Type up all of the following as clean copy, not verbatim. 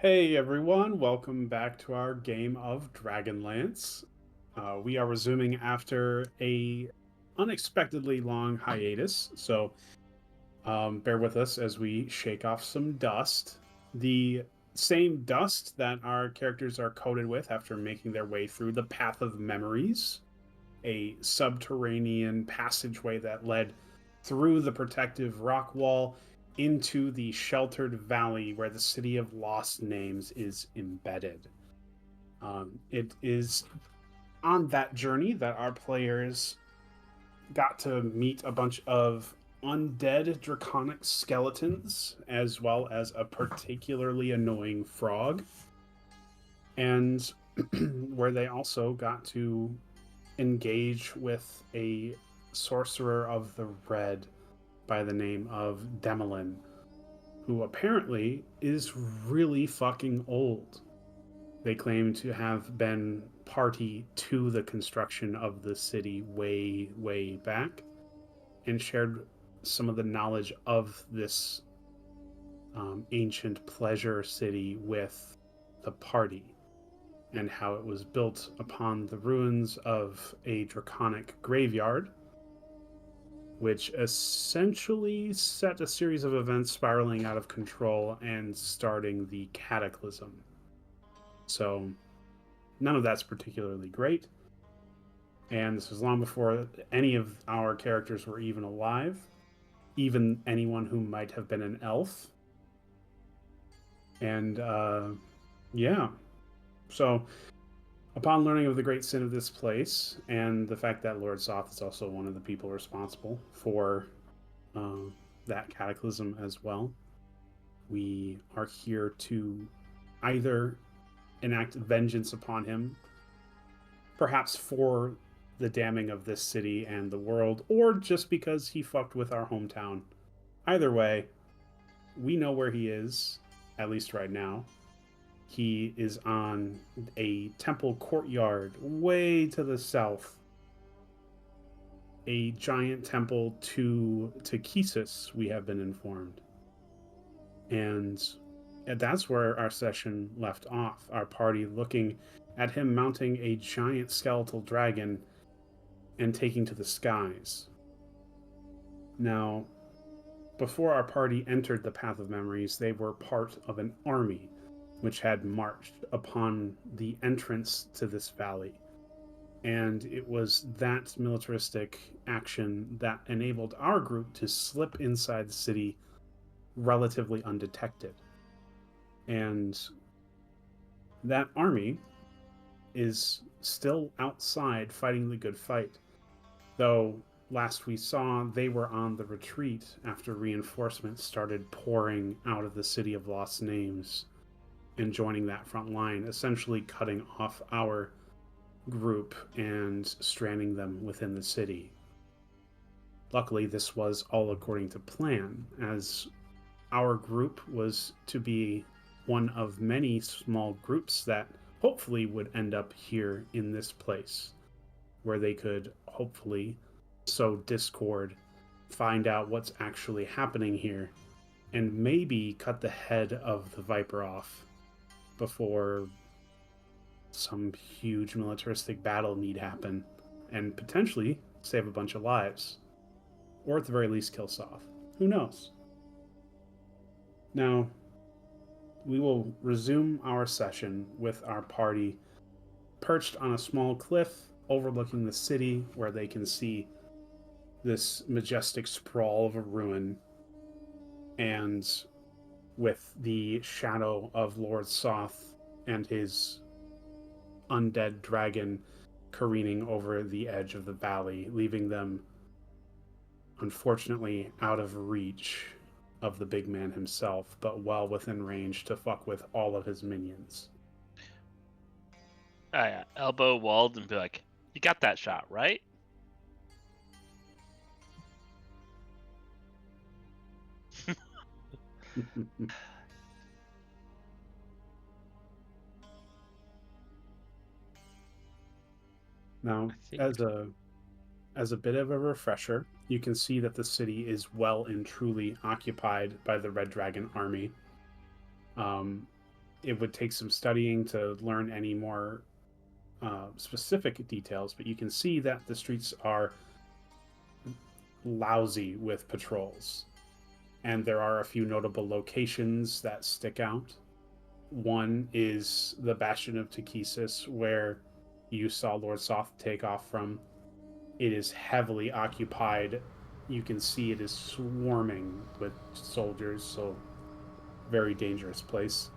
Hey everyone, welcome back to our game of Dragonlance. We are resuming after a unexpectedly long hiatus, so bear with us as we shake off some dust. The same dust that our characters are coated with after making their way through the Path of Memories, a subterranean passageway that led through the protective rock wall into the sheltered valley where the city of lost names is embedded. It is on that journey that our players got to meet a bunch of undead draconic skeletons, as well as a particularly annoying frog, and where they also got to engage with a sorcerer of the red by the name of Demelin, who apparently is really fucking old. They claim to have been party to the construction of the city way, way back and shared some of the knowledge of this ancient pleasure city with the party and how it was built upon the ruins of a draconic graveyard, which essentially set a series of events spiraling out of control and starting the cataclysm. So, none of that's particularly great. And this was long before any of our characters were even alive, even anyone who might have been an elf. And yeah, so upon learning of the great sin of this place and the fact that Lord Soth is also one of the people responsible for uh, that cataclysm as well, we are here to either enact vengeance upon him, perhaps for the damning of this city and the world, or just because he fucked with our hometown. Either way, we know where he is, at least right now. He is on a temple courtyard way to the south, a giant temple to Kisus, we have been informed. And that's where our session left off. Our party looking at him mounting a giant skeletal dragon and taking to the skies. Now, before our party entered the Path of Memories, they were part of an army which had marched upon the entrance to this valley. And it was that militaristic action that enabled our group to slip inside the city relatively undetected. And that army is still outside fighting the good fight, though last we saw they were on the retreat after reinforcements started pouring out of the city of lost names and joining that front line, essentially cutting off our group and stranding them within the city. Luckily, this was all according to plan, as our group was to be one of many small groups that hopefully would end up here in this place, where they could hopefully sow discord, find out what's actually happening here, and maybe cut the head of the Viper off before some huge militaristic battle need happen, and potentially save a bunch of lives, or at the very least kill Soth. Who knows? Now, we will resume our session with our party perched on a small cliff overlooking the city where they can see this majestic sprawl of a ruin, and with the shadow of Lord Soth and his undead dragon careening over the edge of the valley, leaving them unfortunately out of reach of the big man himself, but well within range to fuck with all of his minions. I elbow Wald and be like, "You got that shot, right?" Now, I think. as a bit of a refresher, you can see that the city is well and truly occupied by the Red Dragon army. Um, it would take some studying to learn any more specific details, but you can see that the streets are lousy with patrols. And there are a few notable locations that stick out. One is the Bastion of Takesis, where you saw Lord Soth take off from. It is heavily occupied. You can see it is swarming with soldiers, so very dangerous place.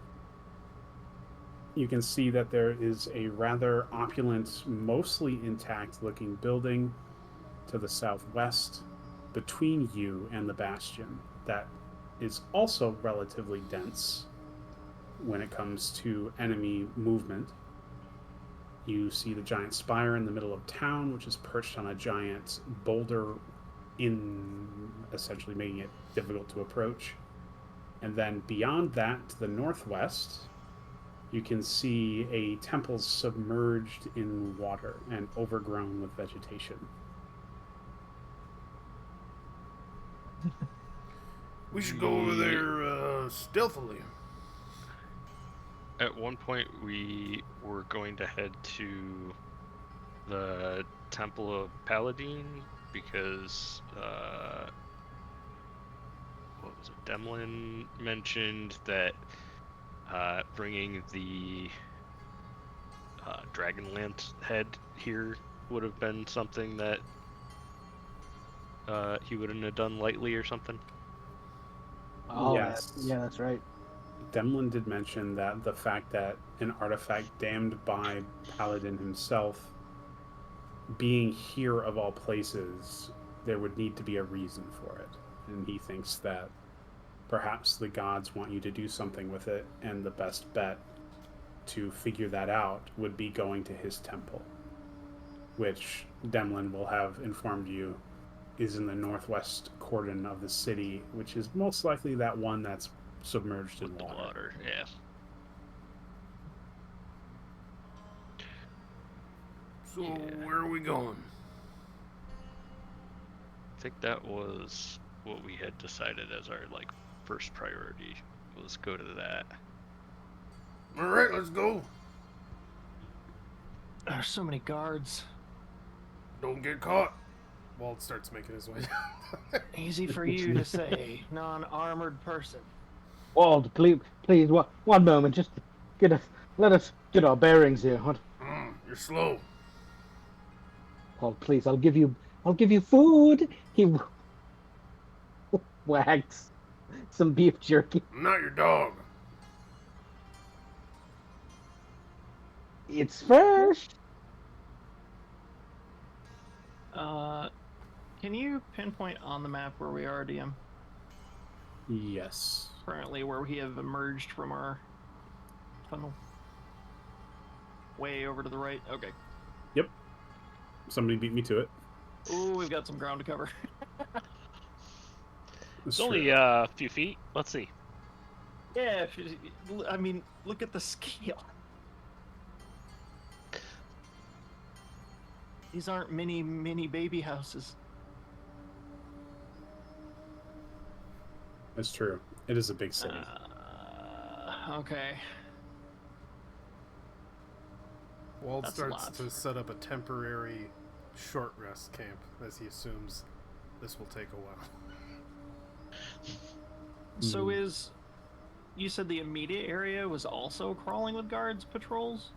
You can see that there is a rather opulent, mostly intact looking building to the southwest between you and the Bastion that is also relatively dense when it comes to enemy movement. You see the giant spire in the middle of town, which is perched on a giant boulder, in essentially making it difficult to approach. And then beyond that, to the northwest, you can see a temple submerged in water and overgrown with vegetation. We should go over there stealthily. At one point, we were going to head to the Temple of Paladin because, what was it? Demlin mentioned that bringing the Dragonlance head here would have been something that he wouldn't have done lightly or something. Oh, Yes. yeah, that's right. Demlin did mention that the fact that an artifact damned by Paladin himself being here of all places, there would need to be a reason for it. And he thinks that perhaps the gods want you to do something with it, and the best bet to figure that out would be going to his temple, which Demlin will have informed you is in the northwest cordon of the city, which is most likely that one that's submerged in The water. water, yeah. So where are we going? I think that was what we had decided as our first priority was go to that. All right, let's go. There's so many guards. Don't get caught. Walt starts making his way down. Easy for you to say, non-armored person. Wald, please, one moment, just let us get our bearings here. You're slow. Wald, please, I'll give you food. He wags some beef jerky. I'm not your dog. It's fresh. Can you pinpoint on the map where we are, DM? Yes. Currently, where we have emerged from our tunnel? Way over to the right? Okay. Yep. Somebody beat me to it. Ooh, we've got some ground to cover. It's only a few feet. Let's see. Yeah, I mean, look at the scale. These aren't mini baby houses. That's true. It is a big city. Okay. Walt That's starts lots. to set up a temporary short rest camp as he assumes this will take a while. So you said the immediate area was also crawling with guards patrols?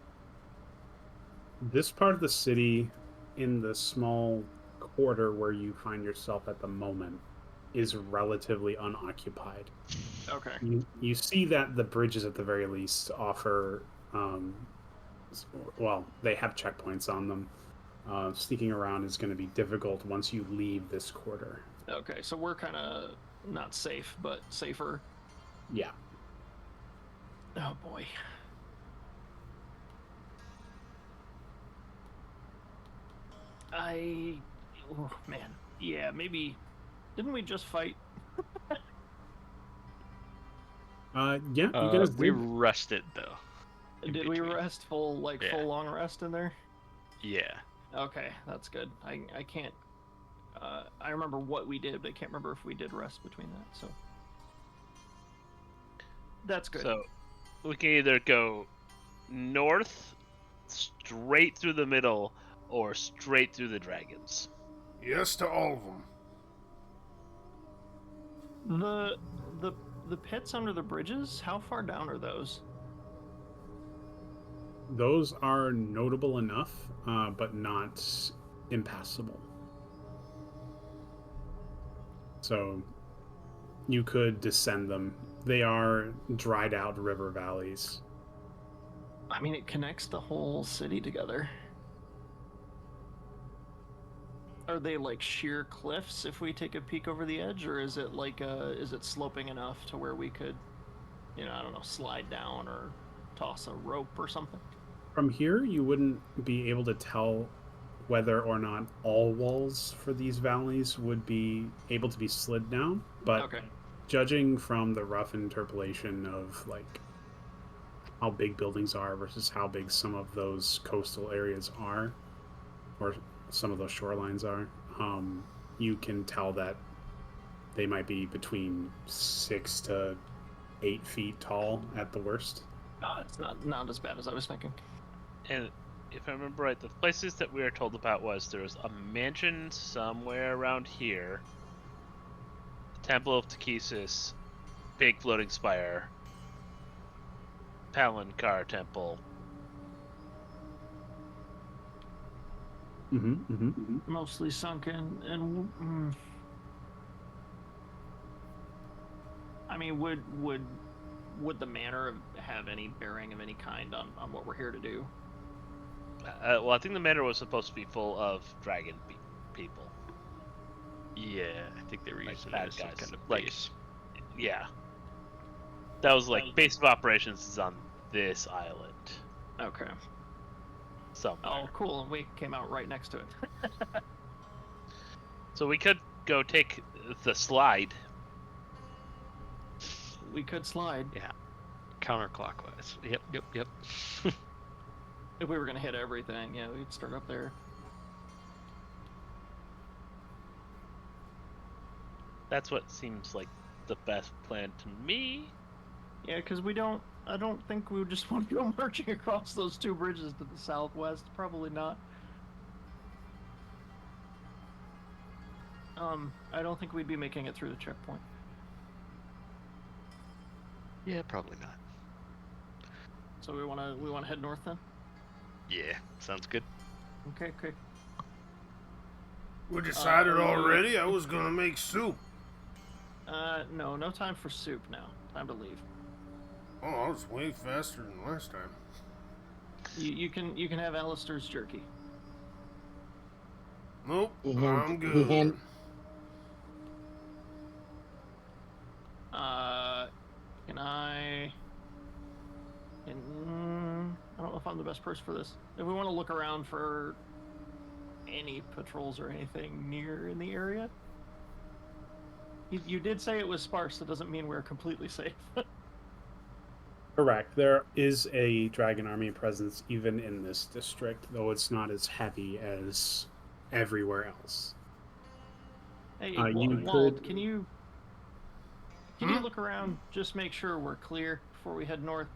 This part of the city, in the small quarter where you find yourself at the moment, is relatively unoccupied. Okay. You see that the bridges, at the very least, offer, well, they have checkpoints on them. Sneaking around is going to be difficult once you leave this quarter. Okay, so we're kind of not safe, but safer. Yeah. Oh boy. Oh man. Yeah, maybe. Didn't we just fight? Yeah, you guys We did. rested though. Did we rest full long rest in there? Yeah. Okay, that's good. I can't. I remember what we did, but I can't remember if we did rest between that. So that's good. So we can either go north, straight through the middle, or straight through the dragons. Yes to all of them. The pits under the bridges, how far down are those? Those are notable enough, but not impassable. So you could descend them. They are dried out river valleys. I mean, it connects the whole city together. Are they like sheer cliffs if we take a peek over the edge, or is it like is it sloping enough to where we could, I don't know, slide down or toss a rope or something? From here, you wouldn't be able to tell whether or not all walls for these valleys would be able to be slid down, but Okay. judging from the rough interpolation of like how big buildings are versus how big some of those coastal areas are, or some of those shorelines are, you can tell that they might be between 6 to 8 feet tall at the worst. It's not as bad as I was thinking. And if I remember right, the places that we were told about was there was a mansion somewhere around here, Temple of Takesis, big floating spire, Palankar Temple. Mostly sunken, and I mean, would the manor have any bearing of any kind on what we're here to do? Well, I think the manor was supposed to be full of dragon people. Yeah, I think they were Like using bad it as some guys. kind of Like- base. Yeah. That was like base of operations is on this island. Okay. Somewhere. Oh, cool. And we came out right next to it. So we could go take the slide. We could slide. Counterclockwise. Yep. If we were gonna hit everything, yeah, we'd start up there. That's what seems like the best plan to me. Yeah, because I don't think we would just want to go marching across those two bridges to the southwest. Probably not. I don't think we'd be making it through the checkpoint. Yeah, probably not. So we wanna head north then? Yeah, sounds good. Okay. We decided already I was gonna make soup. No time for soup now. Time to leave. Oh, I was way faster than last time. You can have Alistair's jerky. Nope, He I'm good. I don't know if I'm the best person for this. If we want to look around for any patrols or anything near in the area. You did say it was sparse. That doesn't mean we're completely safe. Correct. There is a dragon army presence even in this district, though it's not as heavy as everywhere else. Hey, you Wald, could- can you look around? Just make sure we're clear before we head north.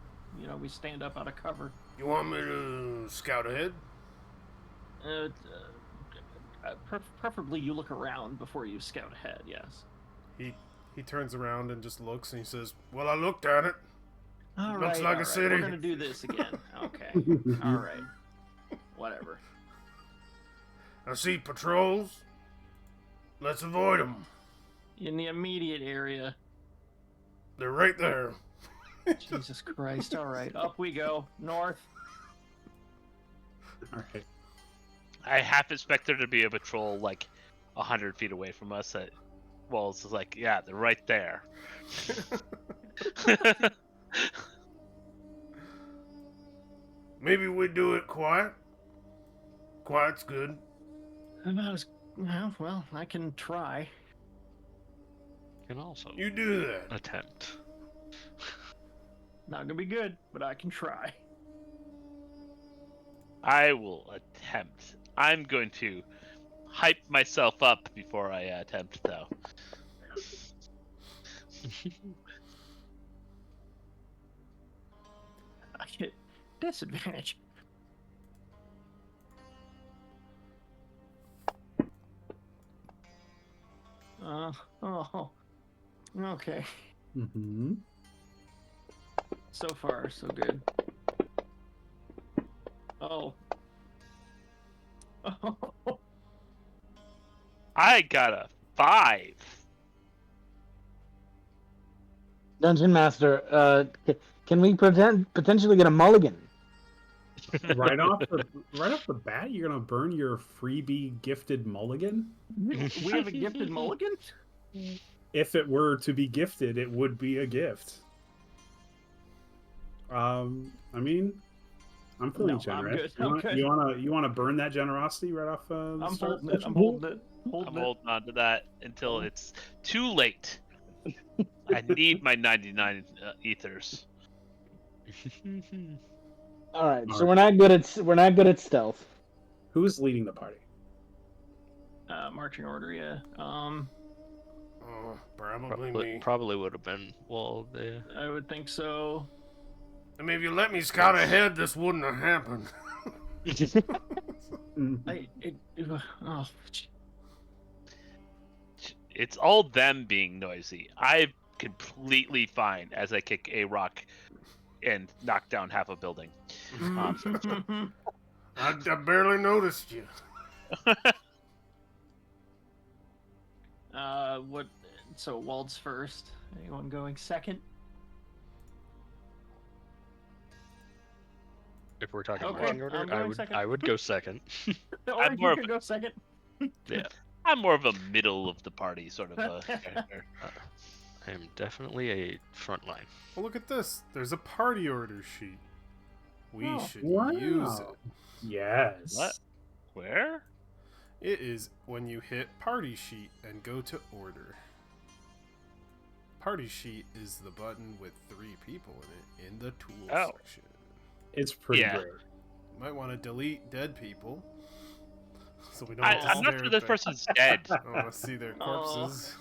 We stand up out of cover. You want me to scout ahead? Preferably you look around before you scout ahead. Yes. He turns around and just looks and he says, "Well, I looked at it. All Looks right, like all a right. city." We're gonna do this again. Okay. All right. Whatever. I see patrols. Let's avoid them. In the immediate area. They're right there." Jesus Christ. All right. Up we go. North. All right. I half expect there to be a patrol like 100 feet away from us. Well, it's like, yeah, they're right there. Maybe we do it quiet. Quiet's good. About as well, I can try. Can also You do that. attempt. Not gonna be good, but I can try. I will attempt. I'm going to hype myself up before I attempt, though. pocket. Disadvantage. Oh. Okay. Mm-hmm. So far, so good. Oh. Oh. I got a 5. Dungeon Master, can we potentially get a mulligan? Right off the bat, you're gonna burn your freebie gifted mulligan. We have a gifted mulligan? If it were to be gifted, it would be a gift. I mean, I'm feeling No, I'm generous. good. I'm good. You wanna burn that generosity right off the I'm start? holding it. I'm holding it. I'm Holding it. holding on to that until it's too late. I need my 99 ethers. All right, so Alright. we're not good at stealth. Who's leading the party? Marching order, yeah. Oh, probably me. Probably would have been Wald. Yeah. I would think so. I mean, if you let me scout ahead, this wouldn't have happened. Oh, It's all them being noisy. I'm completely fine as I kick a rock and knock down half a building. I barely noticed you. what? So Wald's first. Anyone going second? If we're talking Okay, marching order, I'm going second. I would go second. Or I'm you more can of go second. Yeah, I'm more of a middle of the party sort of a character. I am definitely a front line. Well, look at this. There's a party order sheet. We Oh, should wow. use it. Yes. What? Where? It is when you hit party sheet and go to order. Party sheet is the button with 3 people in it in the tools Oh. section. It's pretty Yeah. great. You might want to delete dead people. So we don't I'm have to not stare sure at this their- person's dead. I don't want to see their corpses.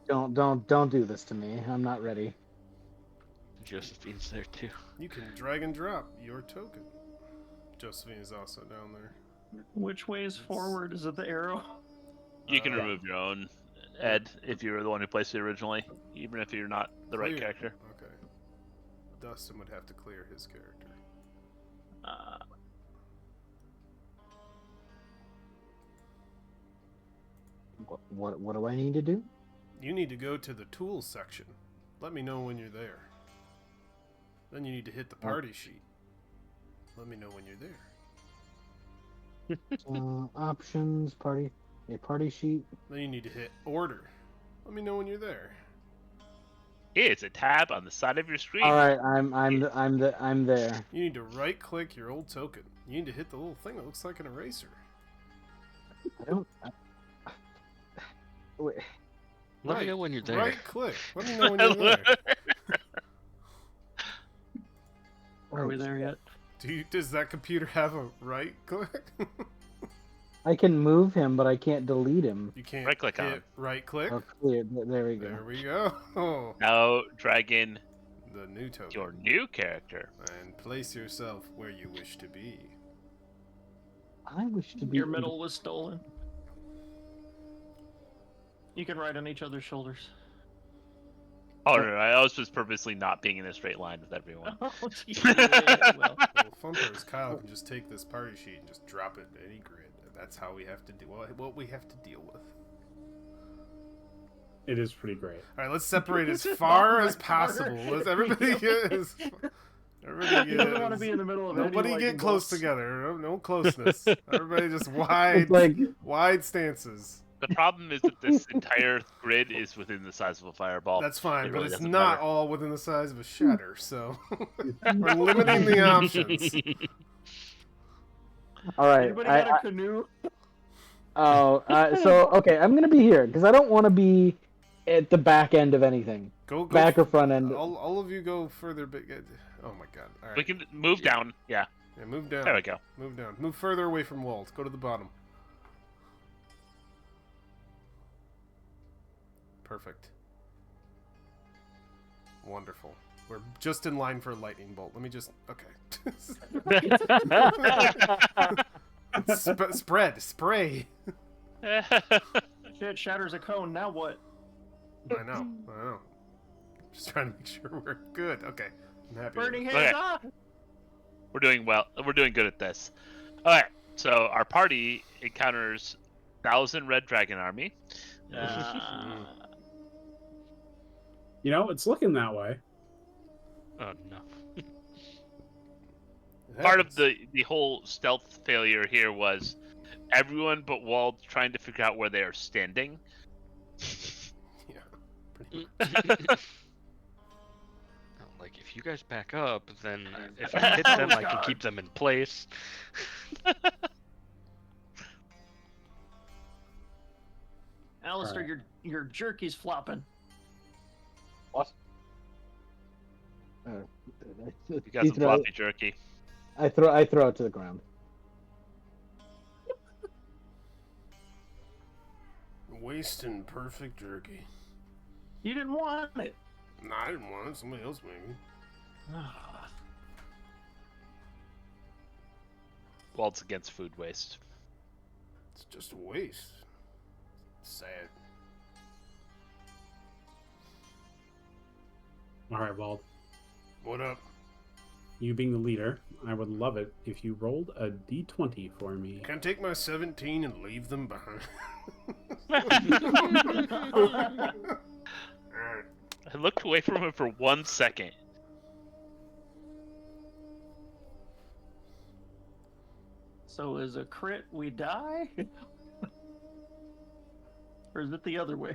Don't do this to me. I'm not ready. Josephine's there too. You can drag and drop your token. Josephine is also down there. Which way is forward? Is it the arrow? You can Uh, remove your own, Ed, if you were the one who placed it originally, even if you're not the right Clear. character. Okay. Dustin would have to clear his character. What do I need to do? You need to go to the tools section. Let me know when you're there. Then you need to hit the party sheet. Let me know when you're there. Options, party sheet. Then you need to hit order. Let me know when you're there. It's a tab on the side of your screen. All right, I'm there. You need to right click your old token. You need to hit the little thing that looks like an eraser. I don't. Wait. Let me know when you're there. Right click. Let me know when you're there. Are we there yet? Does that computer have a right click? I can move him, but I can't delete him. You can't Right click on hit him. right click. Oh, clear. There we go. There we go. Oh, Now drag in the new token. your new character. And place yourself where you wish to be. I wish to be. Your medal was stolen. You can ride on each other's shoulders. Oh no, I was just purposely not being in a straight line with everyone. Oh, geez. Yeah, well. Well, fun part is Kyle can just take this party sheet and just drop it in any grid. That's how we have to do what we have to deal with. It is pretty great. All right, let's separate as far as possible. Let's everybody get as everybody You get. don't want to be in the middle of any, Nobody like, get close boss. together. No closeness. Everybody just wide, It's like wide stances. The problem is that this entire grid is within the size of a fireball. That's fine, It but really it's doesn't not matter. all within the size of a shatter. So we're limiting the options. all right. Anybody got a canoe? So okay, I'm gonna be here because I don't want to be at the back end of anything, Go back or front end. All of you go further. Oh my god! All right. We can move down. Yeah, Yeah, move down. there we go. Move down. Move further away from Walt. Go to the bottom. Perfect. Wonderful. We're just in line for a lightning bolt. Let me just... Okay. Spray. Shit shatters a cone. Now what? I know. Just trying to make sure we're good. Okay. I'm happy. with Burning it. hands. Okay. Ah! We're doing well. We're doing good at this. Alright, so our party encounters 1,000 red dragon army. You know, it's looking that way. Oh no. It Part of happens. the whole stealth failure here was everyone but Wald trying to figure out where they are standing. Yeah. Pretty much. Like, if you guys back up, then if I hit them, Oh, I can God. keep them in place. Alistair, Alright. your jerky's flopping. What? You got some floppy jerky. I throw it to the ground. Wasting perfect jerky. You didn't want it. No, I didn't want it. Somebody else maybe. Wald's against food waste. It's just a waste. Sad. All right, Wald. What up? You being the leader, I would love it if you rolled a d20 for me. Can I take my 17 and leave them behind? Alright. I looked away from him for 1 second. So is a crit we die? Or is it the other way?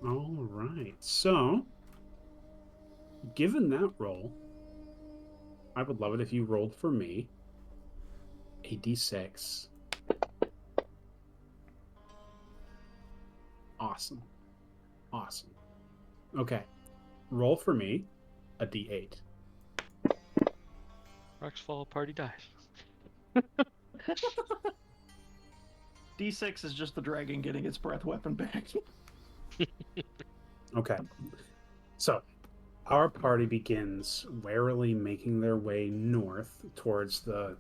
All right. So, given that roll, I would love it if you rolled for me a d6. Awesome. Awesome. Okay. Roll for me a d8. Rocks fall, party dies. D6 is just the dragon getting its breath weapon back. Okay. So, our party begins warily making their way north towards the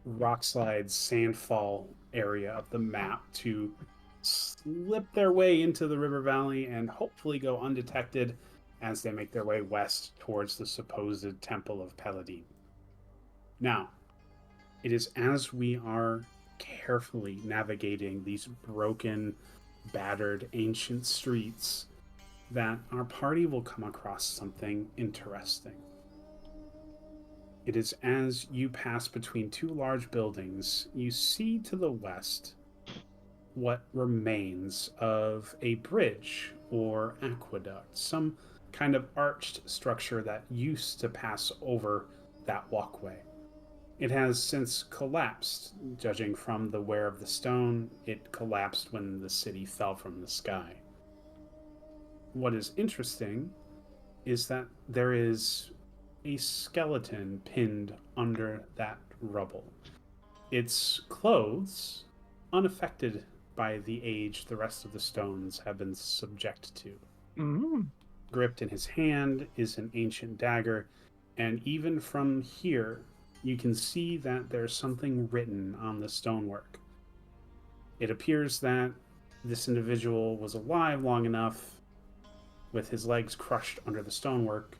rockslide sandfall area of the map to slip their way into the river valley and hopefully go undetected as they make their way west towards the supposed Temple of Paladin. Now, it is as we are carefully navigating these broken, battered, ancient streets that our party will come across something interesting. It is as you pass between two large buildings, you see to the west what remains of a bridge or aqueduct, some kind of arched structure that used to pass over that walkway. It has since collapsed, judging from the wear of the stone. It collapsed when the city fell from the sky. What is interesting is that there is a skeleton pinned under that rubble. Its clothes, unaffected by the age the rest of the stones have been subject to. Gripped in his hand is an ancient dagger, and even from here, you can see that there's something written on the stonework. It appears that this individual was alive long enough, with his legs crushed under the stonework,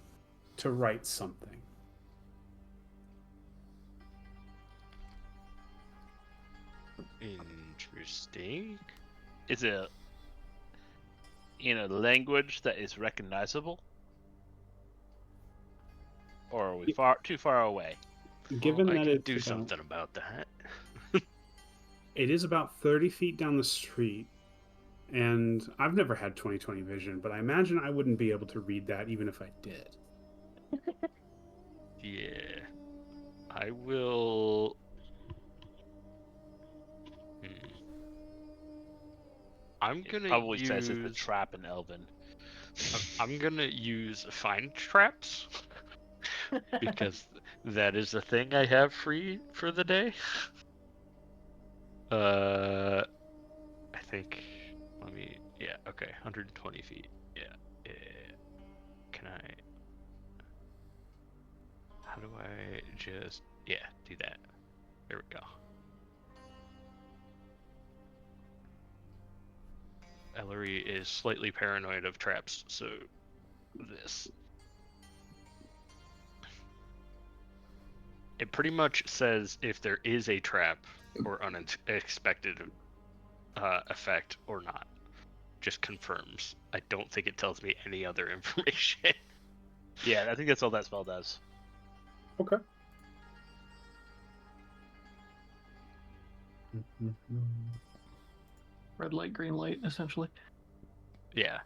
to write something. Interesting. Is it in a language that is recognizable? Or are we too far away? Given Well, I that can it's do about- something about that. It is about 30 feet down the street, and I've never had 20/20 vision, but I imagine I wouldn't be able to read that even if I did. Yeah. I will. I'm It gonna probably use. says it's a trap in Elven. I'm gonna use find traps because that is the thing I have free for the day. I think. Let me. Yeah. Okay. 120 feet. Yeah. Can I? How do I just? Yeah, do that. There we go. Ellery is slightly paranoid of traps, so this. It pretty much says if there is a trap or unexpected effect or not. Just confirms. I don't think it tells me any other information. Yeah, I think that's all that spell does. Okay. Red light, green light, essentially. Yeah.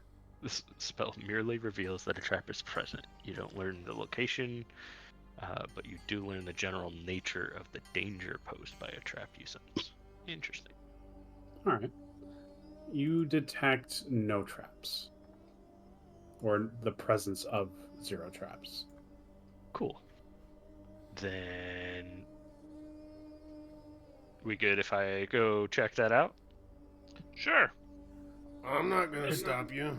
This spell merely reveals that a trap is present. You don't learn the location, but you do learn the general nature of the danger posed by a trap you sense. Interesting. All right. You detect no traps, or the presence of 0 traps. Cool. Then we good if I go check that out? Sure. I'm not gonna stop you.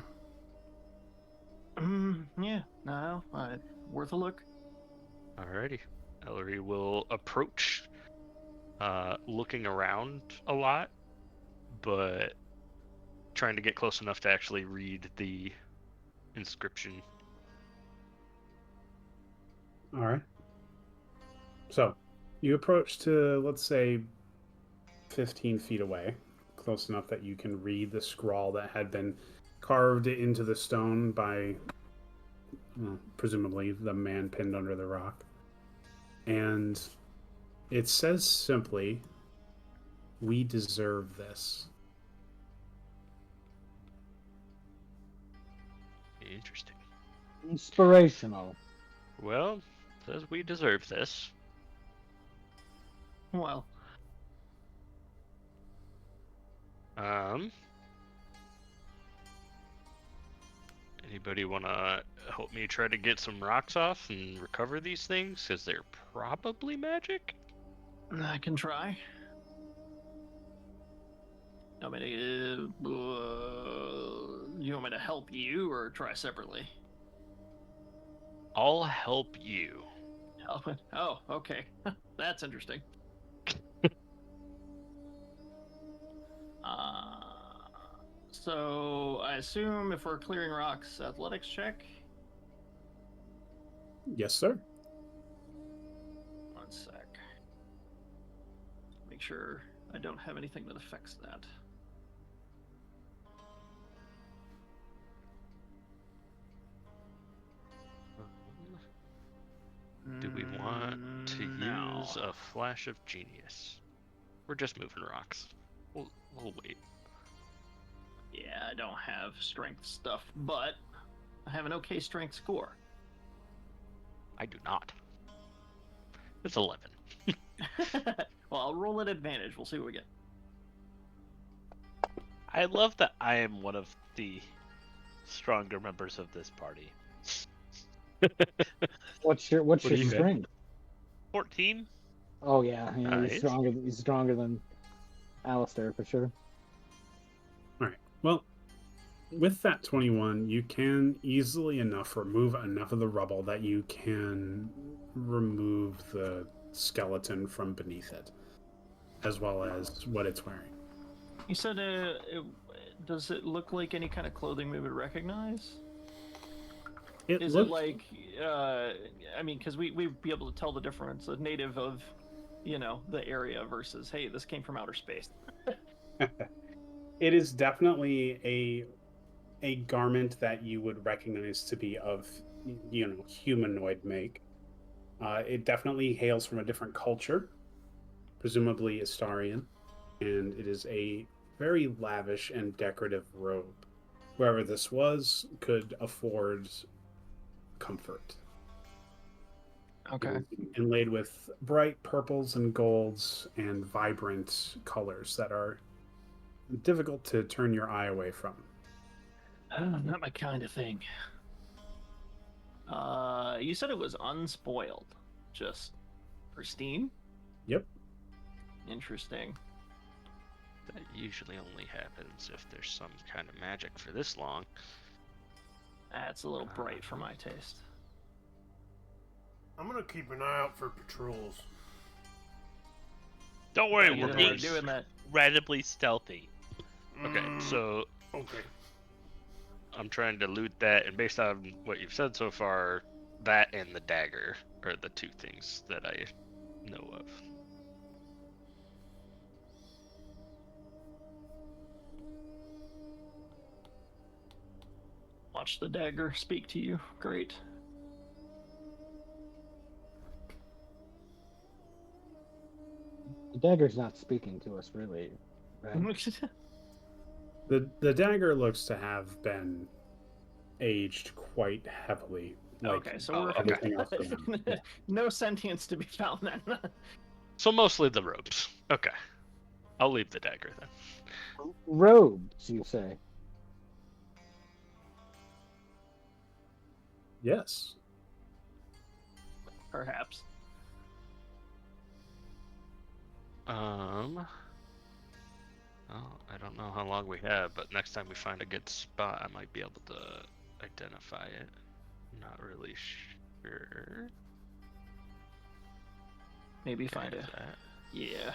Yeah, no, worth a look. Alrighty. Ellery will approach, looking around a lot, but trying to get close enough to actually read the inscription. All right. So, you approach to, let's say, 15 feet away, close enough that you can read the scrawl that had been carved into the stone by, presumably, the man pinned under the rock. And it says simply, "We deserve this." Interesting. Inspirational. Well, says we deserve this. Well, Anybody want to help me try to get some rocks off and recover these things? Because they're probably magic? I can try. You want me to help you or try separately? I'll help you. Help it? Oh, okay. That's interesting. So I assume if we're clearing rocks, athletics check. Yes, sir. One sec. Make sure I don't have anything that affects that. Do we want to No. use a flash of genius? We're just moving rocks. We'll wait. Yeah, I don't have strength stuff, but I have an okay strength score. I do not. It's 11. Well, I'll roll at advantage. We'll see what we get. I love that I am one of the stronger members of this party. What's your do you get? strength? 14? Oh yeah, Nice. He's stronger than Alistair for sure. All right. Well, with that 21, you can easily enough remove enough of the rubble that you can remove the skeleton from beneath it, as well as what it's wearing. You said, does it look like any kind of clothing we would recognize? Is it like, I mean, because we'd be able to tell the difference, a native of, the area versus, hey, this came from outer space. It is definitely a garment that you would recognize to be of, humanoid make. It definitely hails from a different culture, presumably Astarian, and it is a very lavish and decorative robe. Whoever this was could afford comfort. Okay. It is inlaid with bright purples and golds and vibrant colors that are difficult to turn your eye away from. Not my kind of thing. You said it was unspoiled, just pristine. Yep. Interesting. That usually only happens if there's some kind of magic for this long. That's a little bright for my taste. I'm gonna keep an eye out for patrols. Don't worry, Gotta get we're in being there doing that. incredibly stealthy. Okay, so Okay. I'm trying to loot that, and based on what you've said so far, that and the dagger are the two things that I know of. Watch the dagger speak to you. Great. The dagger's not speaking to us, really. Right? The dagger looks to have been aged quite heavily. Like Okay, so Oh, we're okay. everything else around. Yeah. no sentience to be found then. So mostly the ropes. Okay, I'll leave the dagger then. Robes, you say? Yes. Perhaps. Well, I don't know how long we have, but next time we find a good spot, I might be able to identify it. Not really sure. Maybe Okay, find a that. yeah.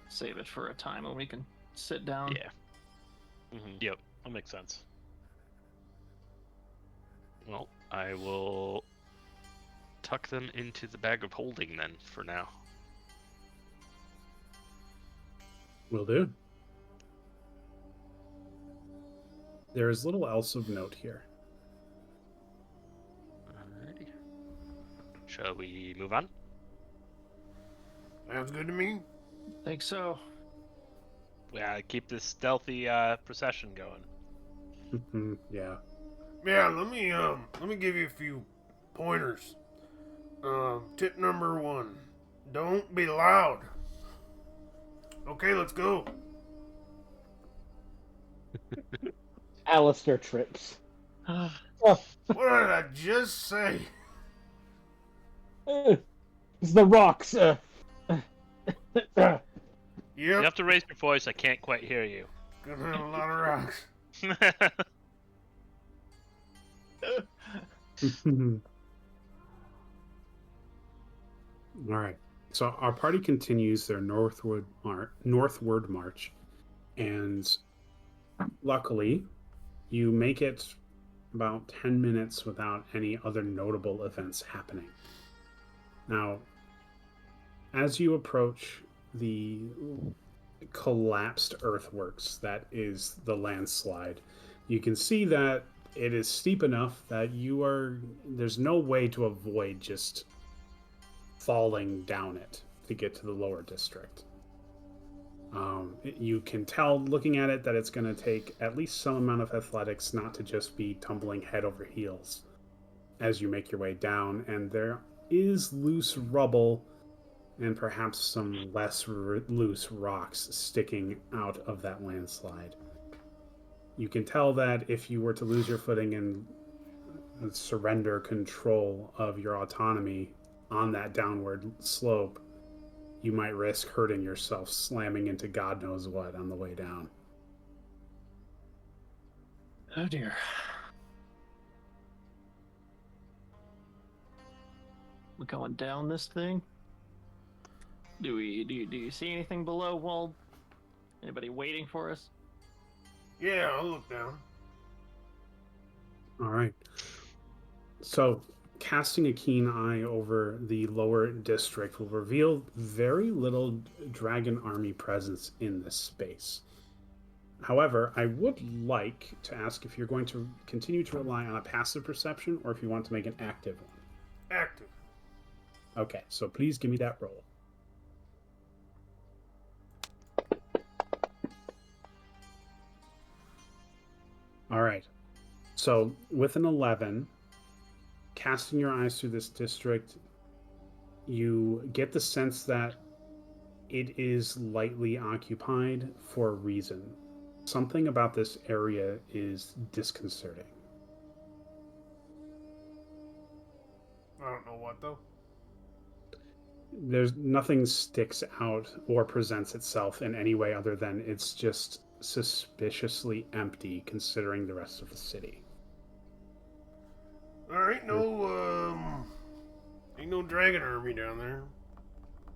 Save it for a time when we can sit down. Yeah. Yep, that makes sense. Well, I will tuck them into the bag of holding then for now. Will do. There is little else of note here. Alrighty. Shall we move on? Sounds good to me. Think so. We gotta keep this stealthy procession going. Yeah. Yeah, let me give you a few pointers. Tip number 1. Don't be loud. Okay, let's go. Alistair trips. What did I just say? It's the rocks. You Yep, have to raise your voice, I can't quite hear you. gonna have a lot of rocks. All right. So our party continues their northward march, and luckily, you make it about 10 minutes without any other notable events happening. Now, as you approach the collapsed earthworks that is the landslide, you can see that it is steep enough that there's no way to avoid just falling down it to get to the lower district. You can tell looking at it that it's going to take at least some amount of athletics not to just be tumbling head over heels as you make your way down, and there is loose rubble and perhaps some less loose rocks sticking out of that landslide. You can tell that if you were to lose your footing and surrender control of your autonomy on that downward slope, you might risk hurting yourself slamming into God knows what on the way down. Oh dear. We going down this thing? Do you see anything below, Wald? Anybody waiting for us? Yeah, I'll look down. All right. So, casting a keen eye over the lower district will reveal very little dragon army presence in this space. However, I would like to ask if you're going to continue to rely on a passive perception or if you want to make an active one. Active. Okay, so please give me that roll. All right. So with an 11, casting your eyes through this district, you get the sense that it is lightly occupied for a reason. Something about this area is disconcerting. I don't know what though. There's nothing sticks out or presents itself in any way other than it's just suspiciously empty considering the rest of the city. There ain't no dragon army down there. In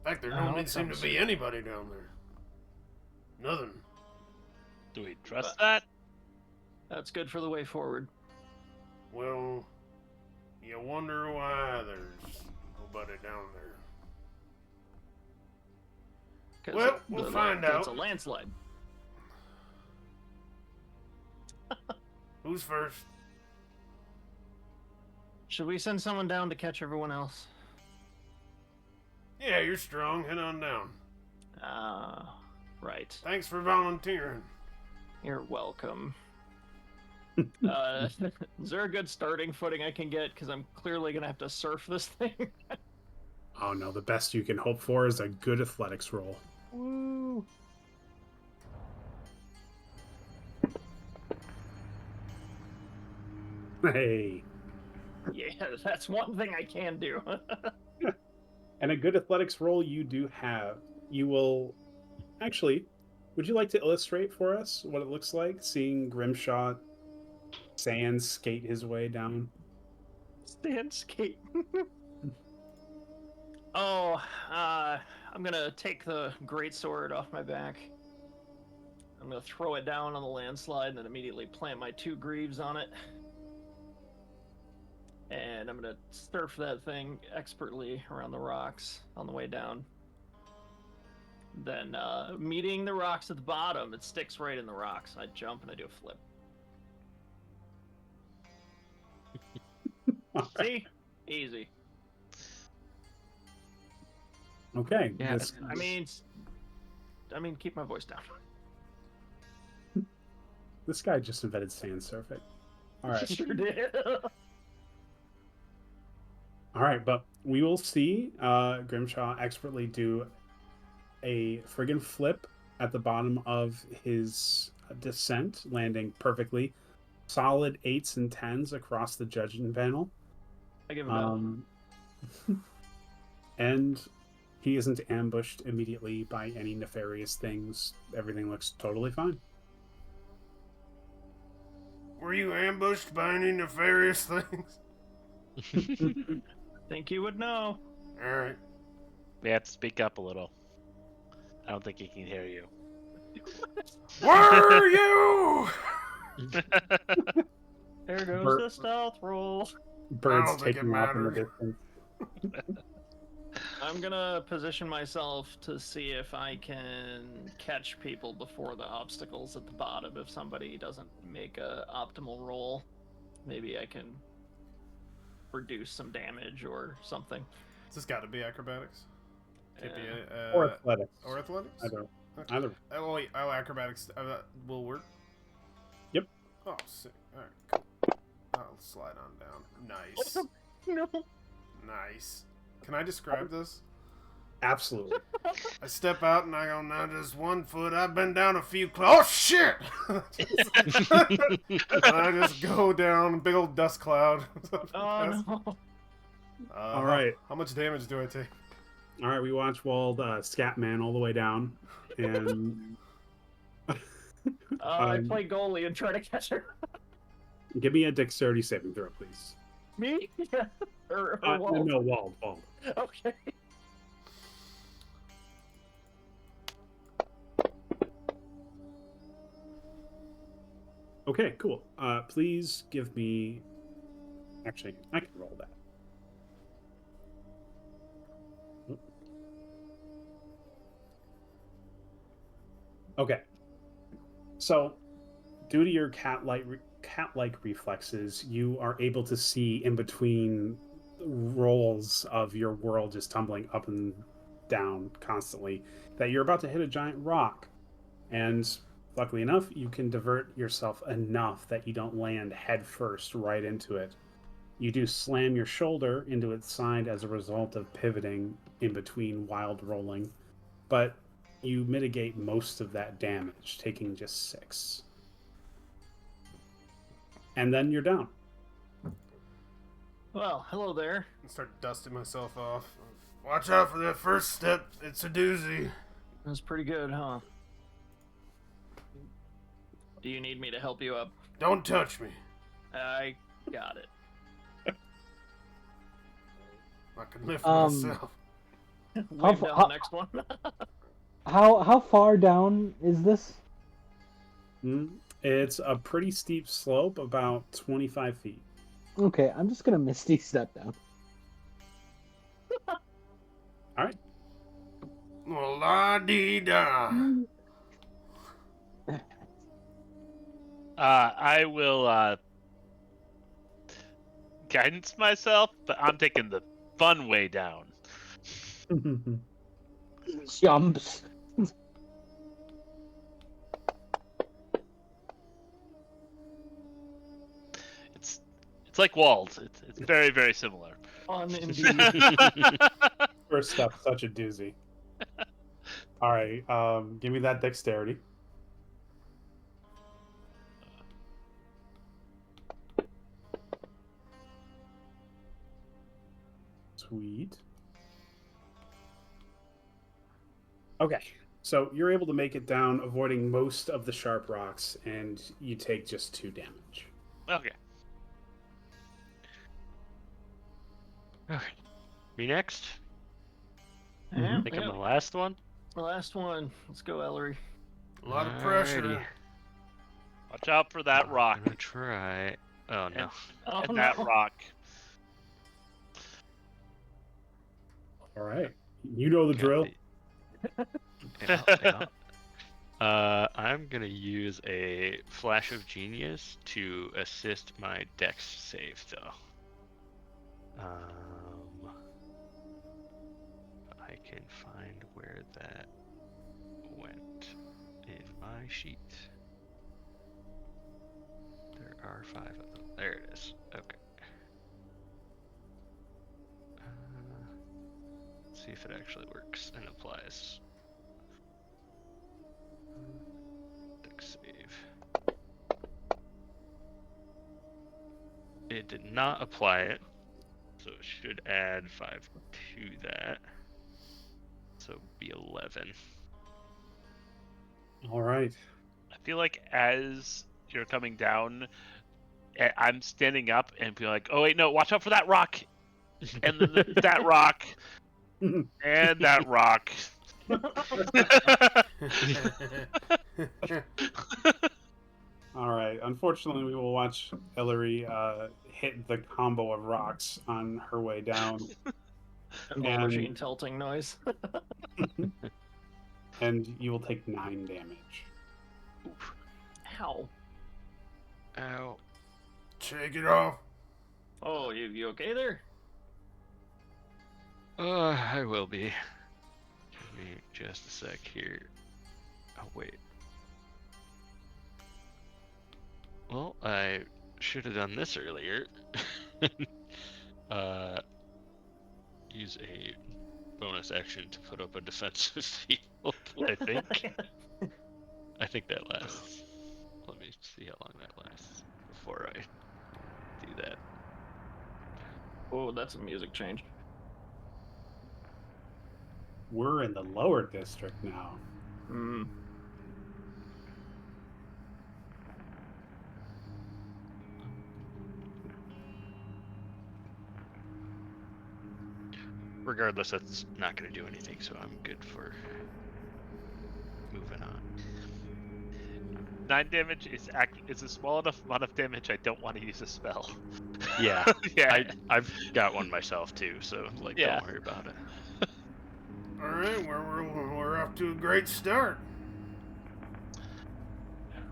fact, there Oh, don't that seem to sounds be sweet. anybody down there. Nothing. Do we trust that? That's good for the way forward. Well, you wonder why there's nobody down there. 'Cause Well, we'll find It's a out. landslide. Who's first? Should we send someone down to catch everyone else? Yeah, you're strong. Head on down. Ah, right. Thanks for volunteering. You're welcome. Is there a good starting footing I can get? Because I'm clearly gonna have to surf this thing. Oh no, the best you can hope for is a good athletics roll. Woo! Hey. Yeah, that's one thing I can do. And a good athletics roll you do have. You will actually, would you like to illustrate for us what it looks like seeing Grimshot Sand skate his way down? Stand skate. I'm gonna take the greatsword off my back. I'm gonna throw it down on the landslide and then immediately plant my 2 greaves on it. And I'm gonna surf that thing expertly around the rocks on the way down. Then, meeting the rocks at the bottom, it sticks right in the rocks. I jump and I do a flip. See? Easy. Okay. Yeah, this- I mean, keep my voice down. This guy just invented sand surfing. All right. Sure did. All right, but we will see Grimshaw expertly do a friggin' flip at the bottom of his descent, landing perfectly. Solid 8s and 10s across the judging panel. I give him a And he isn't ambushed immediately by any nefarious things. Everything looks totally fine. Were you ambushed by any nefarious things? think you would know. Alright. We have to speak up a little. I don't think he can hear you. Were you? There goes Bert- the stealth roll. Birds don't think it taking off in the mattered. distance. I'm gonna position myself to see if I can catch people before the obstacles at the bottom. If somebody doesn't make a optimal roll, maybe I can reduce some damage or something. This has got to be acrobatics. Can't be, Or athletics. or athletics? I don't. Okay. Either. Oh, wait. Oh, acrobatics will work? Yep. Oh, sick. Alright, cool. I'll slide on down. Nice. No. Nice. Can I describe this? Absolutely. I step out and I go, now just 1 foot. I've been down a few. Oh, shit! And I just go down, big old dust cloud. Oh no. All right. How much damage do I take? All right, we watch Wald Scatman all the way down, and I play goalie and try to catch her. give me a dexterity saving throw, please. Me? Yeah. Or Walt? No, Wald. Okay. Okay, cool. Please give me. Actually, I can roll that. Okay. So, due to your cat-like reflexes, you are able to see in between rolls of your world just tumbling up and down constantly that you're about to hit a giant rock. And luckily enough, you can divert yourself enough that you don't land head first right into it. You do slam your shoulder into its side as a result of pivoting in between wild rolling, but you mitigate most of that damage, taking just 6. And then you're down. Well, hello there. I start dusting myself off. Watch out for that first step. It's a doozy. That's pretty good, huh? Do you need me to help you up? Don't touch me. I got it. I can lift Um, myself. Wave fa- down how- the next one. How far down is this? It's a pretty steep slope, about 25 feet. Okay, I'm just gonna misty step down. All right. Well, la-dee-da. I will guidance myself, but I'm taking the fun way down. Jumps. It's like walls. It's very, very similar. Fun indeed. First step, such a doozy. All right, give me that dexterity. Sweet. Okay, so you're able to make it down, avoiding most of the sharp rocks, and you take just 2 damage. Okay. Okay. Me next? Yeah, I think I'm the last one. the last one. Let's go, Ellery. A lot of pressure. Alrighty. Watch out for that rock. I'm gonna try. Oh no. Oh, And that no. rock. All right, you know the drill. Yeah. I'm gonna use a flash of genius to assist my dex save, though. I can find where that went in my sheet. There are 5 of them. There it is. Okay. Let's see if it actually works and applies. Dex save. It did not apply it, so it should add 5 to that. So it'd be 11. All right. I feel like as you're coming down, I'm standing up and be like, oh wait, no, watch out for that rock. And then that rock. And that rock. All right. Unfortunately, we will watch Ellery hit the combo of rocks on her way down, And the And- machine tilting noise. and you will take 9 damage. Ow. Ow. Shake it off. Oh, you okay there? I will be. Give me just a sec here. Oh, wait. Well, I should have done this earlier. Use a bonus action to put up a defensive field, I think. I think that lasts. Let me see how long that lasts before I do that. Oh, that's a music change. We're in the lower district now. Hmm. Regardless, that's not going to do anything, so I'm good for moving on. 9 damage is a small enough amount of damage. I don't want to use a spell. Yeah, Yeah. I've got one myself too, so like, Yeah. don't worry about it. All right, we're off to a great start.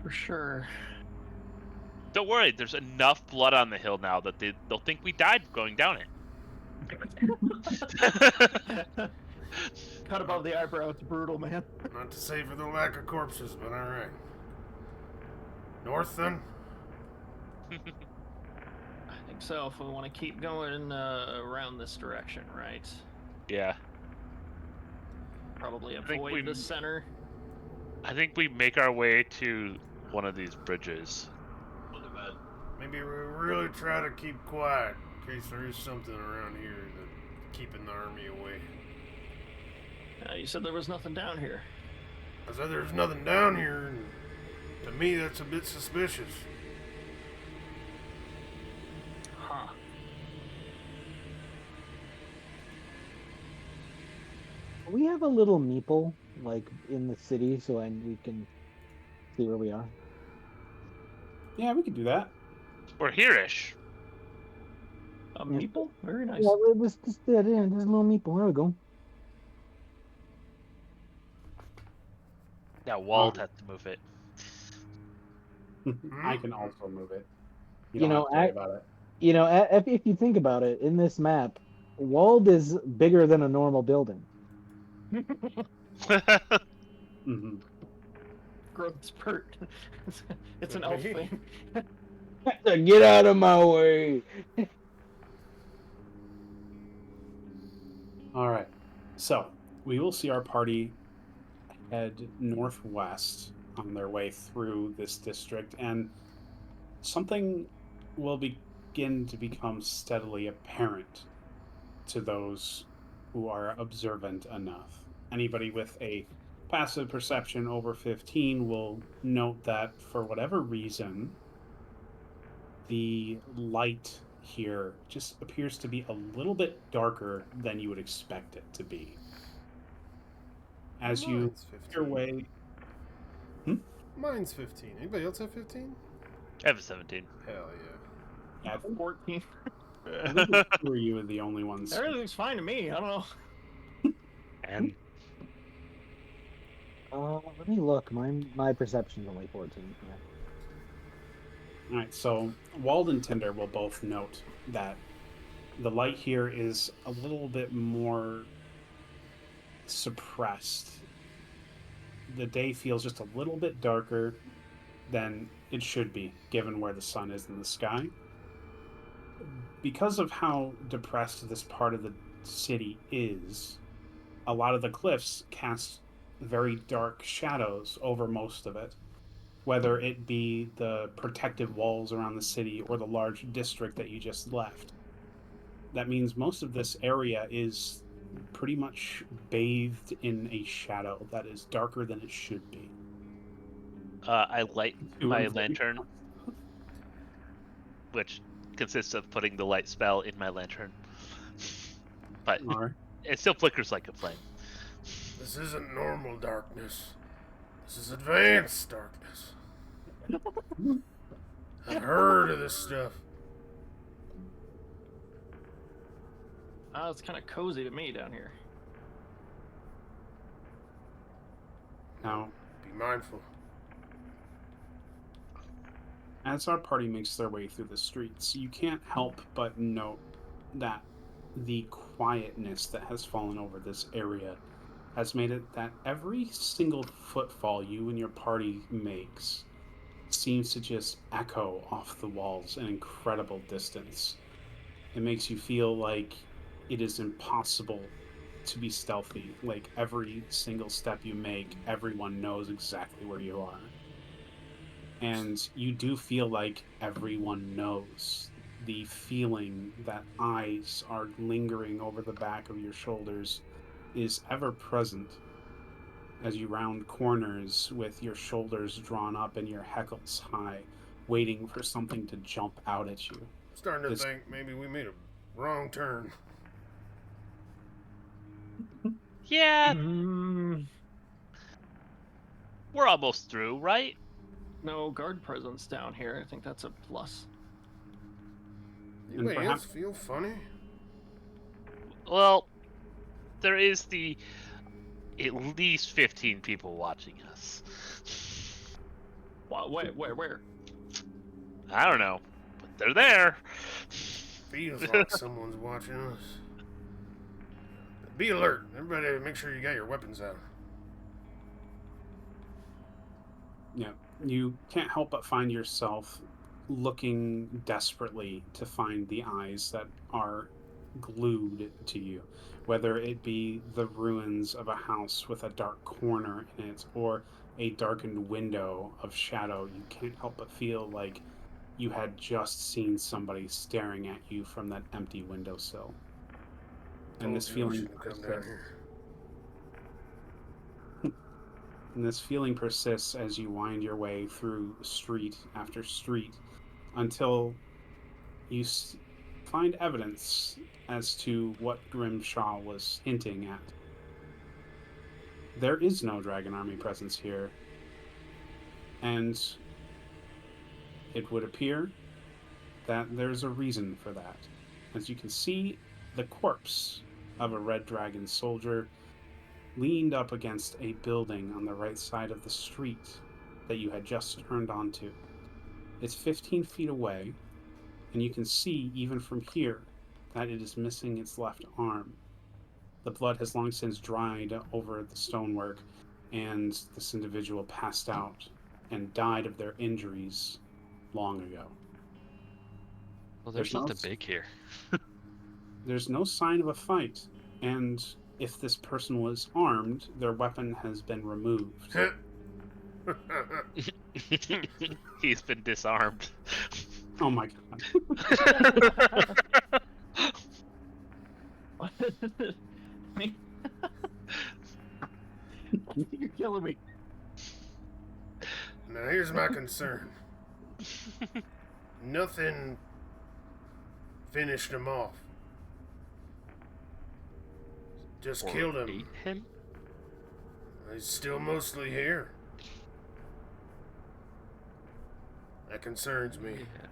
For sure. Don't worry, there's enough blood on the hill now that they'll think we died going down it. Cut above the eyebrow. It's brutal, man. Not to say for the lack of corpses, but all right. North then. I think so. If we want to keep going around this direction, right? Yeah. Probably think avoid we- the center. I think we make our way to one of these bridges. Maybe we really try to keep quiet in case there is something around here that's keeping the army away. You said there was nothing down here. I said there's nothing down here, and to me that's a bit suspicious. Huh. We have a little meeple, like, in the city, so we can see where we are. Yeah, we could do that. We're here-ish. A Yeah. meeple? Very nice. Yeah, it was just yeah, there's a little meeple. There we go. Now Wald has to move it. I can also move it. You You don't know, have to worry about it. if you think about it, in this map, Wald is bigger than a normal building. Hmm. Growth spurt. It's an elf thing. Get out of my way! All right. So we will see our party head northwest on their way through this district, and something will begin to become steadily apparent to those who are observant enough. Anybody with a passive perception over 15 will note that for whatever reason, the light here just appears to be a little bit darker than you would expect it to be. As you Mine's make your 15. way. Mine's 15. Anybody else have 15? I have a 17. Hell yeah. Yeah, 14. I think the two of you are the only ones. Everything's fine to me. I don't know. And Let me look. My perception's only 14. Yeah. All right, so Wald and Tinder will both note that the light here is a little bit more suppressed. The day feels just a little bit darker than it should be, given where the sun is in the sky. Because of how depressed this part of the city is, a lot of the cliffs cast very dark shadows over most of it, whether it be the protective walls around the city or the large district that you just left. That means most of this area is pretty much bathed in a shadow that is darker than it should be. I light my lantern, which consists of putting the light spell in my lantern. But All right. it still flickers like a flame. This isn't normal darkness. This is advanced darkness. I've heard of this stuff. It's kind of cozy to me down here. Now, Be mindful. as our party makes their way through the streets, you can't help but note that the quietness that has fallen over this area has made it that every single footfall you and your party makes seems to just echo off the walls an incredible distance. It makes you feel like it is impossible to be stealthy. Like every single step you make, everyone knows exactly where you are. And you do feel like everyone knows. The feeling that eyes are lingering over the back of your shoulders is ever present as you round corners with your shoulders drawn up and your heckles high, waiting for something to jump out at you. Starting to This- think maybe we made a wrong turn. Yeah, Mm, we're almost through, right? no guard presence down here. I think that's a plus. Anybody perhaps- else feel funny? Well, there is the at least 15 people watching us. Where? I don't know, but they're there. Feels like someone's watching us. Be alert. Everybody make sure you got your weapons out. Yeah, you can't help but find yourself looking desperately to find the eyes that are glued to you, whether it be the ruins of a house with a dark corner in it or a darkened window of shadow. You can't help but feel like you had just seen somebody staring at you from that empty windowsill. And this Told you we feeling shouldn't come down here. And this feeling persists as you wind your way through street after street until you find evidence as to what Grimshaw was hinting at. there is no dragon army presence here. And it would appear that there's a reason for that. As you can see, the corpse of a red dragon soldier leaned up against a building on the right side of the street that you had just turned onto. It's 15 feet away, and you can see, even from here, that it is missing its left arm. The blood has long since dried over the stonework, and this individual passed out and died of their injuries long ago. Well, there's something big here. There's no sign of a fight, and if this person was armed, their weapon has been removed. He's been disarmed. Oh my god. You're killing me. Now here's my concern. Nothing finished him off. Just killed him. Ate him? He's still mostly here. That concerns me. Yeah.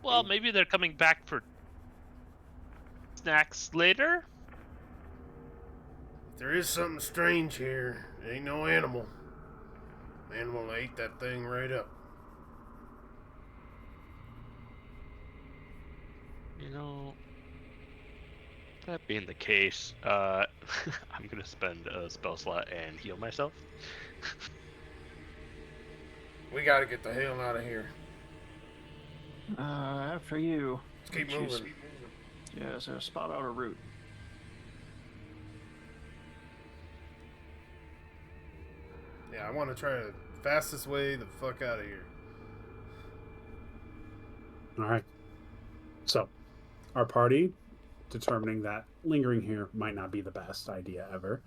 Well, maybe they're coming back for snacks later? If there is something strange here, it ain't no animal. Animal ate that thing right up. You know, that being the case, I'm gonna spend a spell slot and heal myself. We gotta get the hell out of here. After you. Let's keep Choose- moving. Yeah, so spot out a route. Yeah, I want to try the fastest way the fuck out of here. All right. So, our party, determining that lingering here might not be the best idea ever,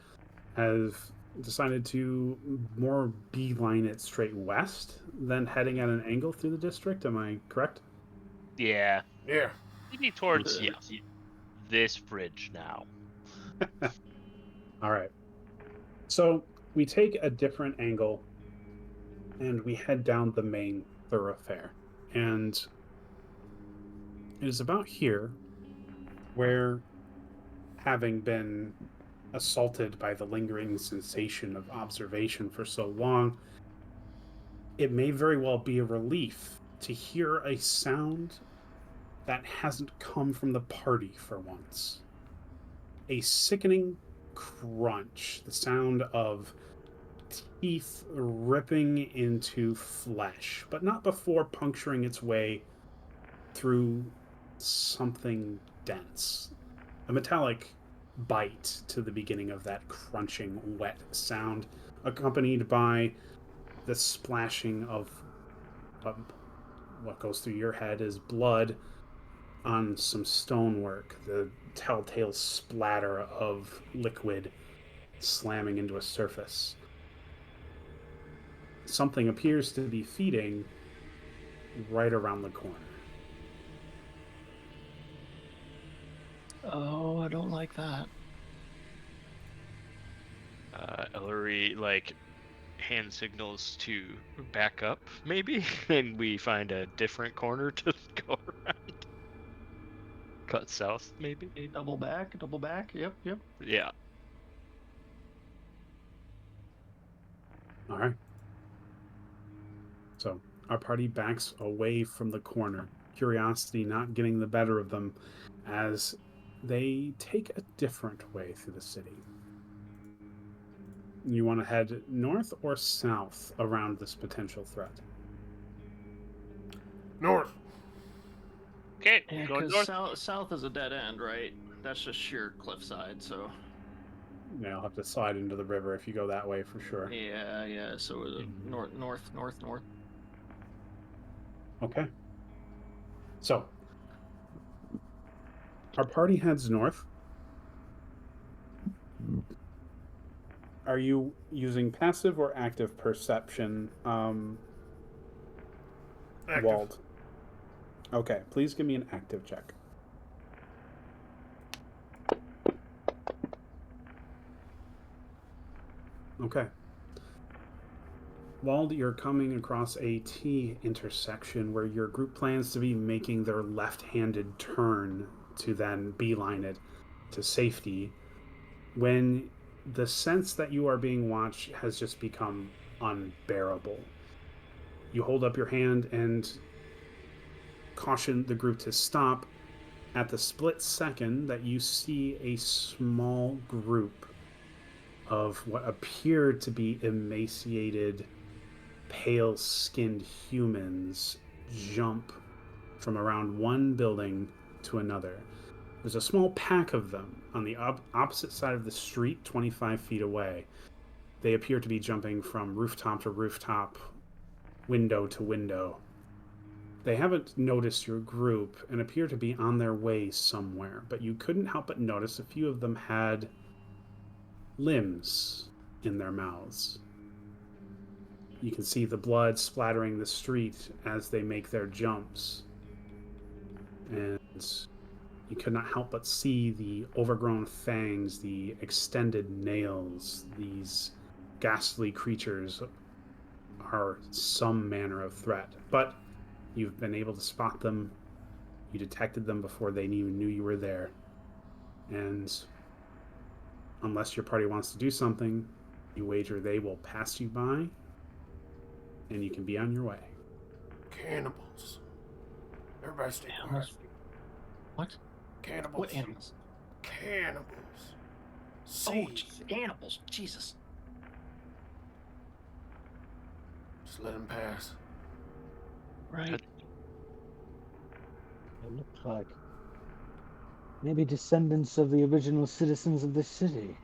have decided to more beeline it straight west than heading at an angle through the district. Am I correct? Yeah. Yeah. Maybe towards Yeah. this bridge now. All right. So we take a different angle and we head down the main thoroughfare. And it is about here where, having been assaulted by the lingering sensation of observation for so long, it may very well be a relief to hear a sound that hasn't come from the party for once. A sickening crunch, the sound of teeth ripping into flesh, but not before puncturing its way through something dense. A metallic bite to the beginning of that crunching, wet sound, accompanied by the splashing of what goes through your head is blood on some stonework, the telltale splatter of liquid slamming into a surface. Something appears to be feeding right around the corner. Oh, I don't like that. Ellery, hand signals to back up, maybe, and we find a different corner to go around. Cut south, maybe? Double back, yep. Yeah. All right. So our party backs away from the corner, curiosity not getting the better of them, as they take a different way through the city. You want to head north or south around this potential threat? North. Okay, Yeah, going because north. south is a dead end, right? That's just sheer cliffside, so... Yeah, I'll have to slide into the river if you go that way for sure. Yeah, so north. Okay. So, our party heads north. Are you using passive or active perception, Active. Wald? Okay, please give me an active check. Okay. While you're coming across a T intersection where your group plans to be making their left-handed turn to then beeline it to safety, when the sense that you are being watched has just become unbearable, you hold up your hand and caution the group to stop. At the split second that you see a small group of what appear to be emaciated, pale skinned humans jump from around one building to another. There's a small pack of them on the opposite side of the street, 25 feet away. They appear to be jumping from rooftop to rooftop, window to window. They haven't noticed your group and appear to be on their way somewhere, but you couldn't help but notice a few of them had limbs in their mouths. You can see the blood splattering the street as they make their jumps. And you could not help but see the overgrown fangs, the extended nails. These ghastly creatures are some manner of threat. But you've been able to spot them. You detected them before they even knew you were there. And unless your party wants to do something, you wager they will pass you by and you can be on your way. Cannibals. Everybody stay quiet. Animals. What? Cannibals. What animals? Cannibals. Oh, See, animals. Jesus. just let them pass. Right. It looks like maybe descendants of the original citizens of this city.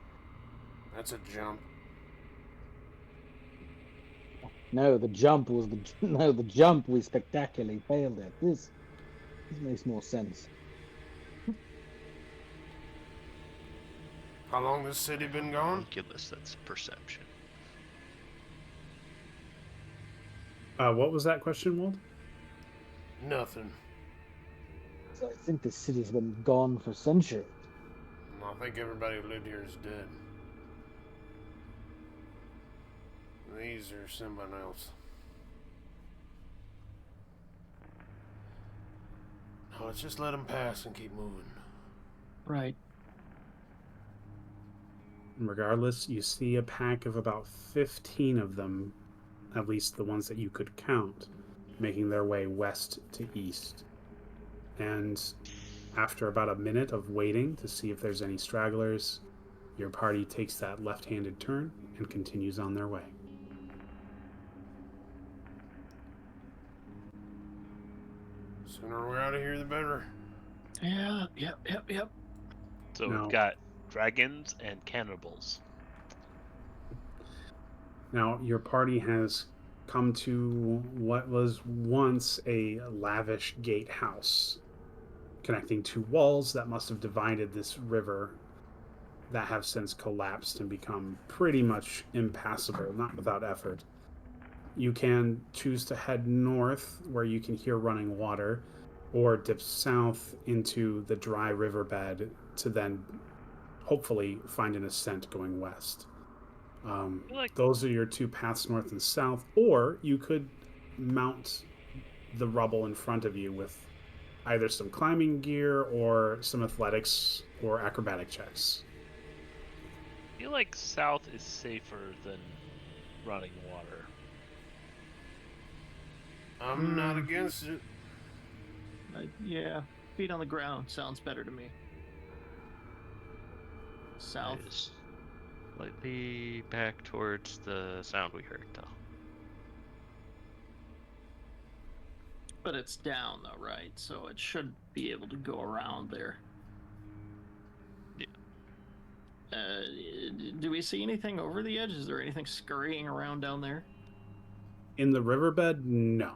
That's a jump. No, the jump was the no, the jump we spectacularly failed at. This makes more sense. How long this city been gone? Ridiculous, that's perception. What was that question, Walt? Nothing. So I think this city's been gone for centuries. I think everybody who lived here is dead. These are someone else. No, let's just let them pass and keep moving. Right. Regardless, you see a pack of about 15 of them, at least the ones that you could count, making their way west to east. And after about a minute of waiting to see if there's any stragglers, your party takes that left-handed turn and continues on their way. Sooner we're out of here, the better. Yeah. Yep. So No. we've got dragons and cannibals. Now, your party has come to what was once a lavish gatehouse, connecting two walls that must have divided this river that have since collapsed and become pretty much impassable, not without effort. You can choose to head north, where you can hear running water, or dip south into the dry riverbed to then hopefully find an ascent going west. Those are your two paths, north and south, or you could mount the rubble in front of you with either some climbing gear or some athletics or acrobatic checks. I feel like south is safer than running water. I'm not against it. Yeah. Feet on the ground sounds better to me. South. It is slightly back towards the sound we heard, though. But it's down though, right? So it should be able to go around there. Yeah. Do we see anything over the edge? Is there anything scurrying around down there? In the riverbed, no.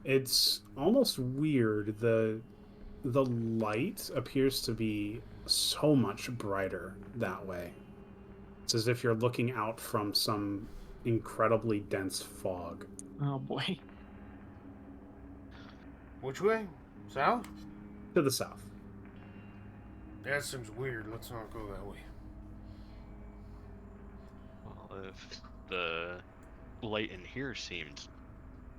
It's almost weird. The light appears to be so much brighter that way. It's as if you're looking out from some incredibly dense fog. Oh boy. Which way? South? To the south. That seems weird. Let's not go that way. Well, if the light in here seemed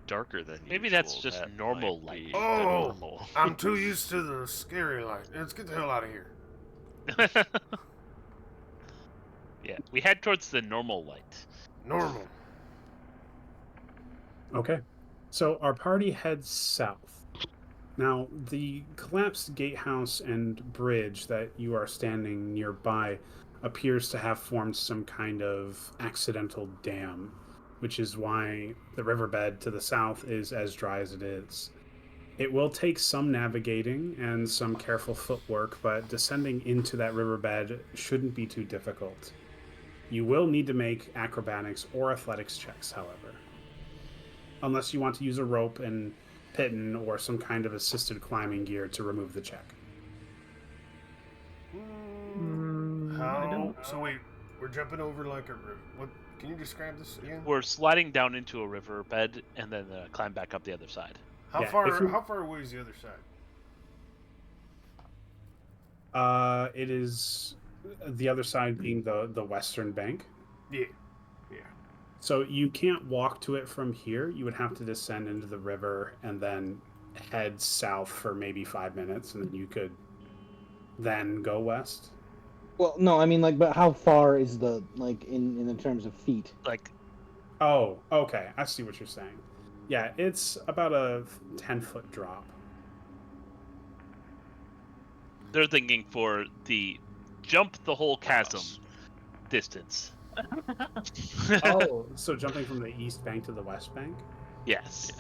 darker than usual. Maybe that's just That normal might light. be Oh, normal. I'm too used to the scary light. Let's get the hell out of here. Yeah, we head towards the normal light. Normal. Okay. So our party heads south. Now, the collapsed gatehouse and bridge that you are standing nearby appears to have formed some kind of accidental dam, which is why the riverbed to the south is as dry as it is. It will take some navigating and some careful footwork, but descending into that riverbed shouldn't be too difficult. You will need to make acrobatics or athletics checks, however. Unless you want to use a rope and piton or some kind of assisted climbing gear to remove the check. I How? don't. So wait, we're jumping over like a river. What? Can you describe this again? We're sliding down into a riverbed and then climb back up the other side. How Yeah, if far? you- How far away is the other side? It is the other side being the western bank. Yeah. So you can't walk to it from here. You would have to descend into the river and then head south for maybe 5 minutes, and then you could then go west. Well, no, I mean, like, but how far is the, like, in the terms of feet? Like, Oh, okay. I see what you're saying. Yeah, it's about a 10-foot drop. they're thinking for the jump the whole chasm distance. Oh, so jumping from the east bank to the west bank? Yes.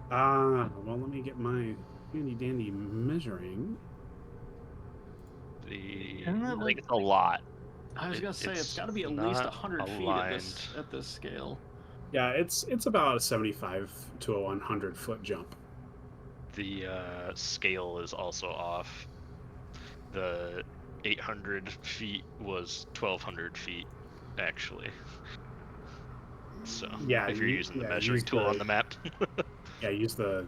Well, let me get my handy dandy measuring. Isn't that I like- think it's a lot. I was gonna say it's It's got to be at least not 100 feet aligned. at this scale. Yeah, it's about a 75 to a 100 foot jump. The scale is also off. The 800 feet was 1,200 feet, actually. So, Yeah, if you're you- using the yeah, measuring use tool the- on the map. Yeah, use the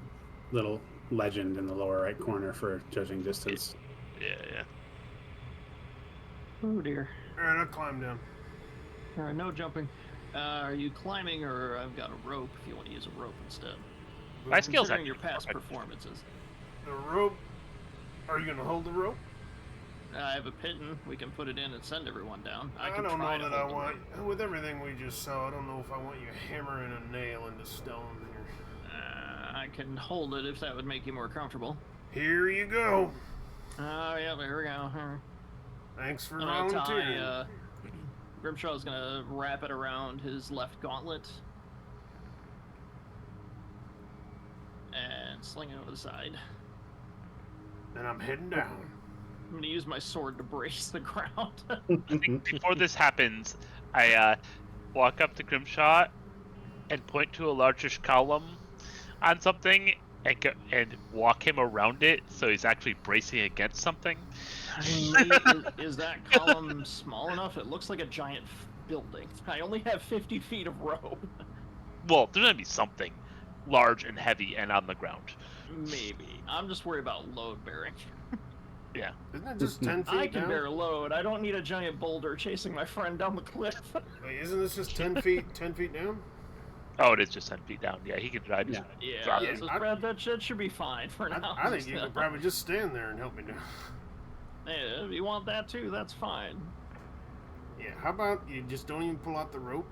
little legend in the lower right corner for judging distance. Yeah. Oh dear. All right, I'll climb down. All right, no jumping. Are you climbing, or I've got a rope if you want to use a rope instead? My skills Considering your actually past perfect. performances. The rope. Are you gonna hold the rope? I have a piton. We can put it in and send everyone down. I I can don't try know to that I hold the want. rope. With everything we just saw, I don't know if I want you hammering a nail into stone here. I can hold it if that would make you more comfortable. Here you go. Oh, yeah, there we go. Thanks for I'm gonna volunteering. tie, Grimshaw's gonna wrap it around his left gauntlet and sling it over the side. And I'm heading down. I'm gonna use my sword to brace the ground. I think before this happens, I walk up to Grimshaw and point to a largish column on something and walk him around it so he's actually bracing against something. Is that column small enough? It looks like a giant building. I only have 50 feet of rope. Well, there's gonna be something large and heavy and on the ground. Maybe. I'm just worried about load bearing. Isn't it just 10 feet I can down? bear load. I don't need a giant boulder chasing my friend down the cliff. Wait, isn't this just 10 feet? 10 feet down? Oh, it is just 10 feet down. Yeah, he can drive. Yeah. Yeah, Drop it. that should be fine for now. I think you could probably just stand there and help me down. Yeah, if you want that too, that's fine. Yeah, how about you just don't even pull out the rope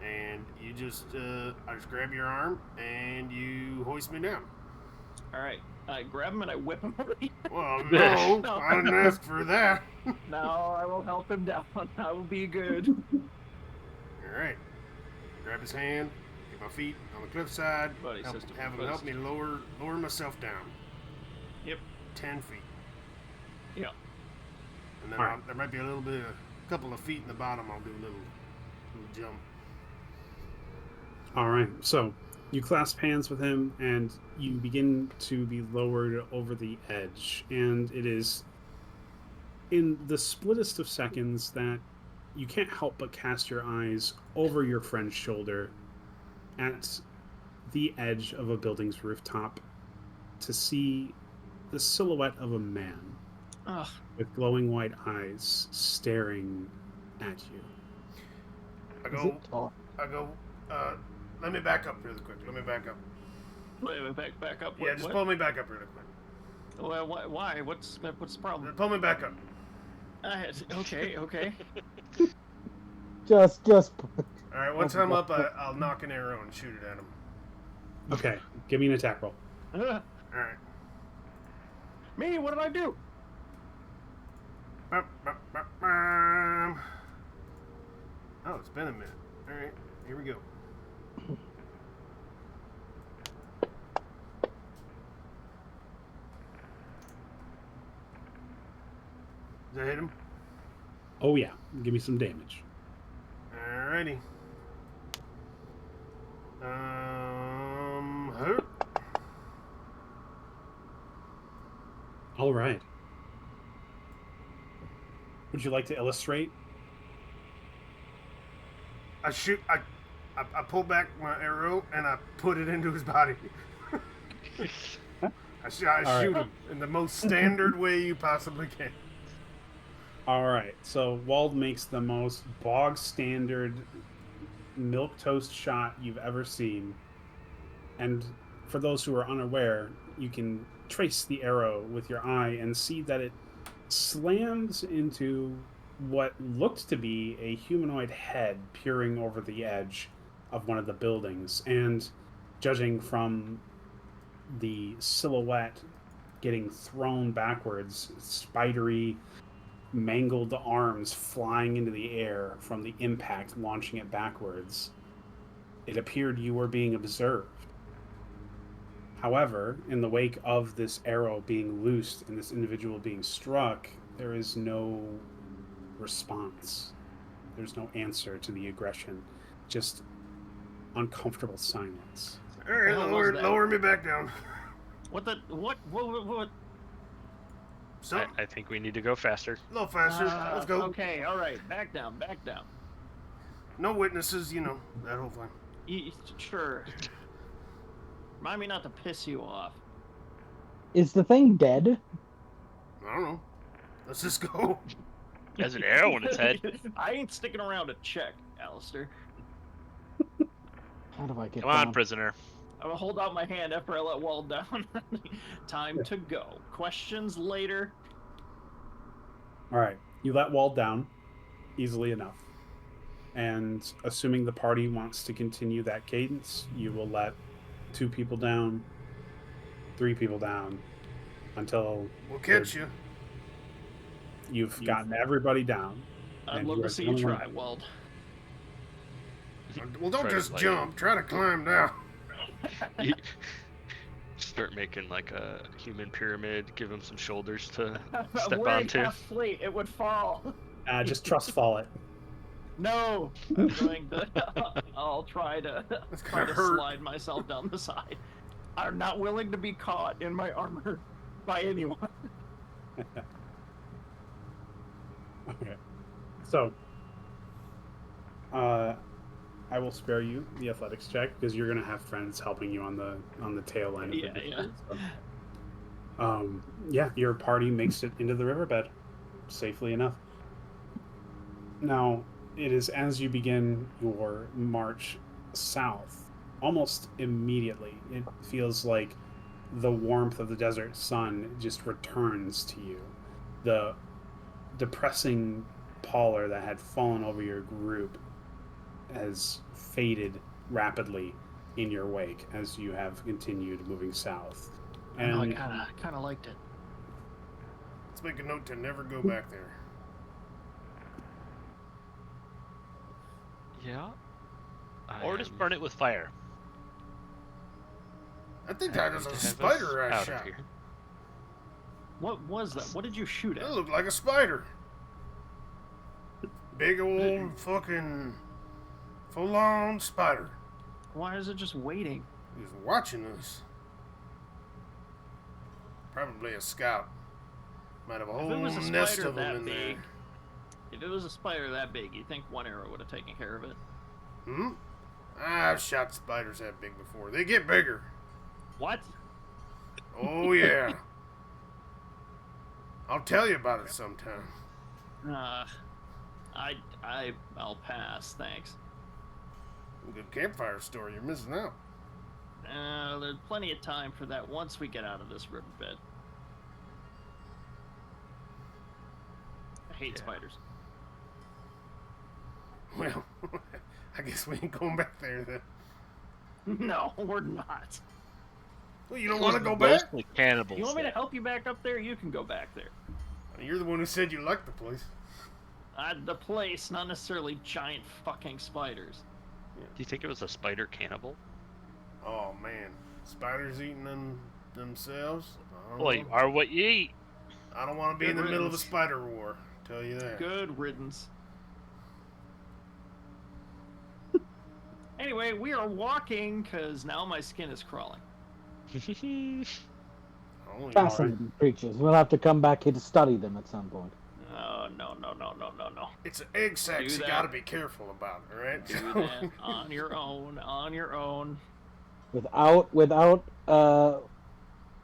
and you just, I just grab your arm and you hoist me down. All right, I grab him and I whip him over the Well, no, No. I didn't ask for that. No, I will help him down. I will be good. Alright. Grab his hand, get my feet on the cliffside, Buddy help, system, have him buddy help me lower myself down. Yep. 10 feet. Yeah. And then Alright. there might be a couple of feet in the bottom, I'll do a little jump. All right, so you clasp hands with him and you begin to be lowered over the edge. And it is in the splittest of seconds that you can't help but cast your eyes over your friend's shoulder at the edge of a building's rooftop to see the silhouette of a man Ugh. with glowing white eyes staring at you. I Is go, it tall? let me back up really quick. Let me back up. Wait, back up. Yeah, just what? pull me back up really quick. Well, why? What's the problem? Pull me back up. Okay. Just. All right, once I'm up, I'll knock an arrow and shoot it at him. Okay, give me an attack roll. All right. Me? What did I do? Oh, it's been a minute. All right, here we go. Does that hit him? Oh yeah, give me some damage. Alrighty. Hurt. All right. Would you like to illustrate? I shoot. I pull back my arrow and I put it into his body. I shoot him in the most standard way you possibly can. All right. So Wald makes the most bog standard milk toast shot you've ever seen. And for those who are unaware, you can trace the arrow with your eye and see that it slams into what looked to be a humanoid head peering over the edge of one of the buildings. And judging from the silhouette getting thrown backwards, spidery, mangled arms flying into the air from the impact, launching it backwards, it appeared you were being observed. However, in the wake of this arrow being loosed and this individual being struck, there is no response. There's no answer to the aggression. Just uncomfortable silence. All right, lower me back down. What? So, I think we need to go faster. a little faster. Let's go. Okay, all right. Back down. No witnesses, you know, that whole thing. Sure. Remind me not to piss you off. Is the thing dead? I don't know. Let's just go. Has an arrow in its head. I ain't sticking around to check, Alistair. How do I get Come down? on, prisoner. I'm gonna hold out my hand after I let Wald down. Time to go. Questions later. All right. You let Wald down easily enough. And assuming the party wants to continue that cadence, you will let 2 people down, 3 people down, until We'll catch you. you've gotten everybody down. I'd And love you to are see the you only try, one. Wald. Well, don't Try to, just like- jump. Try to climb down. You start making like a human pyramid, give him some shoulders to step Wearing onto. half slate, it would fall. Just trust fall it. No, I'm going to. I'll try to gonna hurt. slide myself down the side. I'm not willing to be caught in my armor by anyone. Okay. So, I will spare you the athletics check because you're gonna have friends helping you on the tail end of Yeah, the yeah. So, yeah, your party makes it into the riverbed safely enough. Now, it is as you begin your march south, almost immediately, it feels like the warmth of the desert sun just returns to you. The depressing pallor that had fallen over your group has faded rapidly in your wake as you have continued moving south. I know, I kind of liked it. Let's make a note to never go back there. Yeah. Or just burn it with fire. I think that was a To have us spider I out of shot. here. What was that? What did you shoot That at? looked like a spider. Big old fucking full-on spider. Why is it just waiting? He was watching us. Probably a scout. Might have a If whole it was a nest spider of them that in there. big, if it was a spider that big, you think one arrow would have taken care of it? Hmm? I've shot spiders that big before. They get bigger. What? Oh yeah. I'll tell you about it sometime. I'll pass, thanks. A good campfire story. You're missing out. There's plenty of time for that once we get out of this riverbed. I hate spiders. Well, I guess we ain't going back there then. No, we're not. Well, you don't want to go back? Mostly cannibals. You want me to there. help you back up there? You can go back there. You're the one who said you liked the place. The place, not necessarily giant fucking spiders. Do you think it was a spider cannibal? Oh man, spiders eating themselves? I don't Well, know. you are what you eat. I don't want to be Good in the middle of a riddance. spider war. Tell you that. Good riddance. Anyway, we are walking because now my skin is crawling. Only Fascinating creatures. We'll have to come back here to study them at some point. Oh, no. It's an egg sac, Do so you that. gotta be careful about it, alright? Do that on your own.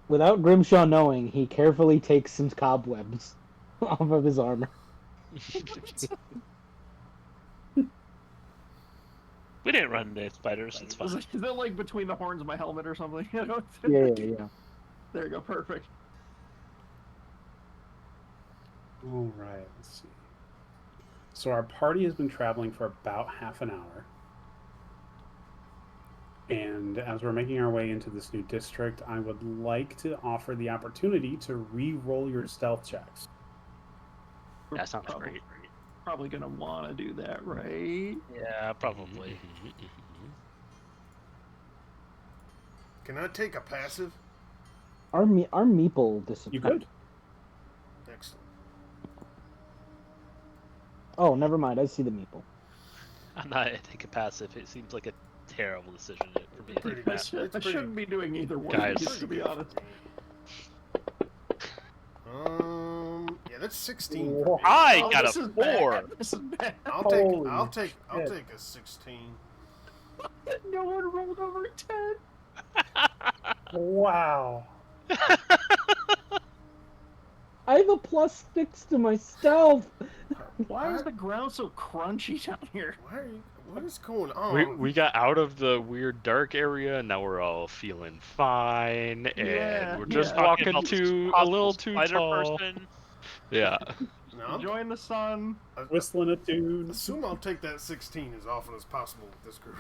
Without Grimshaw knowing, he carefully takes some cobwebs off of his armor. We didn't run into spiders. It's fine. Is that like between the horns of my helmet or something? Yeah. There you go, perfect. All right, let's see. So our party has been traveling for about half an hour. And as we're making our way into this new district, I would like to offer the opportunity to re-roll your stealth checks. That sounds Probably- great. Probably gonna want to do that, right? Yeah, probably. Can I take a passive? Our meeple You disappeared. could. Excellent. Oh, never mind. I see the meeple. I'm not taking passive. It seems like a terrible decision for me to Pretty take good. passive. It's I pretty- shouldn't be doing either one, Guys. to be honest. Yeah, that's 16. For me. I Oh, got this a is bad. 4. This is bad. I'll Holy take shit. a 16. No one rolled over a 10. Wow. I have a +6 to my stealth. Why is the ground so crunchy down here? Why are you, what is going on? We got out of the weird dark area, and now we're all feeling fine, and Yeah, we're just yeah. walking Talking about to a possible little too spider tall. person. Yeah. No, I'm- Enjoying the sun. Whistling a tune. assume I'll take that 16 as often as possible with this group.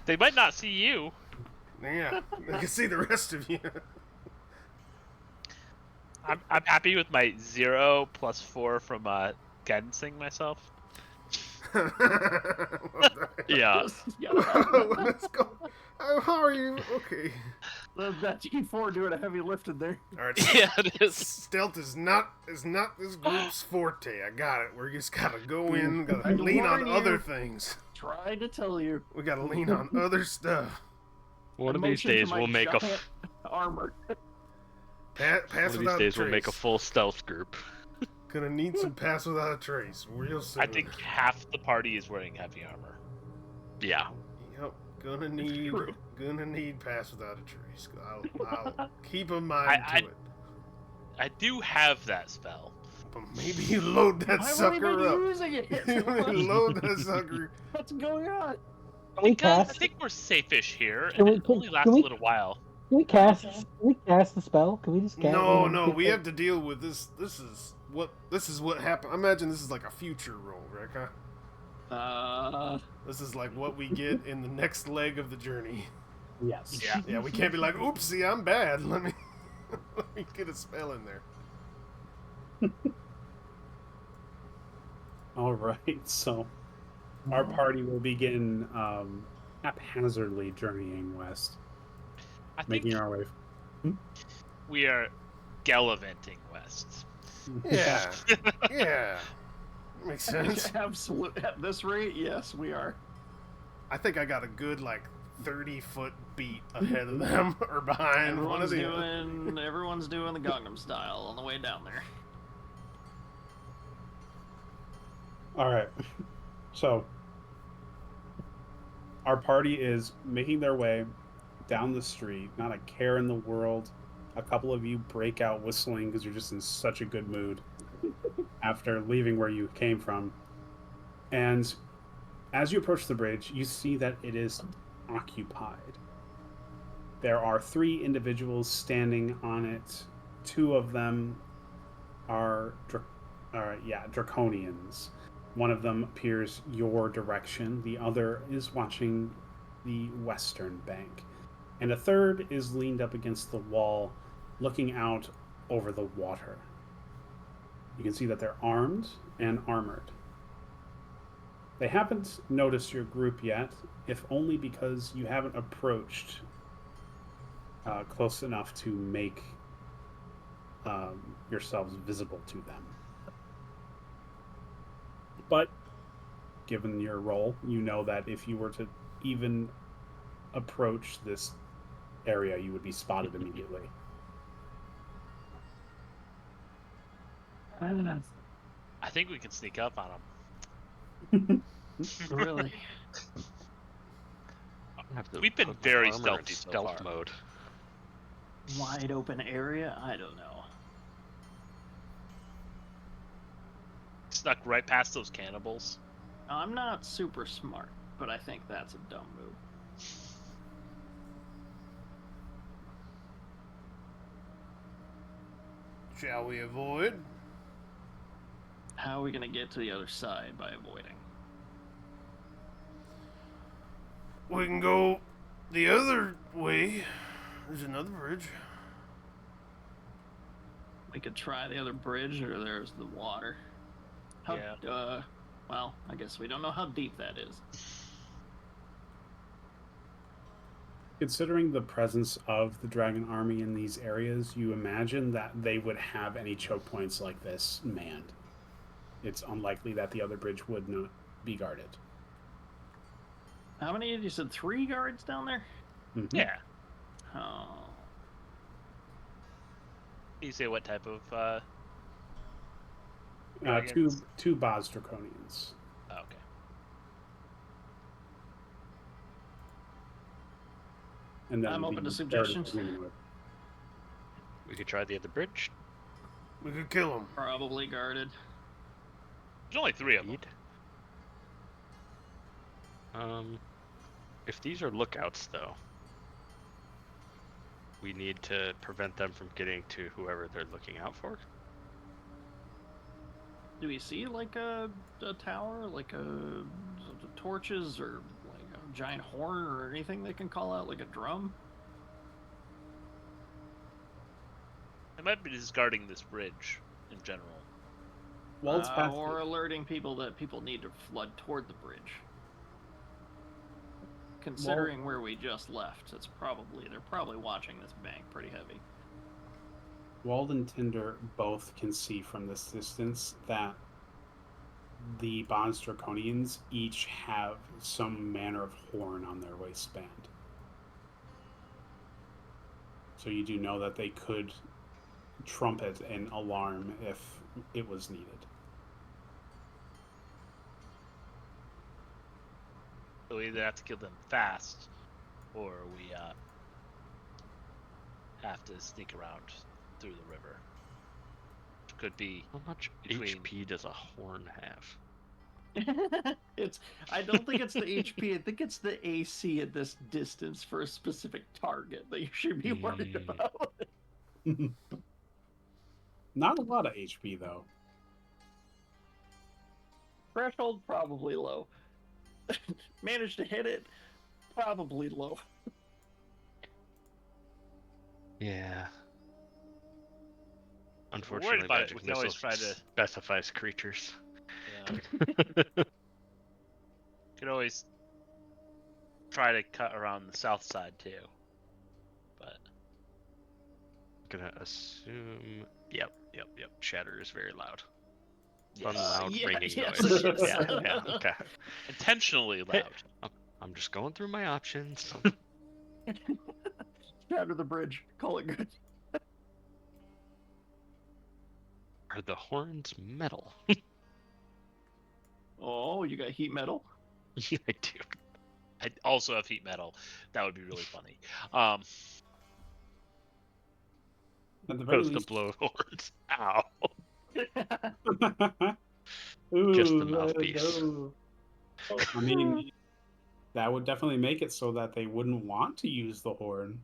They might not see you. Yeah, I can see the rest of you. I'm happy with my 0 plus 4 from guidancing myself. Yeah. Yeah, Let's go. How are you? Okay. that D4 doing a heavy lift in there. All right. Yeah, it is. Stealth is not this group's forte. I got it. We just gotta go in. Gotta I lean on warn you. other things. Tried to tell you. We gotta lean on other stuff. One of I these motioned to days my we'll make a giant armor. Pass one of these without days a we'll make a trace. full stealth group. Gonna need some pass without a trace. Real soon. I think half the party is wearing heavy armor. Yeah. Yep. Gonna need true. pass without a trace. I'll keep in mind I- to it. I do have that spell. But maybe you load that Why sucker were we up. using it? Load that sucker. What's going on? Can we Because I cast? think we're safe-ish here, Can and we- it can- only can lasts we- a little while. Can we cast? Can we cast the spell? Can we just cast? No, we have to deal with this. This is what happened. I imagine this is like a future roll, right? Huh? This is like what we get in the next leg of the journey. Yes. Yeah. Yeah, we can't be like, oopsie, I'm bad. Let me get a spell in there. All right. So our party will begin haphazardly journeying west, I think making our way. we are gallivanting west. Yeah, yeah, makes sense. Absolutely. At this rate, yes, we are. I think I got a good like 30-foot beat ahead of them or behind one of Everyone's doing the Gangnam style on the way down there. All right. So our party is making their way down the street, not a care in the world. A couple of you break out whistling because you're just in such a good mood after leaving where you came from. And As you approach the bridge, you see that it is occupied. There are 3 individuals standing on it. 2 of them are draconians. One of them appears your direction. The other is watching the western bank. And a third is leaned up against the wall, looking out over the water. You can see that they're armed and armored. They haven't noticed your group yet, if only because you haven't approached close enough to make yourselves visible to them. But given your role, you know that if you were to even approach this area, you would be spotted immediately. I think we can sneak up on them. Really? We've been very stealthy so stealth far. mode. Wide open area? I don't know. Snuck right past those cannibals. I'm not super smart, but I think that's a dumb move. Shall we avoid? How are we gonna get to the other side by avoiding? We can go the other way. There's another bridge. We could try the other bridge, or there's the water. How, Yeah. Well, I guess we don't know how deep that is. Considering the presence of the dragon army in these areas, you imagine that they would have any choke points like this manned. It's unlikely that the other bridge would not be guarded. How many? You said 3 guards down there? Mm-hmm. Yeah. Oh. You say what type of Two dragons? Boz Draconians. Oh, okay. And then I'm open the to third suggestions. humanoid. We could try the other bridge. We could kill him. Probably guarded. There's only 3 of them. If these are lookouts, though, we need to prevent them from getting to whoever they're looking out for. Do we see like a tower, like torches, or like a giant horn, or anything they can call out, like a drum? They might be just guarding this bridge in general. Well, it's past Or alerting people that people need to flood toward the bridge. Considering where we just left, they're probably watching this bank pretty heavy. Wald and Tinder both can see from this distance that the Bonds Draconians each have some manner of horn on their waistband. So you do know that they could trumpet an alarm if it was needed. So we either have to kill them fast, or we have to sneak around through the river. Which could be How much between... HP does a horn have? I don't think it's the HP, I think it's the AC at this distance for a specific target that you should be worried about. Not a lot of HP, though. Threshold, probably low. Managed to hit it, probably low. Yeah. Worried Unfortunately, about it, magic we can always missile try to... specifies creatures. Could always try to cut around the south side too. But Gonna assume. Yep. Shatter is very loud. yes. Loud ringing yes, noise. it is. Yeah. Okay. Intentionally loud. I'm just going through my options. Shatter the bridge. Call it good. Are the horns metal? Oh, you got heat metal? Yeah, I do. I also have heat metal. That would be really funny. At the very Supposed least, to blow horns. Ow. Ooh, Just the let it mouthpiece. go. So, I mean, that would definitely make it so that they wouldn't want to use the horn.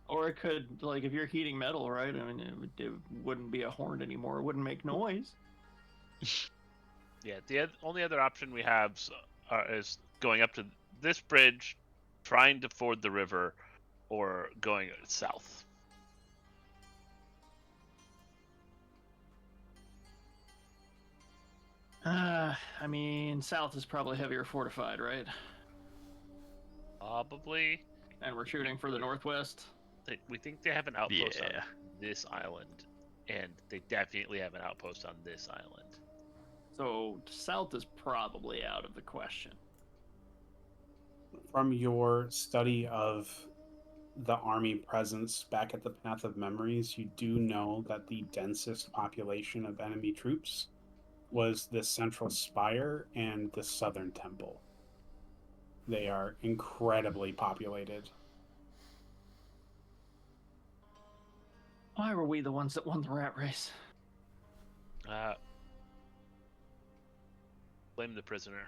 Or it could, like, if you're heating metal, right? I mean, it wouldn't be a horn anymore. It wouldn't make noise. Yeah, the only other option we have is going up to this bridge, trying to ford the river, or going south. I mean, south is probably heavier fortified, right? Probably. And we're shooting for the northwest. We think they have an outpost on Yeah. this island, and they definitely have an outpost on this island. So south is probably out of the question. From your study of the army presence back at the Path of Memories, you do know that the densest population of enemy troops was the central spire and the southern temple. They are incredibly populated. Why were we the ones that won the rat race? Blame the prisoner.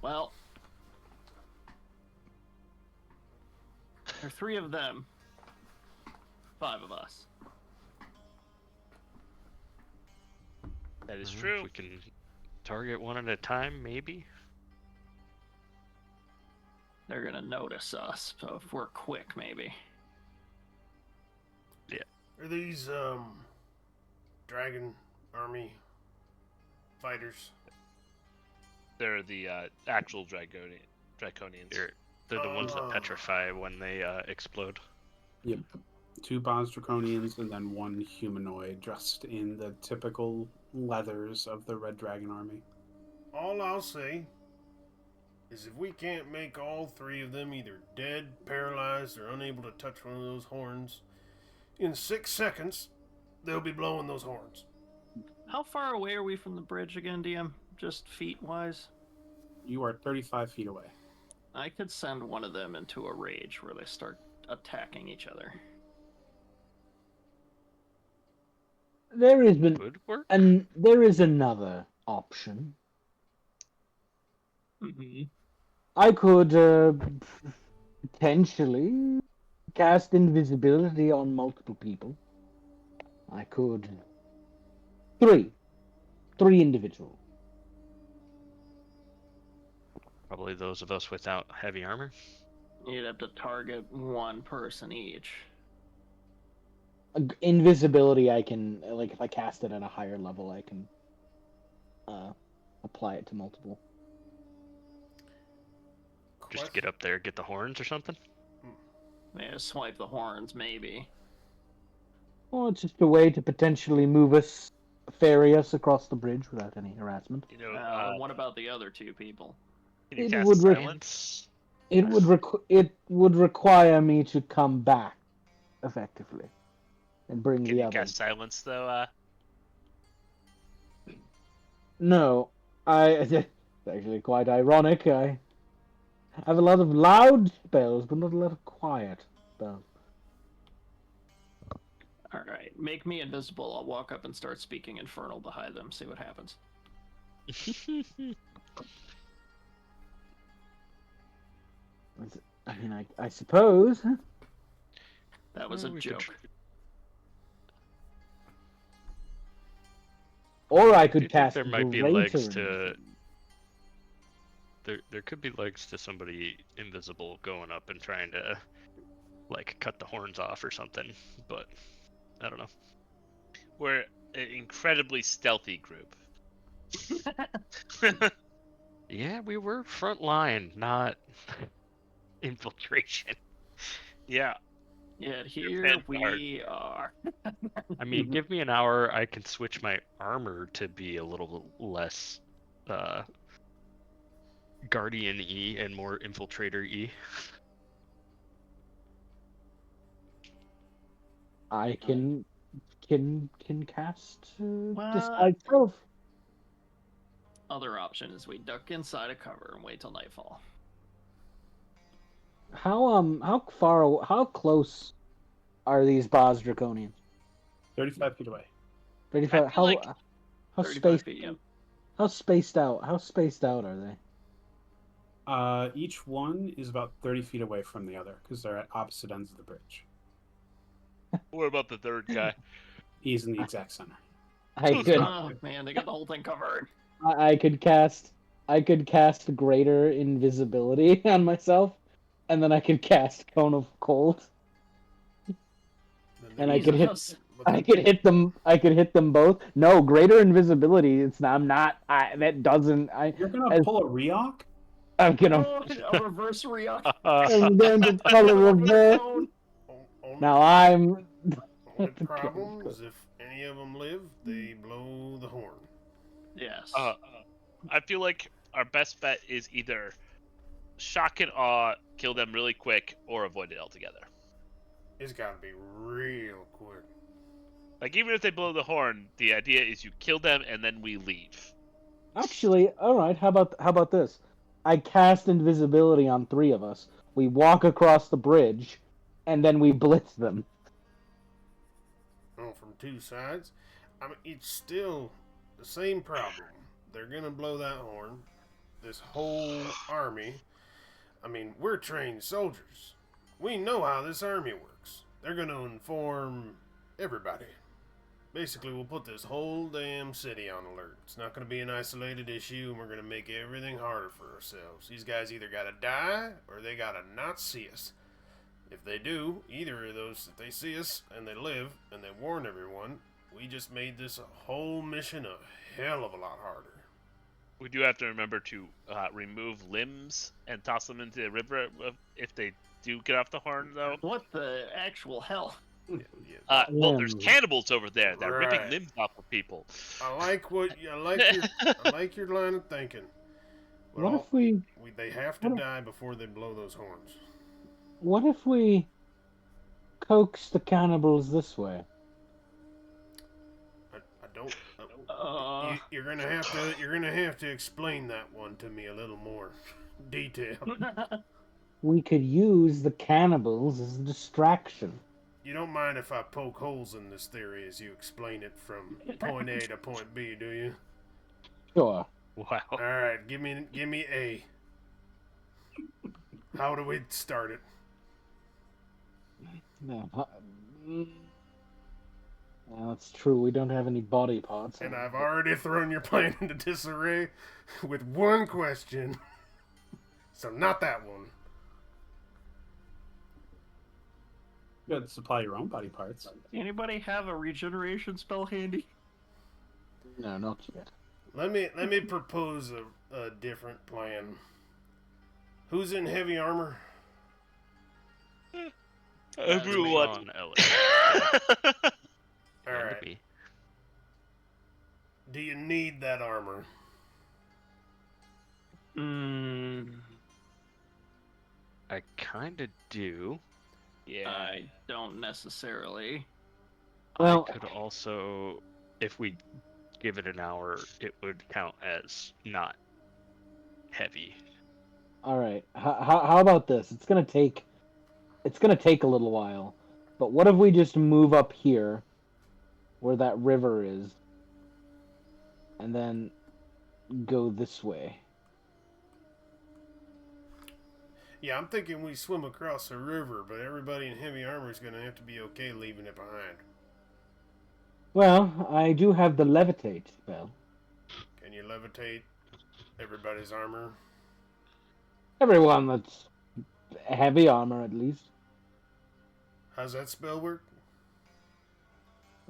Well, there are 3 of them, 5 of us. That is If true. we can target one at a time, maybe. They're gonna notice us, so if we're quick, maybe. Are these dragon army fighters? They're the actual Draconians. They're the ones that Oh. petrify when they explode. Yep. 2 Bonds Draconians and then 1 humanoid dressed in the typical leathers of the Red Dragon Army. All I'll say is if we can't make all 3 of them either dead, paralyzed, or unable to touch one of those horns, in 6 seconds, they'll be blowing those horns. How far away are we from the bridge again, DM? Just feet-wise? You are 35 feet away. I could send one of them into a rage where they start attacking each other. There is Would work. and there is another option. Mm-hmm. I could potentially cast invisibility on multiple people. I could 3 individuals. Probably those of us without heavy armor. You'd have to target 1 person each. Invisibility, I can, like, if I cast it at a higher level, I can apply it to multiple. Just to get up there, get the horns or something. Yeah, swipe the horns, maybe. Well, it's just a way to potentially ferry us across the bridge without any harassment. You know, And what about the other 2 people? can you it cast would re- silence? It would require me to come back effectively and bring Can the you others. cast silence though? No, it's actually quite ironic. I have a lot of loud spells, but not a lot of quiet spells. Alright, make me invisible. I'll walk up and start speaking Infernal behind them, see what happens. I mean, I suppose. That was a We could joke. Or I Do could you think cast there might be greater legs to invisibility. there could be legs to somebody invisible going up and trying to like cut the horns off or something, but I don't know. We're an incredibly stealthy group. Yeah, we were front line, not infiltration. Yeah. Yet here vanguard. we are. I mean, give me an hour, I can switch my armor to be a little less Guardian-y and more Infiltrator-y. I can cast Well, Decide Self. Other option is we duck inside a cover and wait till nightfall. How close are these Boz Draconians? 35 feet away. 35. I feel like How 35 spaced? feet, yep. How spaced out? How spaced out are they? Each one is about 30 feet away from the other because they're at opposite ends of the bridge. what about the third guy? He's in the exact center. I So could. Oh man, they got the whole thing covered. I could cast. I could cast greater invisibility on myself, and then I could cast cone of cold, Then and they- I could hit. Jesus. but I could hit them. I could hit them both. No, greater invisibility. It's not. I'm not. That doesn't. You're gonna pull a Riok? I'm gonna. Oh, a reverse react. I'm going to pull a reverse. only, Now I'm. only problem is if any of them live, they blow the horn. Yes. I feel like our best bet is either shock and awe, kill them really quick, or avoid it altogether. It's gotta be real quick. Like even if they blow the horn, the idea is you kill them and then we leave. Actually, all right. How about this? I cast invisibility on 3 of us. We walk across the bridge, and then we blitz them. Oh, from 2 sides? I mean, it's still the same problem. They're gonna blow that horn. This whole army. I mean, we're trained soldiers. We know how this army works. They're gonna inform everybody. Basically, we'll put this whole damn city on alert. It's not gonna be an isolated issue, and we're gonna make everything harder for ourselves. These guys either gotta die, or they gotta not see us. If they do, either of those, if they see us and they live and they warn everyone, we just made this whole mission a hell of a lot harder. We do have to remember to remove limbs and toss them into the river if they do get off the horn, though. What the actual hell? Yeah. Well, there's cannibals over there. They're ripping Right. limbs off of people. I like your line of thinking. What Well, if we? they have to what if- die before they blow those horns. What if we coax the cannibals this way? I don't. You're gonna have to explain that one to me a little more detail. We could use the cannibals as a distraction. You don't mind if I poke holes in this theory as you explain it from point A to point B, do you? Sure. Wow. All right, give me A. How do we start it? No. Well, that's true. We don't have any body parts. And I've already thrown your plan into disarray with one question. So not that one. You gotta supply your own body parts. Anybody have a regeneration spell handy? No, not yet. Let me propose a different plan. Who's in heavy armor? Everyone. On Ellie. All right. Maybe. Do you need that armor? I kind of do. Yeah. I don't necessarily. Well, I could also, if we give it an hour, it would count as not heavy. all right. How about this? It's gonna take a little while, but what if we just move up here, where that river is, and then go this way? Yeah, I'm thinking we swim across the river, but everybody in heavy armor is going to have to be okay leaving it behind. Well, I do have the levitate spell. Can you levitate everybody's armor? Everyone that's heavy armor, at least. How's that spell work?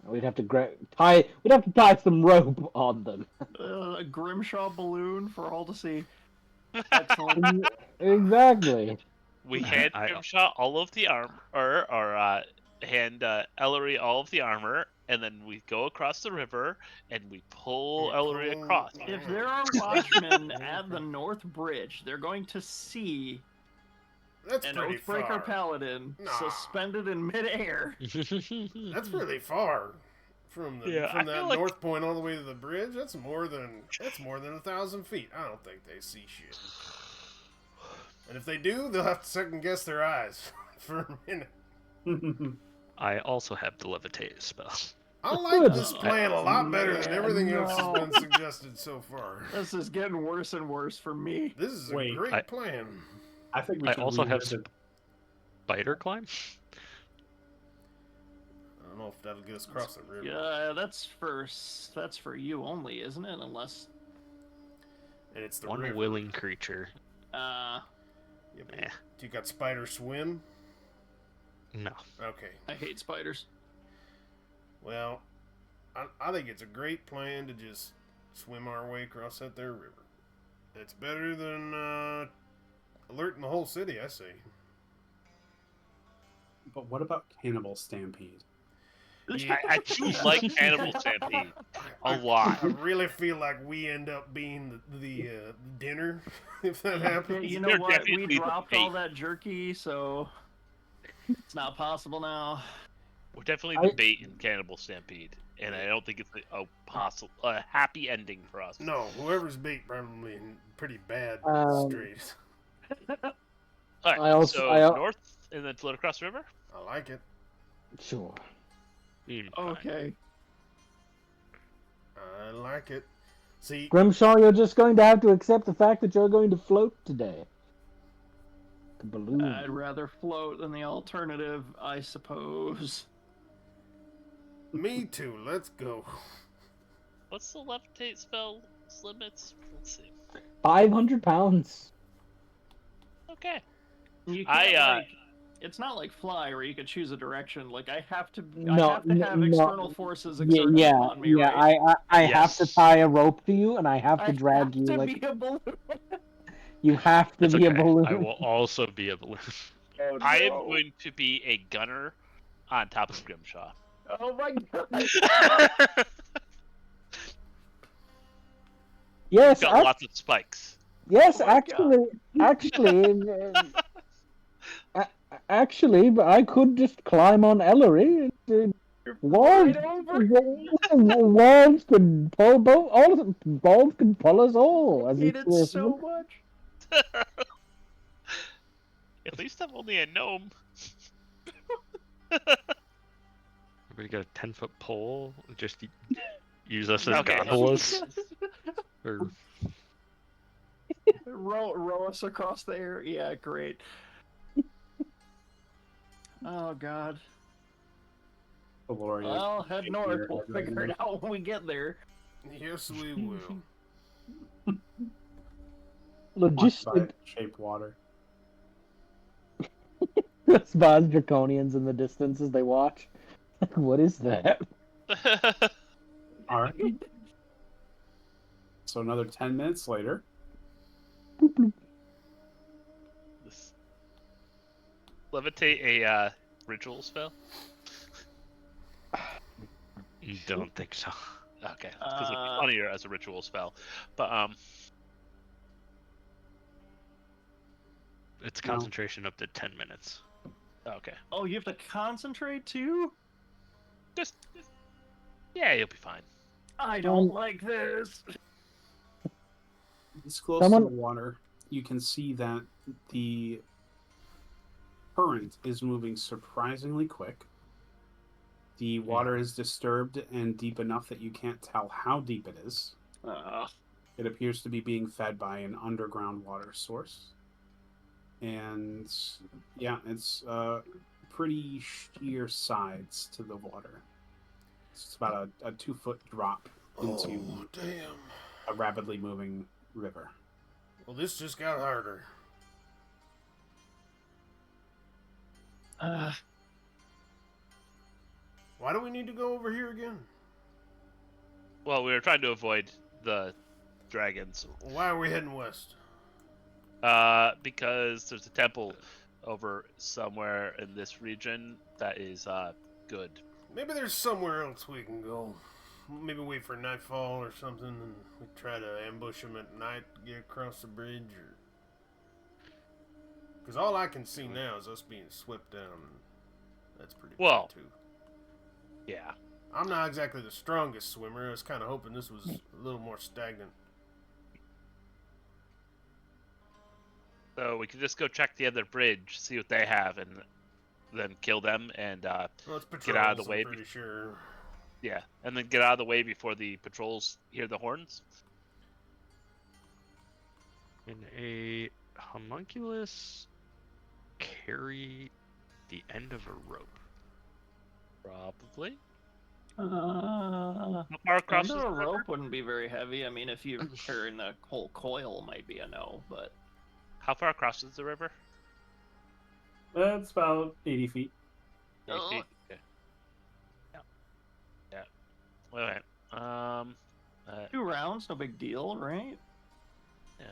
We'd have to tie. We'd have to tie some rope on them. A Grimshaw balloon for all to see. Excellent. Exactly. We hand I- Grimshaw all of the armor, or hand Ellery all of the armor, and then we go across the river and we pull Ellery across. If there are watchmen at the North Bridge, they're going to see That's an pretty Oathbreaker far. Paladin Nah. suspended in midair. That's really far from the Yeah, I from that feel like- north point all the way to the bridge. That's more than 1,000 feet. I don't think they see shit. And if they do, they'll have to second guess their eyes for a minute. I also have the levitate spell. I like Good. this plan a lot better than everything else has No. been suggested so far. This is getting worse and worse for me. This is a Wait, great plan. I think we I should also have revisit. spider climb. I don't know if that'll get us across the river. Yeah, that's for you only, isn't it? Unless And it's the One river. willing creature. Yeah, but Eh. do you got spider swim? No. Okay. I hate spiders. Well, I think it's a great plan to just swim our way across that there river. It's better than alerting the whole city, I say. But what about Cannibal Stampede? I do like Animal Stampede a lot. I really feel like we end up being the dinner if that happens. You know They're what? definitely We the dropped all bait. that jerky, so it's not possible now. We're definitely I- the bait in Cannibal Stampede, and I don't think it's a happy ending for us. No, whoever's bait probably in pretty bad straits. All right, I also- so I- north and then float across the river. I like it. Sure. Fine. Okay. I like it. See, Grimshaw, you're just going to have to accept the fact that you're going to float today. The balloon. I'd rather float than the alternative, I suppose. me too. Let's go. What's the levitate spell limits? Let's see. 500 pounds. Okay. You I, can't, like, it's not like fly where you can choose a direction. Like I have to No, have no. external forces Yeah, exerted yeah, upon me, yeah. right? I have to Yes. tie a rope to you, and I have to I drag have you to like be a balloon. you have to It's be okay. a balloon. I will also be a balloon. Oh, I am no. going to be a gunner on top of Grimshaw. Oh my god. Yes, Got lots of spikes. yes, Oh my actually, but I could just climb on Ellery. Walls, Right over. walls could pull both. All of them, walls could pull us all. I As hate you it say. so much. At least I'm only a gnome. We got a 10-foot pole. Just use us as Okay. gondolas. Or row us across the air. Yeah, great. Oh god. Gloria. Well, head Take north. your We'll figure dragon. it out when we get there. Yes, we will. Watched by Logistic. shaped water. Spaz draconians in the distance as they watch. What is that? All right. So another 10 minutes later. This- Levitate a ritual spell. don't think so. Okay, because it'd be Uh, funnier as a ritual spell, but It's No. concentration up to 10 minutes. okay, Oh, you have to concentrate too? just yeah, you'll be fine. I don't like this. This close to Someone- the water, you can see that the current is moving surprisingly quick. The water is disturbed and deep enough that you can't tell how deep it is. It appears to be being fed by an underground water source. And yeah, it's pretty sheer sides to the water. It's about a 2-foot drop into Oh, damn. a rapidly moving river. Well, this just got harder. Why do we need to go over here again? Well, we were trying to avoid the dragons, Why are we heading west? because there's a temple over somewhere in this region that is good. Maybe there's somewhere else we can go. Maybe wait for nightfall or something, and we try to ambush them at night, get across the bridge, or... Because all I can see now is us being swept down. And that's pretty Well- bad, too. Yeah. I'm not exactly the strongest swimmer. I was kind of hoping this was a little more stagnant. So we could just go check the other bridge, see what they have, and then kill them and Well, it's patrols, out of the way. I'm pretty sure. Yeah, and then get out of the way before the patrols hear the horns. Can a homunculus carry the end of a rope? Probably. How far across end of is a the river? rope wouldn't be very heavy. I mean, if you're carrying the whole coil, might be a no. But How far across is the river? That's about 80 feet. 8 Oh. feet? Okay. Yeah. Alright. 2 rounds, no big deal, right? Yeah.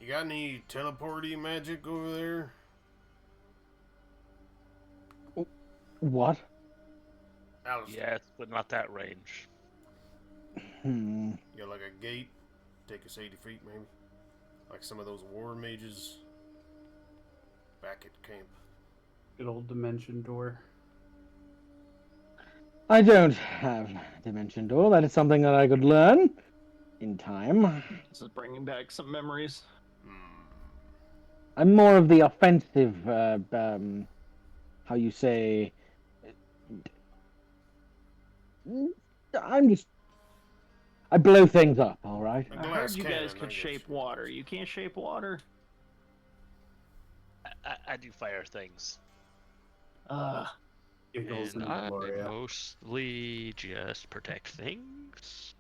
You got any teleporty magic over there? What? Alice, Yes, but not that range. Hmm. you got like a gate? Take us 80 feet, maybe? Like some of those war mages back at camp. Good old dimension door. I don't have dimension door. That is something that I could learn in time. This is bringing back some memories. I'm more of the offensive, how you say. I blow things up, alright? A I heard glass you guys cannon, I could guess. shape water. You can't shape water? I do fire things. Giggles And and I Gloria. mostly just protect things.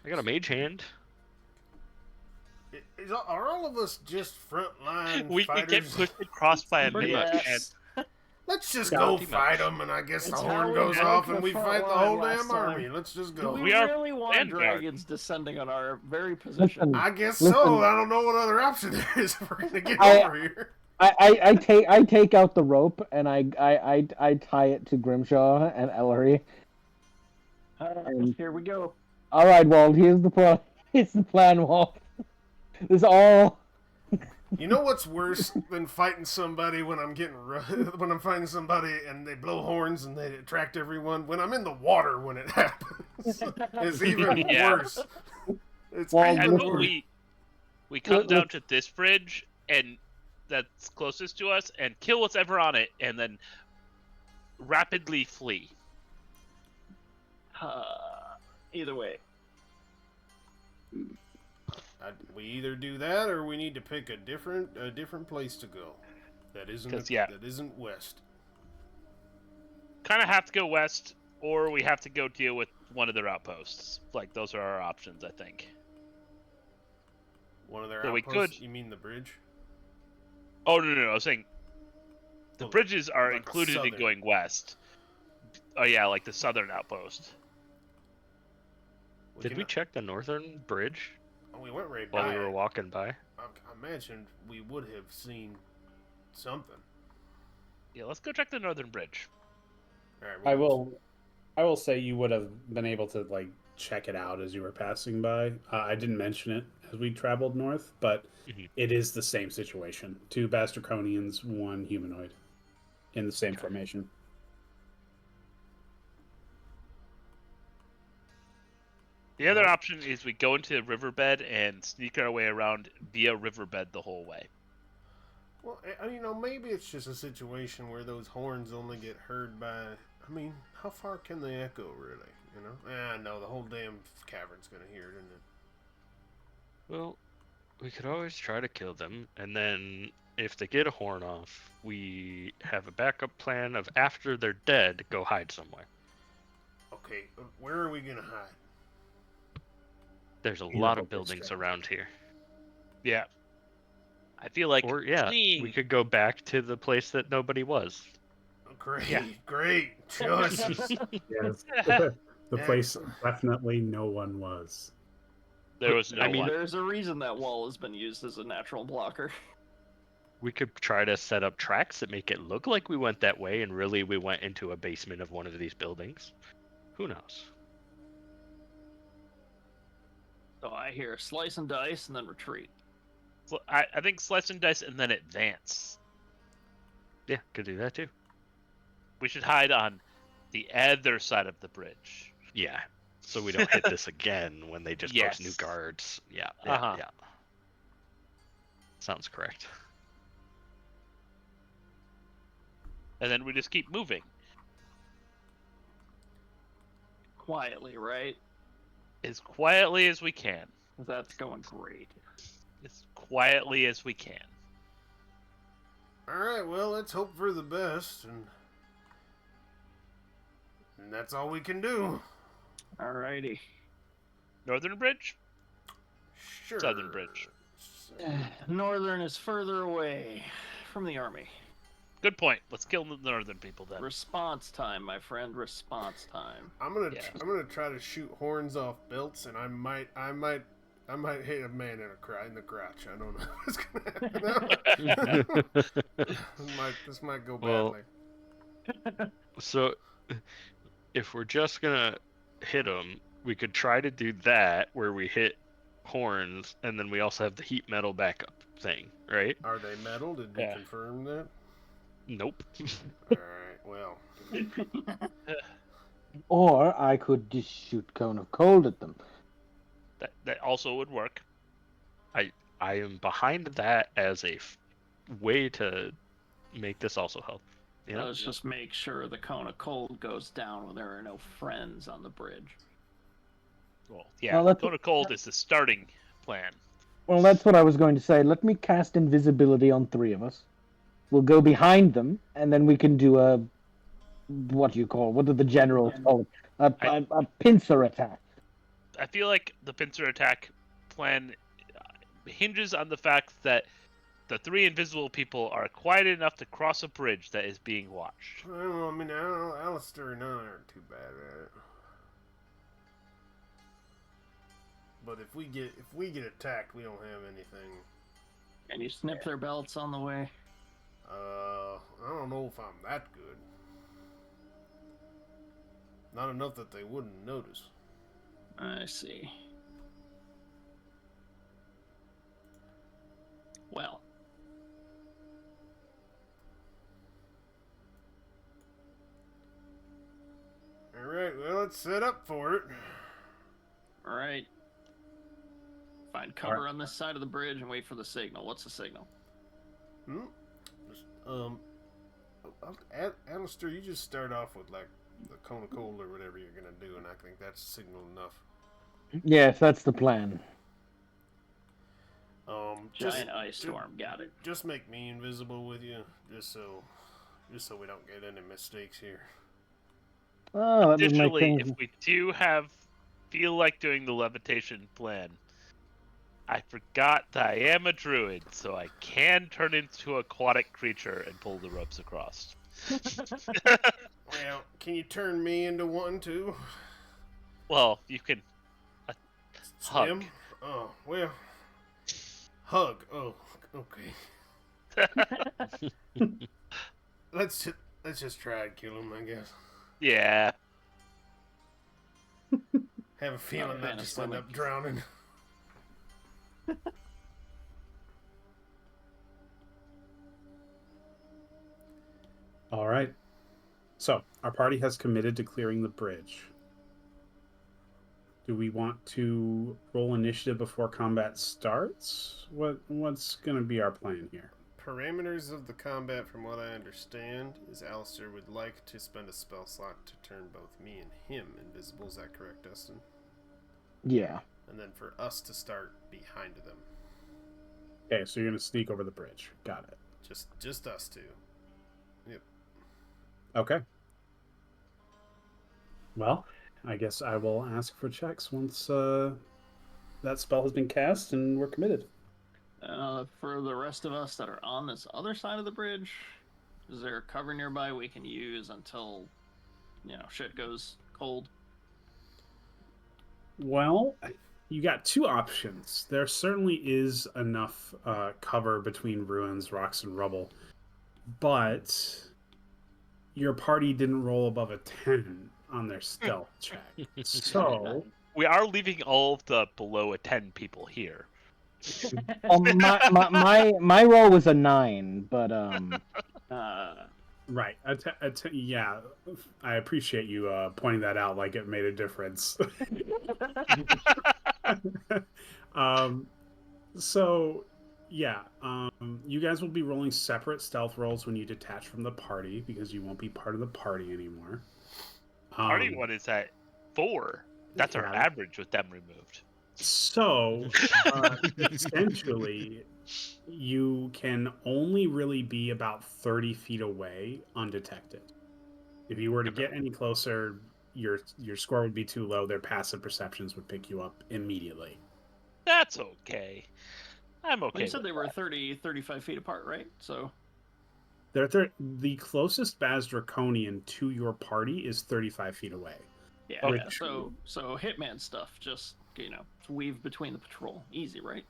I got a mage hand. Are all of us just frontline We could get fighters? pushed across by a Pretty mage, much. and Let's just Yeah, go pretty fight much. them, and I guess It's the how horn we goes broke off, the and we front fight the line whole last damn time. army. Let's just Do go. we We are really want vanguard. dragons descending on our very position? Listen, I guess Listen. so. I don't know what other option there is if we're gonna get I- over here. I take out the rope and I tie it to Grimshaw and Ellery. Here we go. All right, Walt. Here's the plan. Here's the plan, Walt. This is all. You know what's worse than fighting somebody when I'm when I'm fighting somebody and they blow horns and they attract everyone? When I'm in the water when it happens, it's even Yeah. worse. It's Well, I even vote worse. we come Look- down to this bridge and that's closest to us and kill what's ever on it, and then rapidly flee. Either way. We either do that or we need to pick a different place to go. That isn't 'Cause, yeah. that isn't west. Kind of have to go west, or we have to go deal with one of their outposts. Like, those are our options, I think. One of their So we outposts. could- You mean the bridge? Oh, no, I was saying the Oh, bridges are like the included in southern. going west. Oh, yeah, like the southern outpost. Did we check the northern bridge We went right while by we were it. walking by? I imagined we would have seen something. Yeah, let's go check the northern bridge. All right, I will say you would have been able to like check it out as you were passing by. I didn't mention it as we traveled north, but Mhm. it is the same situation. 2 Bastraconians, 1 humanoid in the same formation. The other option is we go into the riverbed and sneak our way around via riverbed the whole way. Well, maybe it's just a situation where those horns only get heard by. I mean, how far can they echo, really? You know? No, the whole damn cavern's gonna hear it, isn't it? Well, we could always try to kill them, and then if they get a horn off, we have a backup plan of after they're dead, go hide somewhere. Okay, where are we gonna hide? There's a In the lot book of buildings district. around here. Yeah. I feel like Or yeah, fleeing- we could go back to the place that nobody was. Great, Yeah. great choices. Yes. The place definitely no one was. There was no I mean, one. There's a reason that wall has been used as a natural blocker. We could try to set up tracks that make it look like we went that way, and really we went into a basement of one of these buildings. Who knows? So I hear slice and dice and then retreat. I think slice and dice and then advance. Yeah, could do that too. We should hide on the other side of the bridge. Yeah, so we don't hit this again when they just post new Yes. guards. Yeah, Uh-huh. yeah. Sounds correct. And then we just keep moving. quietly, right? As quietly as we can. That's going great. As quietly as we can. Alright, well, let's hope for the best, and that's all we can do. Alrighty. Northern Bridge? Sure. Southern Bridge. Northern is further away from the army. Good point. Let's kill the northern people then. Response time, my friend. Response time. I'm gonna Yeah. I'm gonna try to shoot horns off belts, and I might hit a man in the crotch. I don't know what's gonna happen. this might go Well, badly. So, if we're just gonna hit them, we could try to do that where we hit horns, and then we also have the heat metal backup thing, right? Are they metal? Did we Yeah. confirm that? Nope. Alright, well. Or I could just shoot cone of cold at them. That also would work. I am behind that as a way to make this also help. You know? Let's just make sure the cone of cold goes down when there are no friends on the bridge. Well, yeah. Well, let's- Cone of Cold is the starting plan. Well, that's what I was going to say. Let me cast invisibility on 3 of us. We'll go behind them, and then we can do a... What do the generals call it? A pincer attack. I feel like the pincer attack plan hinges on the fact that the 3 invisible people are quiet enough to cross a bridge that is being watched. I don't know, I don't know. Alistair and I aren't too bad at it. But if we get attacked, we don't have anything. Can you snip their belts on the way? I don't know if I'm that good. Not enough that they wouldn't notice. I see. Well. Alright, well, let's set up for it. Alright. Find cover on this side of the bridge and wait for the signal. What's the signal? Just, Alistair, you just start off with, like, the cone of cold or whatever you're gonna do, and I think that's signal enough. Yes, that's the plan. Giant ice storm, got it. Just make me invisible with you, just so we don't get any mistakes here. Oh, that would make Additionally, things... if we do feel like doing the levitation plan, I forgot that I am a druid, so I can turn into an aquatic creature and pull the ropes across. Well, can you turn me into one too? Well, you can Swim? hug. Oh, well. Hug. Oh, okay. Let's just try and kill him, I guess. Yeah. Have a feeling that just end up drowning. All right. So, our party has committed to clearing the bridge. Do we want to roll initiative before combat starts? What's going to be our plan here? Parameters of the combat, from what I understand, is Alistair would like to spend a spell slot to turn both me and him invisible. Is that correct, Dustin? Yeah. And then for us to start behind them. Okay, so you're going to sneak over the bridge. Got it. Just us two. Yep. Okay. Well, I guess I will ask for checks once that spell has been cast and we're committed. For the rest of us that are on this other side of the bridge, is there cover nearby we can use until, shit goes cold? Well, you got 2 options. There certainly is enough cover between ruins, rocks, and rubble, but your party didn't roll above a 10 on their stealth check. So We are leaving all of the below a 10 people here. My roll was a 9, but right, yeah, I appreciate you pointing that out like it made a difference. So yeah, you guys will be rolling separate stealth rolls when you detach from the party because you won't be part of the party anymore. Party one is at 4. That's our Yeah. average with them removed. So, essentially, you can only really be about 30 feet away undetected. If you were to get any closer, your score would be too low. Their passive perceptions would pick you up immediately. That's okay. I'm Well, okay. you said with they were that. 30, 35 feet apart, right? So The closest Baz Draconian to your party is 35 feet away. yeah, Okay. yeah. So hitman stuff, just weave between the patrol, easy, right?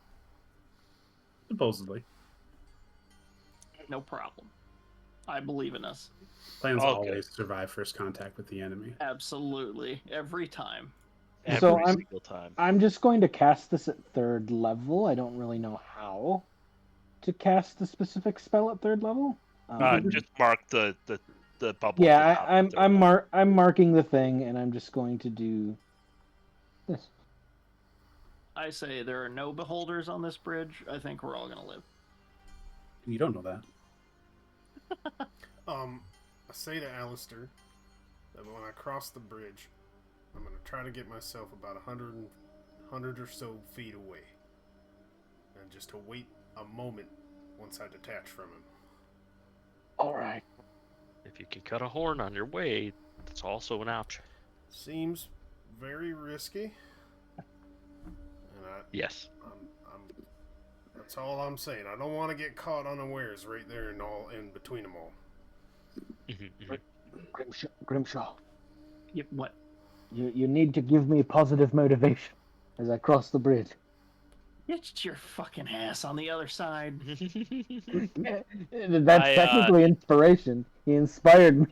Supposedly. No problem. I believe in us. Plans All always survive first contact with the enemy. Absolutely, every time. Every So single time. I'm just going to cast this at 3rd level. I don't really know how to cast the specific spell at 3rd level. Just mark the bubble. Yeah, at the top of the third I'm marking the thing, and I'm just going to do this. I say there are no beholders on this bridge. I think we're all gonna live. You don't know that. I say to Alistair that when I cross the bridge, I'm going to try to get myself about 100 or so feet away. And just to wait a moment once I detach from him. All right. If you can cut a horn on your way, that's also an option. Seems very risky. And Yes. that's all I'm saying. I don't want to get caught unawares right there in between them all. Grimshaw, Yep. What? you need to give me positive motivation as I cross the bridge. Get your fucking ass on the other side. That's technically inspiration. He inspired me.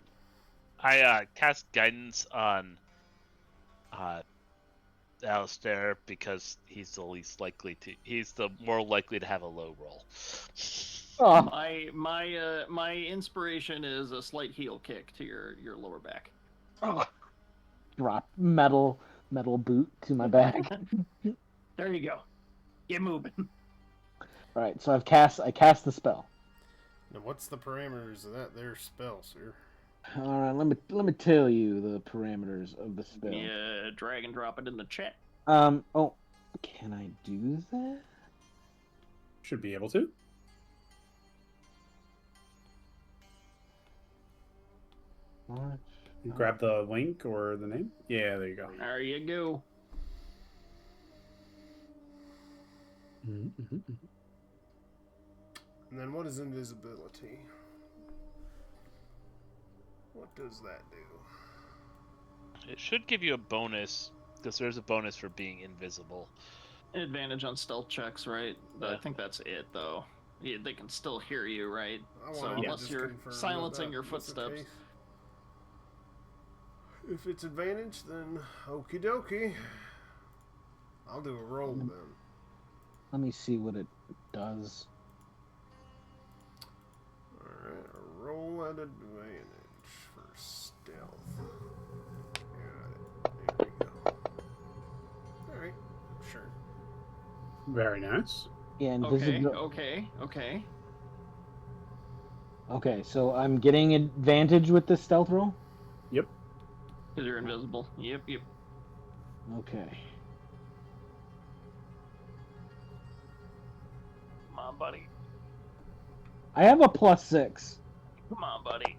I cast guidance on Alistair because he's the least likely to. He's the more likely to have a low roll. Oh, My inspiration is a slight heel kick to your lower back. drop metal boot to my back. There you go. Get moving. All right, so I cast the spell. Now, what's the parameters of that there spell, sir? All right, let me tell you the parameters of the spell. Yeah, drag and drop it in the chat. Oh, can I do that? Should be able to. What? You grab the link or the name. Yeah, there you go. There you go. Mm-hmm. And then what is invisibility? What does that do? It should give you a bonus because there's a bonus for being invisible. Advantage on stealth checks, right? Yeah. I think that's it, though. Yeah, they can still hear you, right? I So wanted to unless just you're confirm silencing that your was the footsteps. case. If it's advantage, then okie dokie. I'll do a roll then. Let me see what it does. Alright, a roll at advantage for stealth. Got it. There we go. Alright, sure. Very nice. Yeah, Okay, invisibility. okay. Okay, so I'm getting advantage with this stealth roll? Yep. Because you're invisible. Yep. Okay. Come on, buddy. I have a +6. Come on, buddy.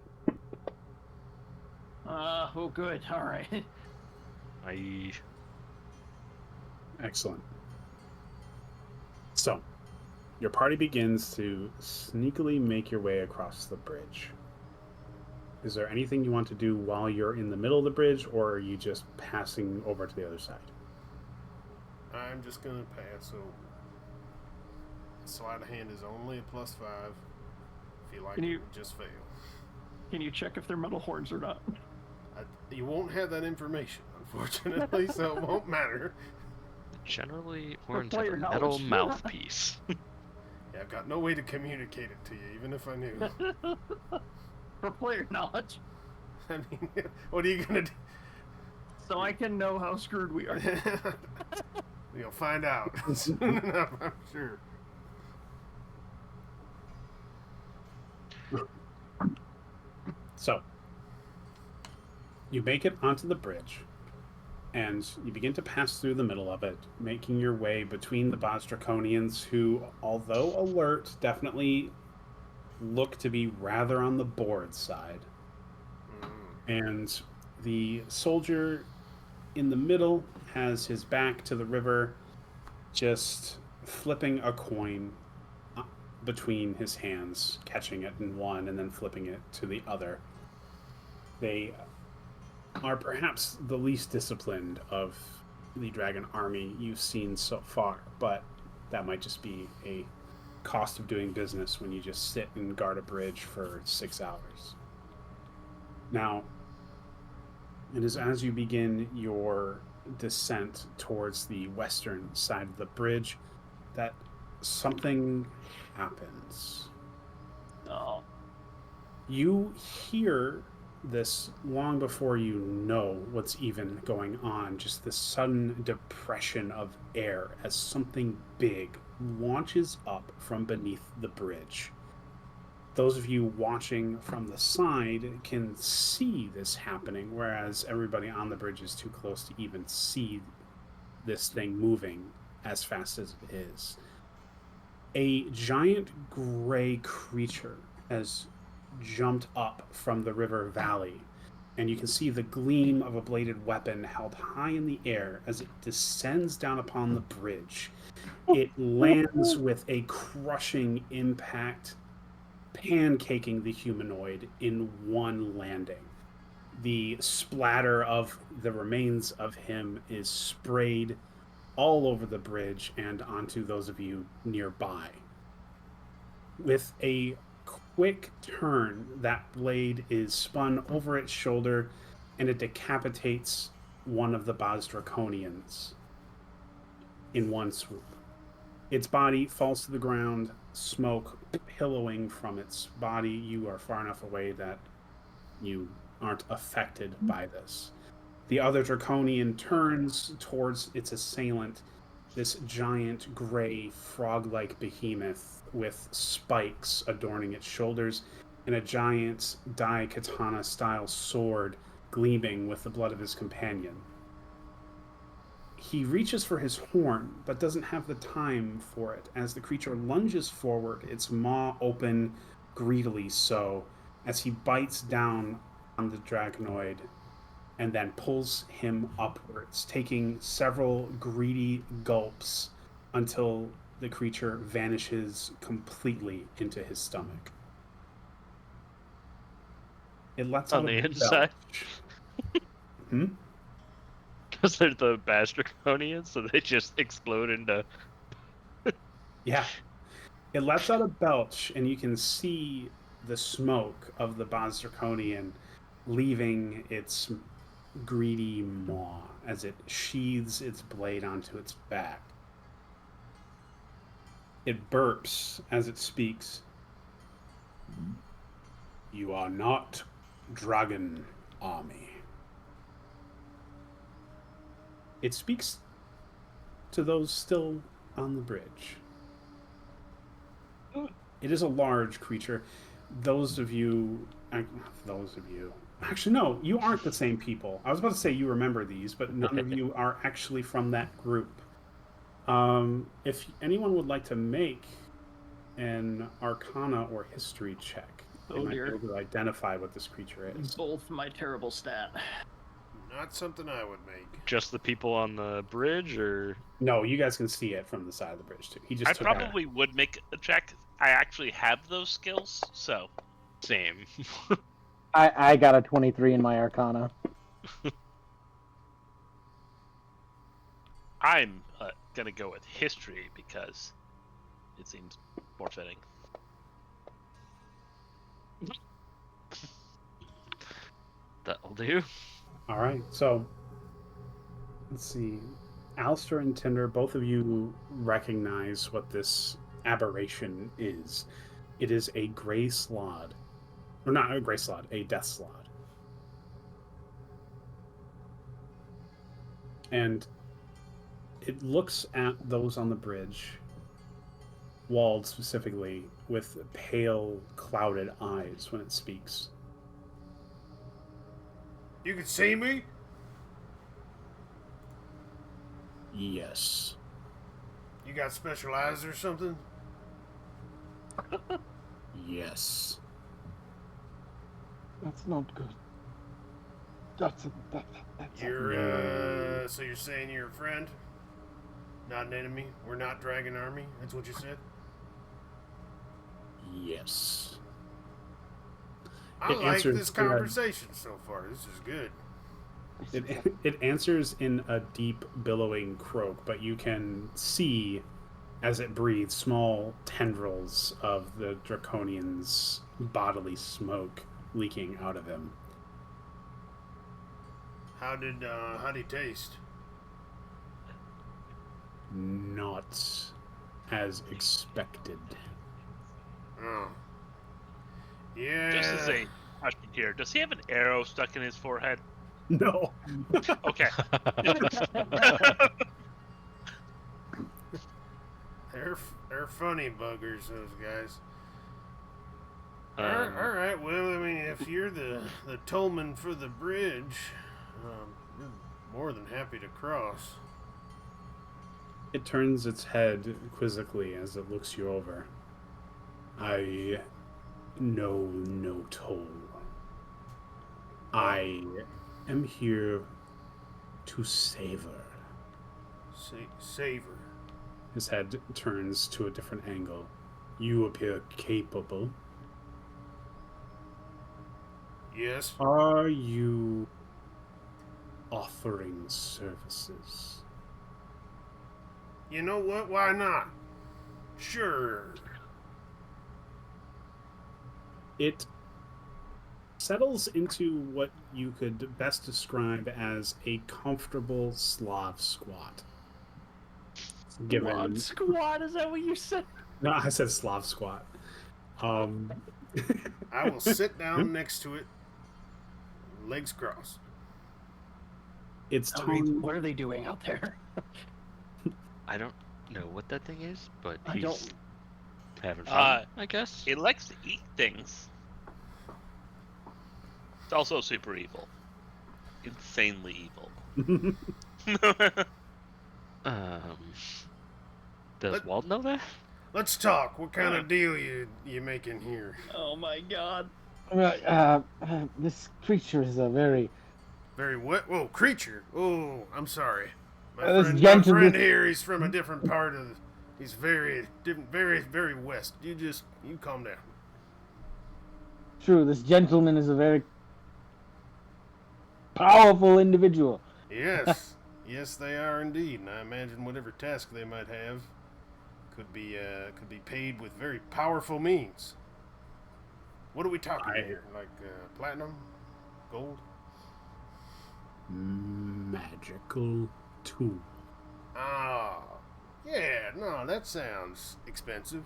Oh, good. All right. Excellent. So, your party begins to sneakily make your way across the bridge. Is there anything you want to do while you're in the middle of the bridge, or are you just passing over to the other side? I'm just gonna pass over. Sleight of hand is only a +5. Feel like Can you- it would just fail. Can you check if they're metal horns or not? You won't have that information, unfortunately, so it won't matter. Generally, horns player have a metal knowledge. mouthpiece. Yeah, I've got no way to communicate it to you, even if I knew. For player knowledge. I mean, what are you gonna do? So I can know how screwed we are. You'll find out soon enough, I'm sure. So, you make it onto the bridge, and you begin to pass through the middle of it, making your way between the Boz Draconians, who, although alert, definitely look to be rather on the bored side. And the soldier in the middle has his back to the river, just flipping a coin between his hands, catching it in one and then flipping it to the other. They are perhaps the least disciplined of the dragon army you've seen so far, but that might just be a cost of doing business when you just sit and guard a bridge for 6 hours. Now, it is as you begin your descent towards the western side of the bridge that something happens. Oh. You hear this long before you know what's even going on, just this sudden depression of air as something big launches up from beneath the bridge. Those of you watching from the side can see this happening, whereas everybody on the bridge is too close to even see this thing moving as fast as it is. A giant gray creature has jumped up from the river valley, and you can see the gleam of a bladed weapon held high in the air as it descends down upon the bridge. It lands with a crushing impact, pancaking the humanoid in one landing. The splatter of the remains of him is sprayed all over the bridge and onto those of you nearby. With a quick turn, that blade is spun over its shoulder and it decapitates one of the Boz Draconians in one swoop. Its body falls to the ground, smoke billowing from its body. You are far enough away that you aren't affected by this. The other Draconian turns towards its assailant, this giant gray frog-like behemoth with spikes adorning its shoulders and a giant Dai Katana-style sword gleaming with the blood of his companion. He reaches for his horn, but doesn't have the time for it. As the creature lunges forward, its maw open, greedily so, as he bites down on the Dragonoid and then pulls him upwards, taking several greedy gulps until the creature vanishes completely into his stomach. It lets On out the a inside? belch. Because they're the Baz Draconians, so they just explode into. Yeah. It lets out a belch, and you can see the smoke of the Boz Draconian leaving its greedy maw as it sheathes its blade onto its back. It burps as it speaks. You are not Dragon Army. It speaks to those still on the bridge. It is a large creature. Those of you... Actually, no, you aren't the same people. I was about to say you remember these, but none of you are actually from that group. If anyone would like to make an Arcana or History check, they might be able to identify what this creature is. Both my terrible stat. Not something I would make. Just the people on the bridge, or No, you guys can see it from the side of the bridge too. He just I took probably would make a check. I actually have those skills, so same. I got a 23 in my Arcana. I'm gonna go with history because it seems more fitting. That'll do. All right, so let's see. Alistair and Tinder, both of you recognize what this aberration is. It is a gray slod. Or not a gray slod, a death slod. And it looks at those on the bridge, walled specifically, with pale, clouded eyes when it speaks. You can see me? Yes. You got special eyes or something? Yes. That's not good. That's You're, so you're saying you're a friend? Not an enemy? We're not Dragon Army? That's what you said? Yes. I It like answers this in a- conversation so far. This is good. It answers in a deep, billowing croak, but you can see, as it breathes, small tendrils of the Draconian's bodily smoke leaking out of him. How'd he taste? Not as expected. Oh. Yeah. Just as a question here, does he have an arrow stuck in his forehead? No. Okay. They're funny buggers, those guys. Um, all right. Well, I mean, if you're the tollman for the bridge, you're more than happy to cross. It turns its head quizzically as it looks you over. I know no toll. I am here to savor. Savor. His head turns to a different angle. You appear capable. Yes. Are you offering services? You know what? Why not? Sure. It settles into what you could best describe as a comfortable Slav squat. Given Squad, is that what you said? no, I said Slav squat. I will sit down next to it, legs crossed. It's Oh, tone. what are they doing out there? I don't know what that thing is, but I he's don't- having fun, I guess. It likes to eat things. It's also super evil. Insanely evil. Does Walt know that? Let's talk. What kind of deal you making here? Oh my god. This creature is a very Very what? Whoa, creature. Oh, I'm sorry. this My gentle- friend here, he's from a different part of. He's very different, very west. You calm down. true. This gentleman is a very powerful individual. Yes, yes, they are indeed. And I imagine whatever task they might have could be paid with very powerful means. What are we talking here? Like platinum, gold? Magical tool. Ah, yeah. No, that sounds expensive.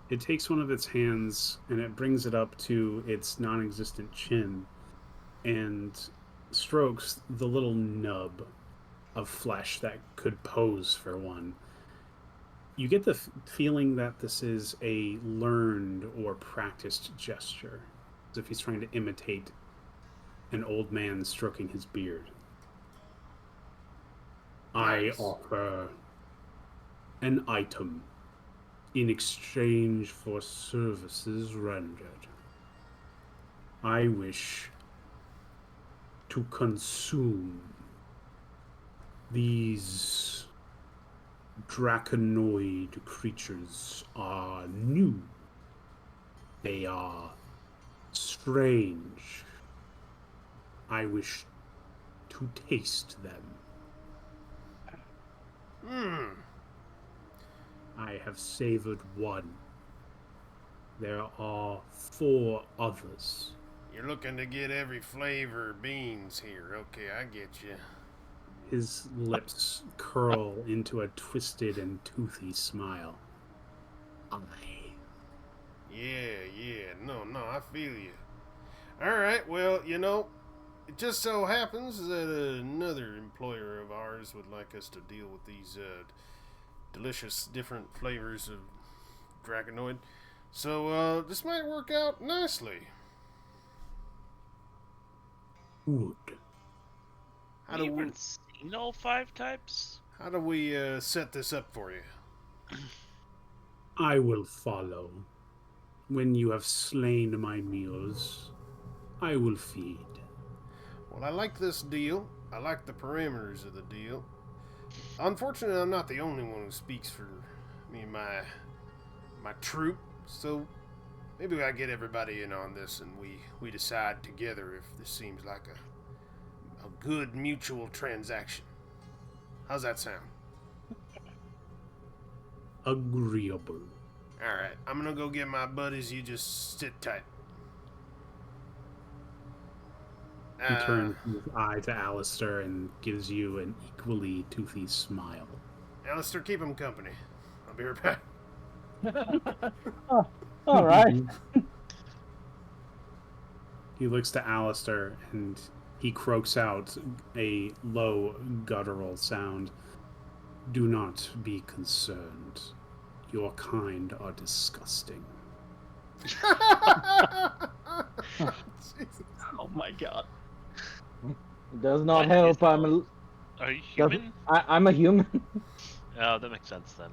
It takes one of its hands and it brings it up to its non-existent chin and strokes the little nub of flesh that could pose for one. You get the feeling that this is a learned or practiced gesture, as if he's trying to imitate an old man stroking his beard. Nice. I offer an item in exchange for services rendered. I wish to consume these draconoid creatures. Are new. They are strange. I wish to taste them. I have savored one. There are 4 others. You're looking to get every flavor of beans here. Okay, I get you. His lips curl into a twisted and toothy smile. Yeah. No, I feel you. All right, well, it just so happens that another employer of ours would like us to deal with these delicious different flavors of Draconoid. So this might work out nicely. Good. How do we we... haven't seen all 5 types? How do we set this up for you? I will follow. When you have slain my meals, I will feed. Well, I like this deal. I like the parameters of the deal. Unfortunately, I'm not the only one who speaks for me and my troop, so maybe I get everybody in on this and we decide together if this seems like a good mutual transaction. How's that sound? Agreeable. Alright, I'm gonna go get my buddies, you just sit tight. He turns his eye to Alistair and gives you an equally toothy smile. Alistair, keep him company. I'll be right back. All right. He looks to Alistair and he croaks out a low, guttural sound. Do not be concerned. Your kind are disgusting. Oh my god. It does not What help. is Are you human? I'm a human. Oh, that makes sense then.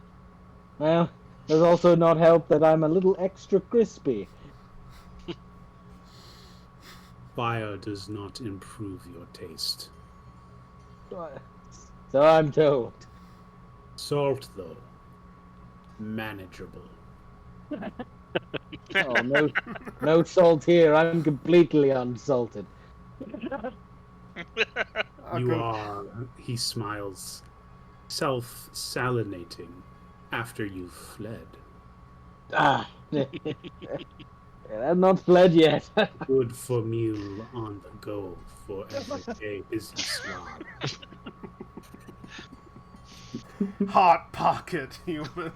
Well, does also not help that I'm a little extra crispy. Fire does not improve your taste. So I'm told. Salt, though, manageable. Oh, no salt here. I'm completely unsalted. You are, he smiles, self-salinating after you've fled. Ah, I've not fled yet. Good for meal on the go for everyday busy slog. Hot pocket human.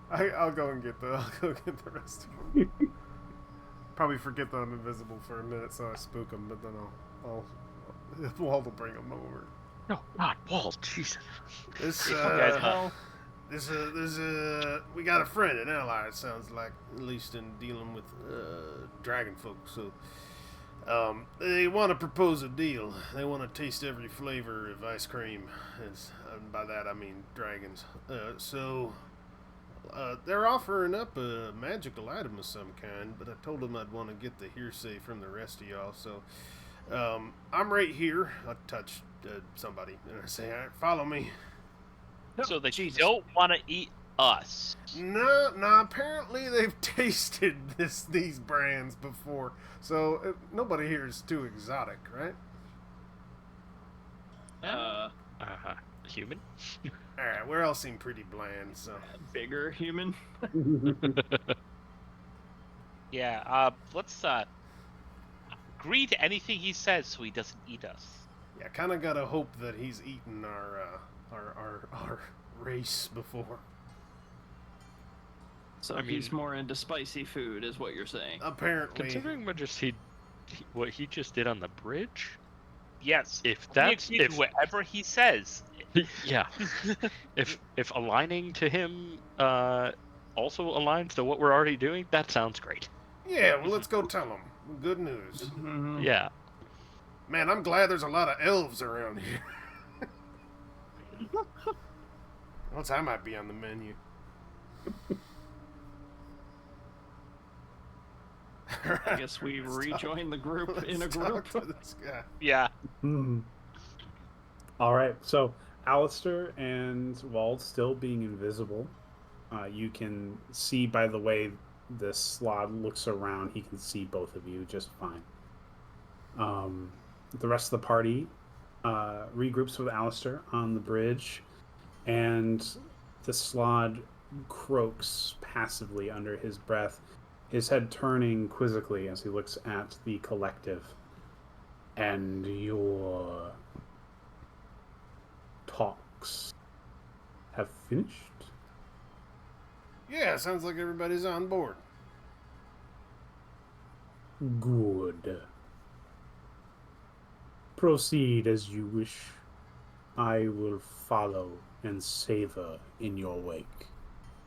I'll go and get the rest of them. Probably forget that I'm invisible for a minute, so I spook them. But then Walt will bring them over. No, not Walt. Jesus. This Guys, huh? we got a friend, an ally. It sounds like, at least in dealing with dragon folk. So they want to propose a deal. They want to taste every flavor of ice cream, and by that I mean dragons. They're offering up a magical item of some kind, but I told them I'd want to get the hearsay from the rest of y'all. So I'm right here. I touch somebody and I say, "All right, follow me." So they Jesus. don't want to eat us. No, apparently they've tasted these brands before, so nobody here is too exotic, right? Human? Alright, we all seem pretty bland, so... Bigger human. Yeah, let's agree to anything he says so he doesn't eat us. Yeah, kinda gotta hope that he's eaten our race before. So I he's mean- more into spicy food, is what you're saying. Apparently... Considering what he just did on the bridge, Yes, if we that's agree to if whatever he says. yeah, if aligning to him also aligns to what we're already doing, that sounds great. Yeah, well, let's go tell him. Good news. Mhm. Yeah. Man, I'm glad there's a lot of elves around here. Else I might be on the menu. I guess we rejoin the group in a Let's group. talk to this guy. Yeah. All right, so Alistair and Wald still being invisible. You can see by the way this slot looks around, he can see both of you just fine. The rest of the party regroups with Alistair on the bridge, and the Slod croaks passively under his breath, his head turning quizzically as he looks at the collective. And your talks have finished? Yeah, sounds like everybody's on board. Good. Proceed as you wish. I will follow and savor in your wake.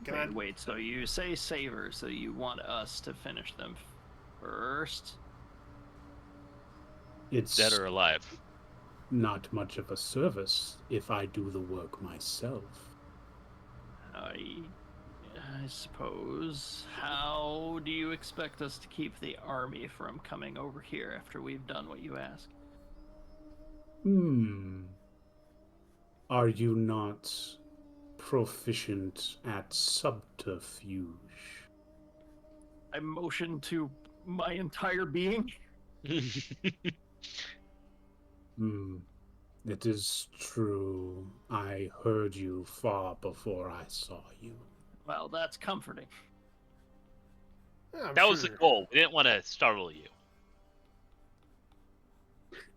Can I... Wait, so you say savor, so you want us to finish them first? It's Dead or alive? not much of a service if I do the work myself. I suppose. How do you expect us to keep the army from coming over here after we've done what you ask? Are you not proficient at subterfuge? I motion to my entire being. It is true. I heard you far before I saw you. Well, that's comforting. Yeah, I'm That was the sure. goal. We didn't want to startle you.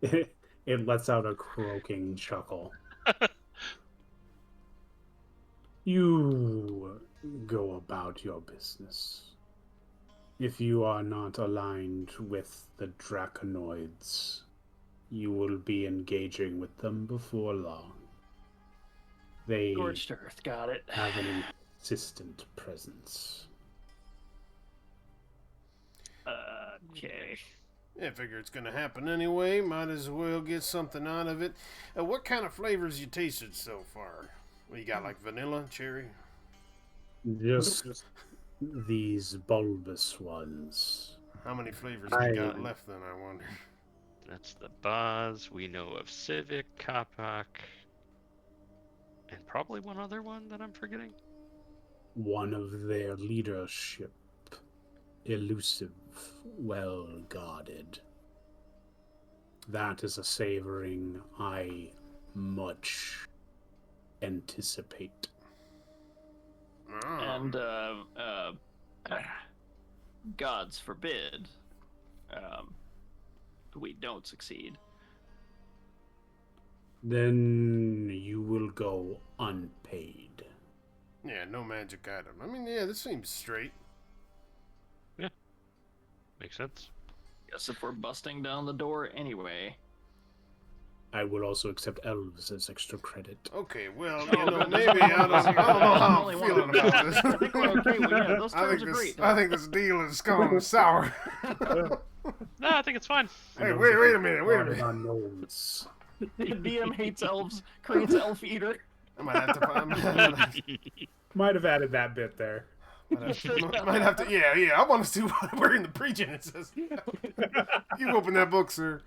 It lets out a croaking chuckle. You go about your business. If you are not aligned with the Draconoids, you will be engaging with them before long. They Scorched earth, got it. have an insistent presence. Okay. Yeah, I figure it's gonna happen anyway. Might as well get something out of it. What kind of flavors you tasted so far? What you got, like vanilla, cherry? Just these bulbous ones. How many flavors have you got left then, I wonder? That's the Boz. We know of Civic, Kapak, and probably one other one that I'm forgetting. One of their leadership, elusive, well guarded. That is a savoring I much anticipate. Oh. And gods forbid, we don't succeed. Then you will go unpaid. Yeah, no magic item. I mean, yeah, this seems straight. Makes sense. Guess if we're busting down the door anyway. I will also accept elves as extra credit. Okay, well, Oh, you know, good. maybe I don't know how I'm feeling about this. I think we're okay. Well, yeah, those terms are great. I think this deal is going sour. No, I think it's fine. Hey, wait a minute. Unknowns. The DM hates elves, creates elf eater. I might have to. Might have added that bit there. Might have to. Yeah. I want to see what we're in the preaching. It says, "You open that book, sir."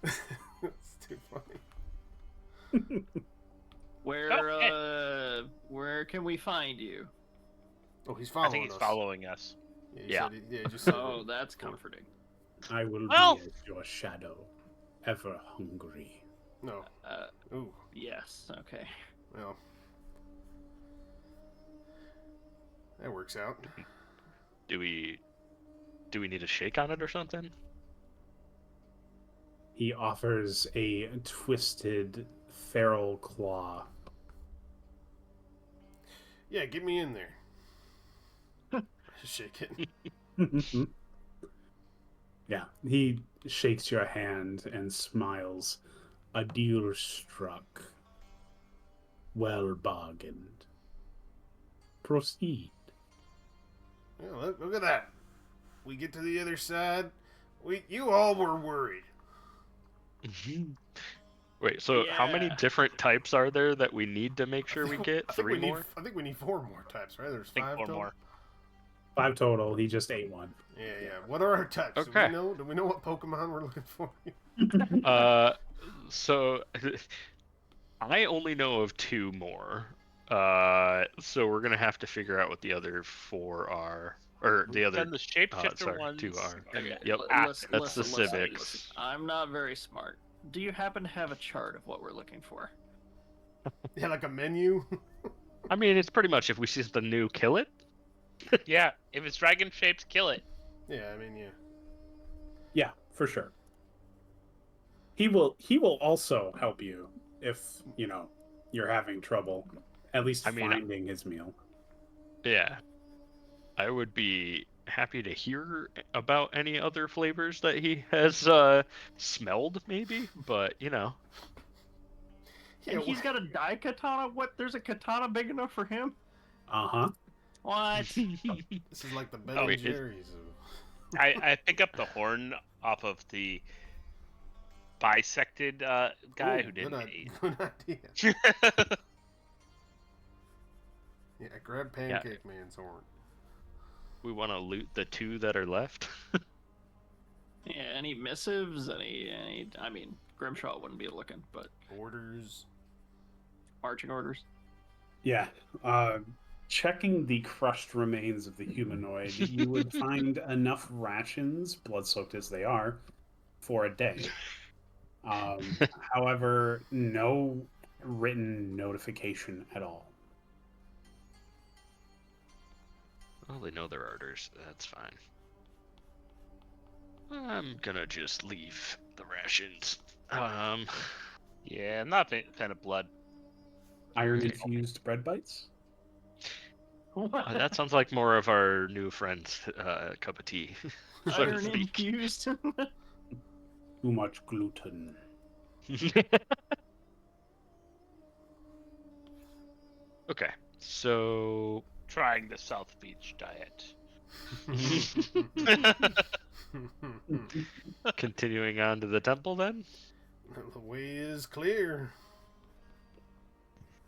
It's too funny. Where can we find you? Oh, he's I following think he's us. following us. Yeah. He just said Oh, it. that's comforting. I will Well- be as your shadow, ever hungry. No. Ooh. Yes. Okay. Well. That works out. Do we need a shake on it or something? He offers a twisted feral claw. Yeah, get me in there. Shake it. Yeah, he shakes your hand and smiles. A deal struck. Well bargained. Proceed. Yeah, look at that. We get to the other side. You all were worried. Wait, so how many Yeah. different types are there that we need to make sure we get? I think 3 we need. more? I think we need 4 more types, right? There's I think 5 4 total? more. 5 total. He just ate one. Yeah. What are our types? Okay. Do we know what Pokemon we're looking for? So I only know of 2 more. So we're gonna have to figure out what the other 4 are, or the other. Then the shapeshifter sorry, ones. 2 are. Okay. Yep, that's the civics. Listen. I'm not very smart. Do you happen to have a chart of what we're looking for? Yeah, like a menu. I mean, it's pretty much if we see something new, kill it. Yeah, if it's dragon shaped, kill it. Yeah, I mean, yeah. Yeah, for sure. He will also help you if, you're having trouble at least finding his meal. Yeah, I would be happy to hear about any other flavors that he has smelled, maybe. But Yeah, And he's got a dai katana. What? There's a katana big enough for him? Uh-huh. What? this is like the Ben Oh, and wait, Jerry's I pick up the horn off of the bisected guy Ooh, who didn't eat. Good idea. Yeah, grab Pancake Man's horn. We want to loot the 2 that are left. Yeah, any missives? Any? I mean, Grimshaw wouldn't be looking, but Orders. marching orders. Yeah. Checking the crushed remains of the humanoid, you would find enough rations, blood-soaked as they are, for a day. However, no written notification at all. Well, they know their orders. That's fine. I'm gonna just leave the rations. Yeah, I'm not a fan of blood. Iron-infused bread bites? That sounds like more of our new friend's cup of tea. so to Iron speak. infused. Too much gluten. Okay, so Trying the South Beach diet. continuing on to the temple then. The way is clear.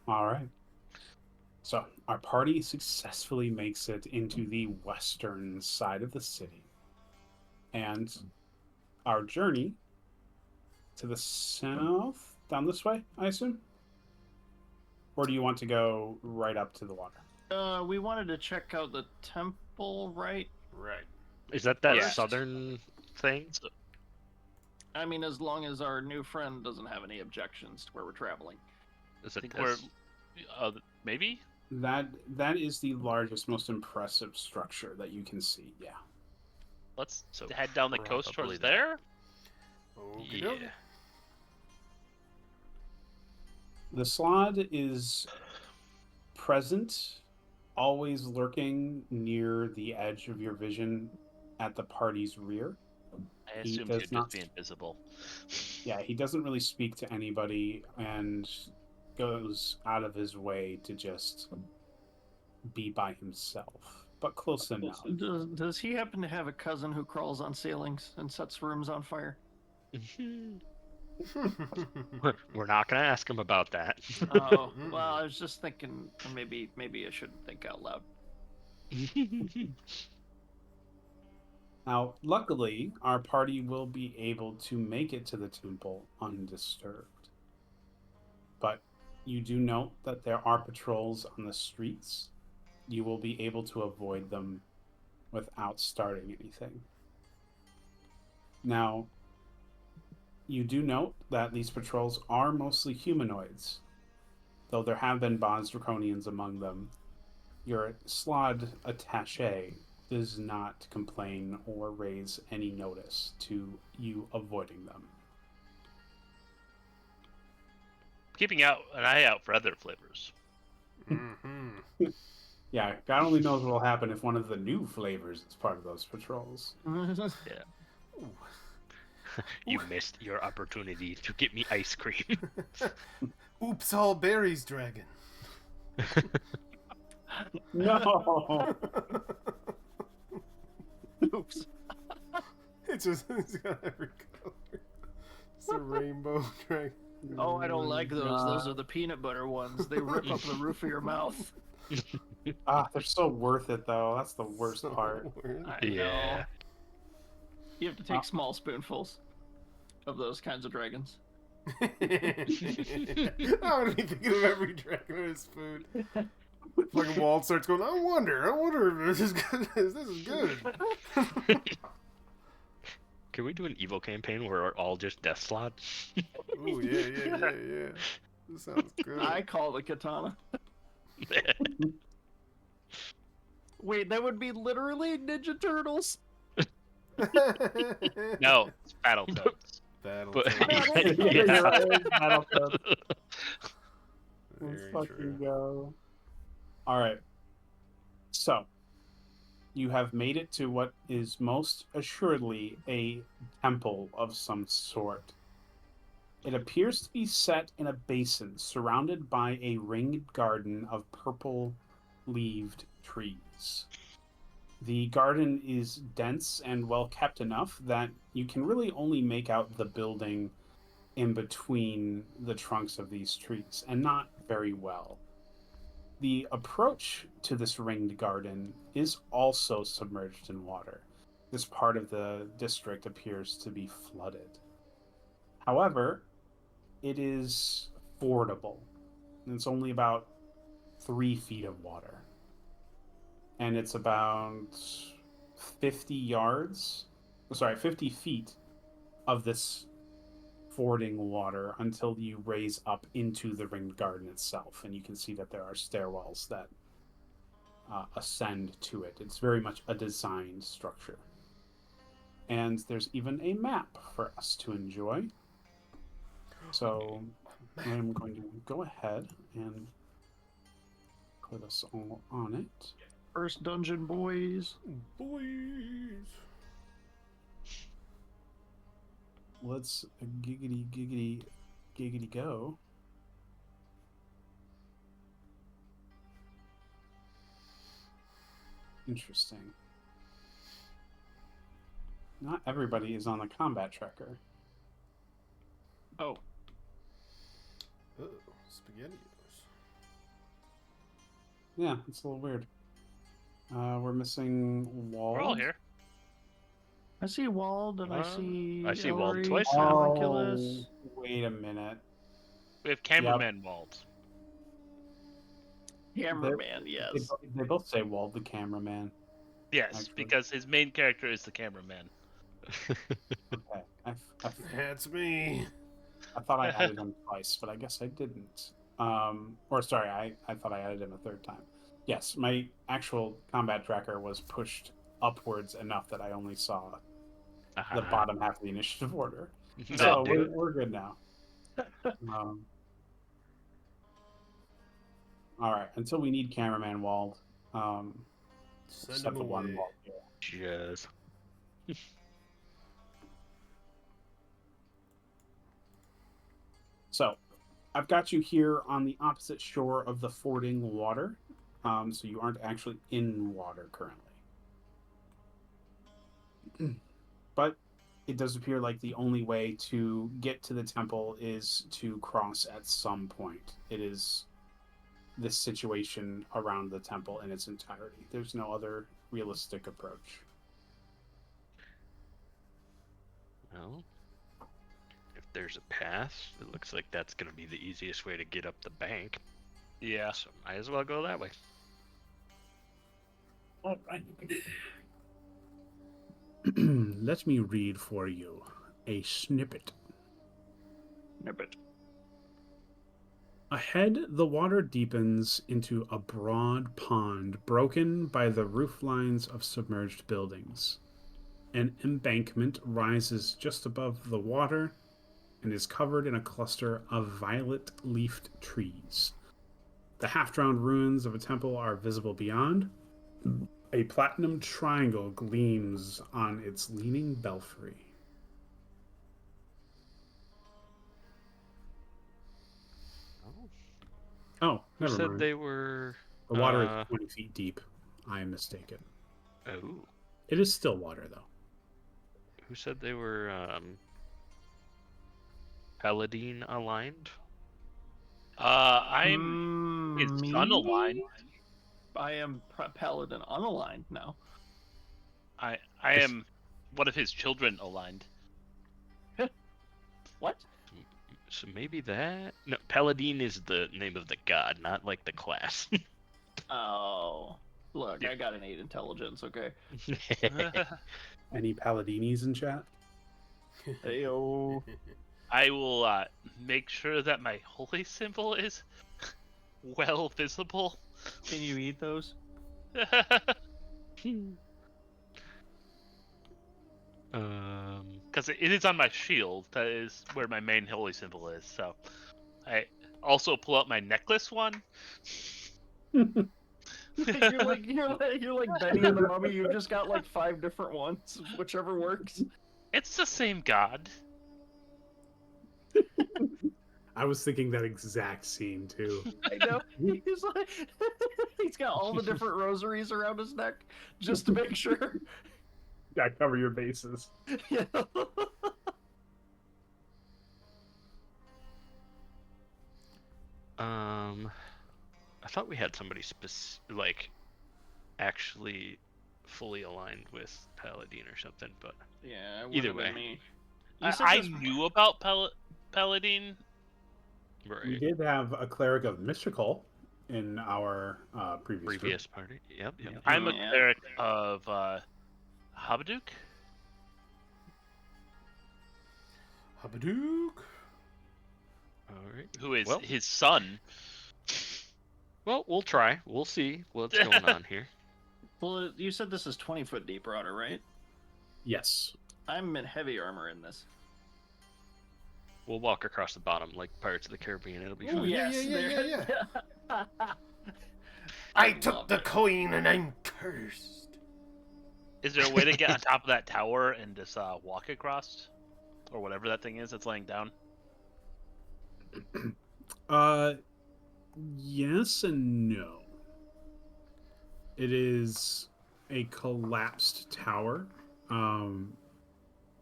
All right. So, our party successfully makes it into the western side of the city. And our journey to the south, down this way, I assume? Or do you want to go right up to the water? We wanted to check out the temple, right? Right. Is that that Yeah. southern thing? I mean, as long as our new friend doesn't have any objections to where we're traveling. Is I it think we're this? maybe. That is the largest, most impressive structure that you can see, yeah. Let's So head down the coast probably towards that. there. Okey-dokey. Yeah. The Slod is present, always lurking near the edge of your vision at the party's rear. I He assumed does he'd not- just be invisible. Yeah, he doesn't really speak to anybody and goes out of his way to just be by himself, but close enough. Does he happen to have a cousin who crawls on ceilings and sets rooms on fire? We're not gonna ask him about that. Oh, well, I was just thinking maybe I shouldn't think out loud. Now, luckily, our party will be able to make it to the temple undisturbed. But you do note that there are patrols on the streets. You will be able to avoid them without starting anything. Now, you do note that these patrols are mostly humanoids, though there have been Bonds Draconians among them. Your Slod attaché does not complain or raise any notice to you avoiding them. Keeping out an eye out for other flavors. Mm-hmm. Yeah, God only knows what will happen if one of the new flavors is part of those patrols. You missed your opportunity to get me ice cream. Oops, all berries, dragon. No! Oops. It's got every color. It's a rainbow dragon. Oh, I don't like those. Those are the peanut butter ones. They rip up the roof of your mouth. Ah, they're so worth it, though. That's the worst So part. weird. I know. Yeah. You have to take small spoonfuls of those kinds of dragons. I would be thinking of every dragon in his food. Fucking Walt starts going, I wonder if this is good. This is good. Can we do an evil campaign where we're all just Death Slod? Ooh, yeah. This sounds good. I call the katana. Wait, that would be literally Ninja Turtles. No, it's Battletoads. Battle. But- You're right, Battletoads. Let's Very fucking true. go. Alright. So, you have made it to what is most assuredly a temple of some sort. It appears to be set in a basin surrounded by a ringed garden of purple-leaved trees. The garden is dense and well kept enough that you can really only make out the building in between the trunks of these trees, and not very well. The approach to this ringed garden is also submerged in water. This part of the district appears to be flooded. However, it is fordable. And it's only about 3 feet of water. And it's about 50 yards, 50 feet of this fording water until you raise up into the ringed garden itself. And you can see that there are stairwells that ascend to it. It's very much a designed structure. And there's even a map for us to enjoy. So I'm going to go ahead and put us all on it. First dungeon, boys. Boys. Let's giggity go. Interesting. Not everybody is on the combat tracker. Oh, Oh, SpaghettiOs. Yeah, it's a little weird. We're missing Wall. We're all here. I see Wald and I see. I see Wald Ellery, twice now. Homunculus. Wait a minute. We have cameraman Wald. Cameraman, yes. They both say Wall, the cameraman. Yes, Actually. because his main character is the cameraman. Okay. That's me. I thought I added him twice, but I guess I didn't. I thought I added him a third time. Yes, my actual combat tracker was pushed upwards enough that I only saw the bottom half of the initiative order. So we're good now. All right, until we need cameraman Wald. Send Except him the one away. Wald here. Yes. So, I've got you here on the opposite shore of the fording water, so you aren't actually in water currently. But it does appear like the only way to get to the temple is to cross at some point. It is this situation around the temple in its entirety. There's no other realistic approach. Well, if there's a path, it looks like that's going to be the easiest way to get up the bank. Yeah. So might as well go that way. All right. Let me read for you a snippet. Snippet. Ahead, the water deepens into a broad pond broken by the roof lines of submerged buildings. An embankment rises just above the water and is covered in a cluster of violet-leafed trees. The half-drowned ruins of a temple are visible beyond. A platinum triangle gleams on its leaning belfry. Oh, Who never said mind. they were? The water is 20 feet deep. I am mistaken. Oh, It is still water, though. who said they were? Paladin aligned. I'm it's Me? unaligned. I am Paladin unaligned now. I am one of his children aligned. What? So maybe that. No, Paladin is the name of the god, not like the class. Oh. Look, Yeah. I got an 8 intelligence, okay? Any Paladinis in chat? Heyo. I will make sure that my holy symbol is well visible. Can you eat those? Because it is on my shield. That is where my main holy symbol is. So I also pull out my necklace one. you're like Benny and the Mummy. You've just got like 5 different ones, whichever works. It's the same god. I was thinking that exact scene too. I know. He's like, he's got all the different rosaries around his neck just to make sure. Gotta cover your bases. Yeah. I thought we had somebody actually fully aligned with Paladin or something, but Yeah, it either would've been way. me. You said I this- knew about Paladin. We right. did have a cleric of mystical in our previous group. Party. Yep. I'm a Yeah. cleric of Habaduke. Habadook. All right. Who is Well- his son. Well, we'll try. We'll see what's going on here. Well, you said this is 20-foot deep water, right? Yes. I'm in heavy armor in this. We'll walk across the bottom like Pirates of the Caribbean. It'll be Ooh, fine. yeah, there- yeah. I I took love the it. coin and I'm cursed. Is there a way to get on top of that tower and just walk across, or whatever that thing is that's laying down? Yes and no. It is a collapsed tower.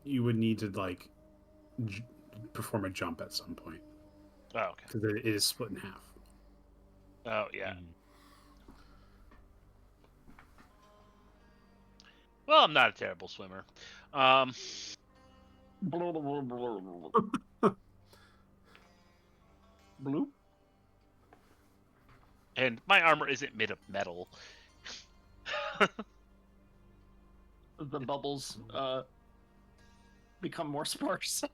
You would need to perform a jump at some point Oh, okay. because it is split in half. Oh, yeah. Well, I'm not a terrible swimmer. Bloop. And my armor isn't made of metal. The bubbles become more sparse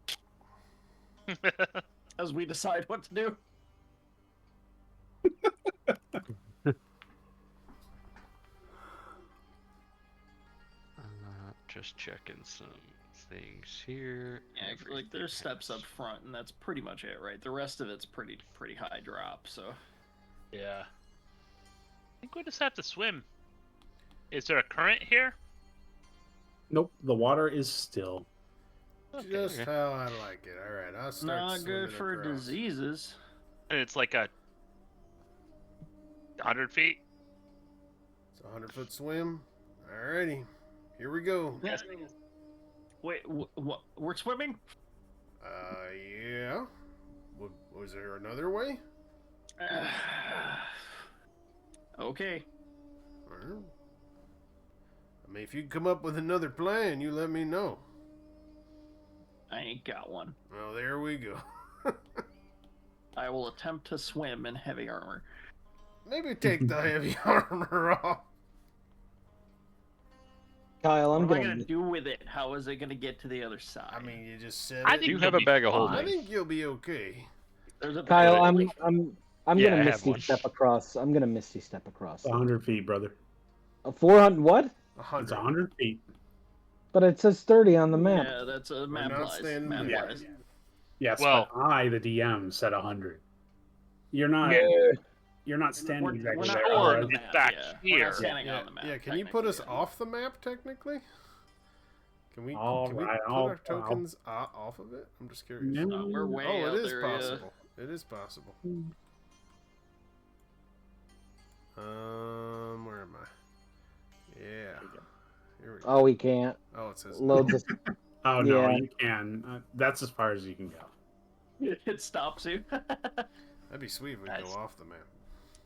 as we decide what to do. Just checking some things here. Yeah, like there's steps up front, and that's pretty much it, right? The rest of it's pretty high drop. So Yeah. I think we just have to swim. Is there a current here? Nope, the water is still. Just how I like it. All right, I'll start. not good swimming for across. diseases. And it's like 100 feet? It's a 100-foot swim. Alrighty, here we go. Yeah. Wait, what? We're swimming? Yeah. Was there another way? Okay. Well, I mean, if you come up with another plan, you let me know. I ain't got one. Well, there we go. I will attempt to swim in heavy armor. Maybe take the heavy armor off. Kyle, I'm What am I gonna. gonna do with it? How is it gonna get to the other side? I mean, you just said I it. think You you'll have a be bag of fine. holding. I think you'll be okay. There's a Kyle, like, I'm Yeah, I gonna have misty one. step across. I'm gonna misty step across. 100 feet, brother. 400 what? 100. It's 100 feet. But it says 30 on the map. Yeah, that's a map not lies. standing Map there. lies. Yes, Well- but I, the DM, said 100. You're not. You're not standing We're exactly not there. Or on are the you? it's map, back yeah. We're here. not standing Yeah, on the map. yeah. Can you put us technically, off the map technically? Can we? All can we right, put I'll- our tokens off of it? I'm just curious. No. yeah. We're way Oh, out it is there. possible. It is possible. Where am I? Yeah. Here we go. Oh, we can't. Oh, it says Load no. this. Oh no, Yeah. you can. That's as far as you can go. Yeah. It stops you. That'd be sweet if we Nice. go off the map.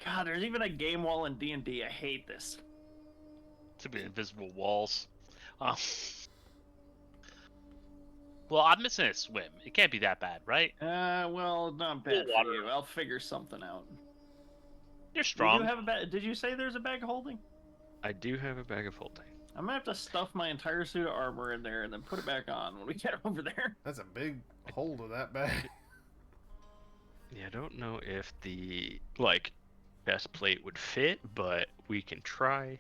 God, there's even a game wall in D&D. I hate this. To be invisible walls. Well, I'm missing a swim. It can't be that bad, right? Well, not bad for water. you. I'll figure something out. You're Did strong. you have a bag? Did you say there's a bag holding? I do have a bag of holding. I'm gonna have to stuff my entire suit of armor in there and then put it back on when we get over there. That's a big hold of that bag. Yeah, I don't know if the chest plate would fit, but we can try.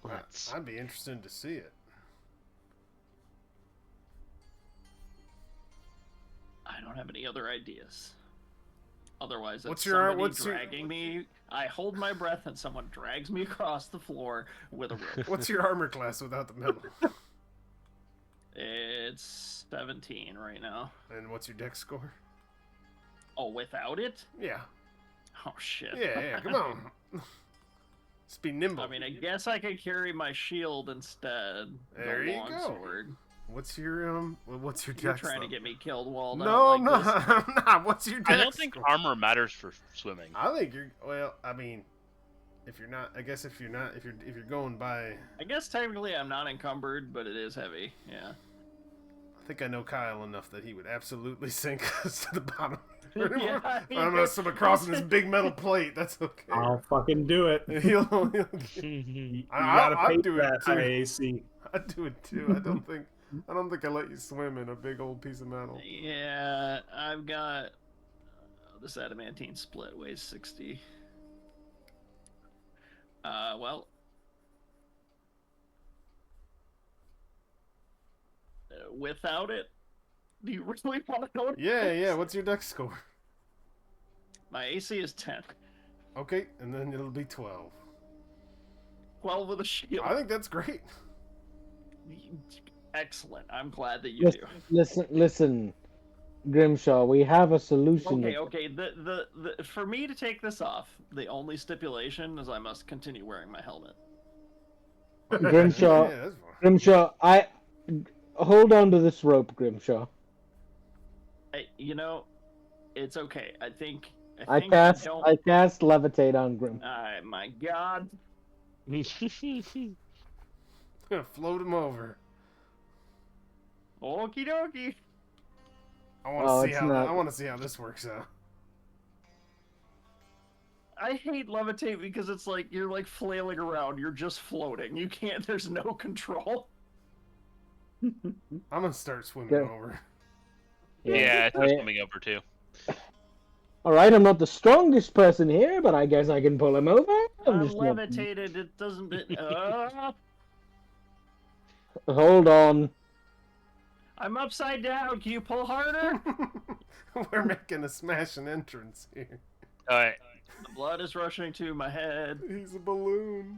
Let's. I'd be interested to see it. I don't have any other ideas. Otherwise, What's it's your- somebody what's your- dragging me. I hold my breath and someone drags me across the floor with a rope. What's your armor class without the medal? It's 17 right now. And what's your dex score? Oh, without it? Yeah. Oh shit. Yeah, come on. Just be nimble. I mean, I guess I could carry my shield instead. There the you long go. sword. What's your You're dex? trying to get me killed walled No, out I'm like not. this. I'm not. What's your dex? I don't think armor matters for swimming. I think you're. Well, I mean, if you're not, I guess if you're going by, I guess technically I'm not encumbered, but it is heavy. Yeah. I think I know Kyle enough that he would absolutely sink us to the bottom. Yeah, I mean, I'm gonna swim across in this big metal plate. That's okay. I'll fucking do it. He'll You I- gotta I'd pay do for it that too. high AC. I'd do it too. I don't think I let you swim in a big old piece of metal. Yeah, I've got this adamantine split weighs 60. Well, without it, do you really want to know? What it Yeah. is? What's your dex score? My AC is 10. Okay, and then it'll be 12. 12 with a shield. I think that's great. Excellent. I'm glad that you do. Listen, Grimshaw. We have a solution. Okay. The for me to take this off, the only stipulation is I must continue wearing my helmet. Grimshaw. Yeah, that's fine. Grimshaw, I hold on to this rope, Grimshaw. It's okay. I think I don't. cast levitate on Grim. My God. Gonna float him over. Okie dokie. I want to see how this works out. I hate levitate because it's like you're like flailing around. You're just floating. You can't. There's no control. I'm gonna start swimming Okay. over. Yeah, it's I- swimming over too. All right, I'm not the strongest person here, but I guess I can pull him over. I'm just gonna- levitated. It doesn't. Hold on. I'm upside down. Can you pull harder? We're making a smashing entrance here. All right. The blood is rushing to my head. He's a balloon.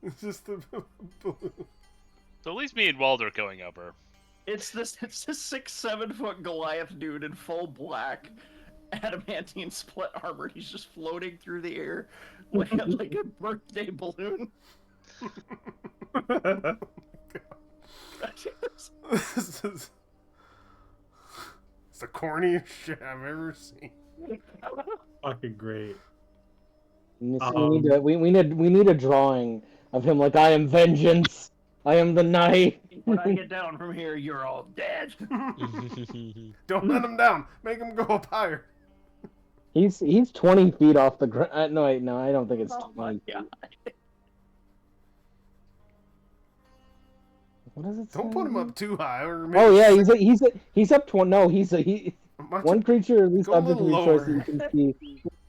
It's just a balloon. So at least me and Wald are going over. It's this 6-7 foot Goliath dude in full black adamantine split armor. He's just floating through the air like a birthday balloon. This is it's the corniest shit I've ever seen. Fucking great. We need a drawing of him like I am vengeance. I am the knight. When I get down from here, you're all dead. Don't let him down. Make him go up higher. He's 20 feet off the ground. No, wait, no, I don't think it's Oh my 20. God. What does it say? Don't put him up too high. Or Oh yeah, he's up 20. No, Watch one him. creature at least Go a object to little be choice that lower. you can see.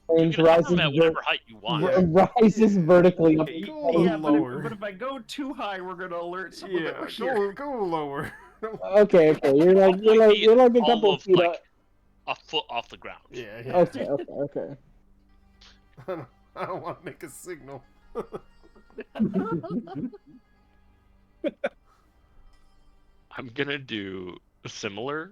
You Range can have them rises, at whatever height you want. rises vertically up. Go a little Yeah, lower. but if I go too high, we're gonna alert someone that Yeah, we're here. go lower. Okay, you're like a couple Almost feet like up. a foot off the ground. Yeah. Okay. I don't want to make a signal. I'm gonna do similar,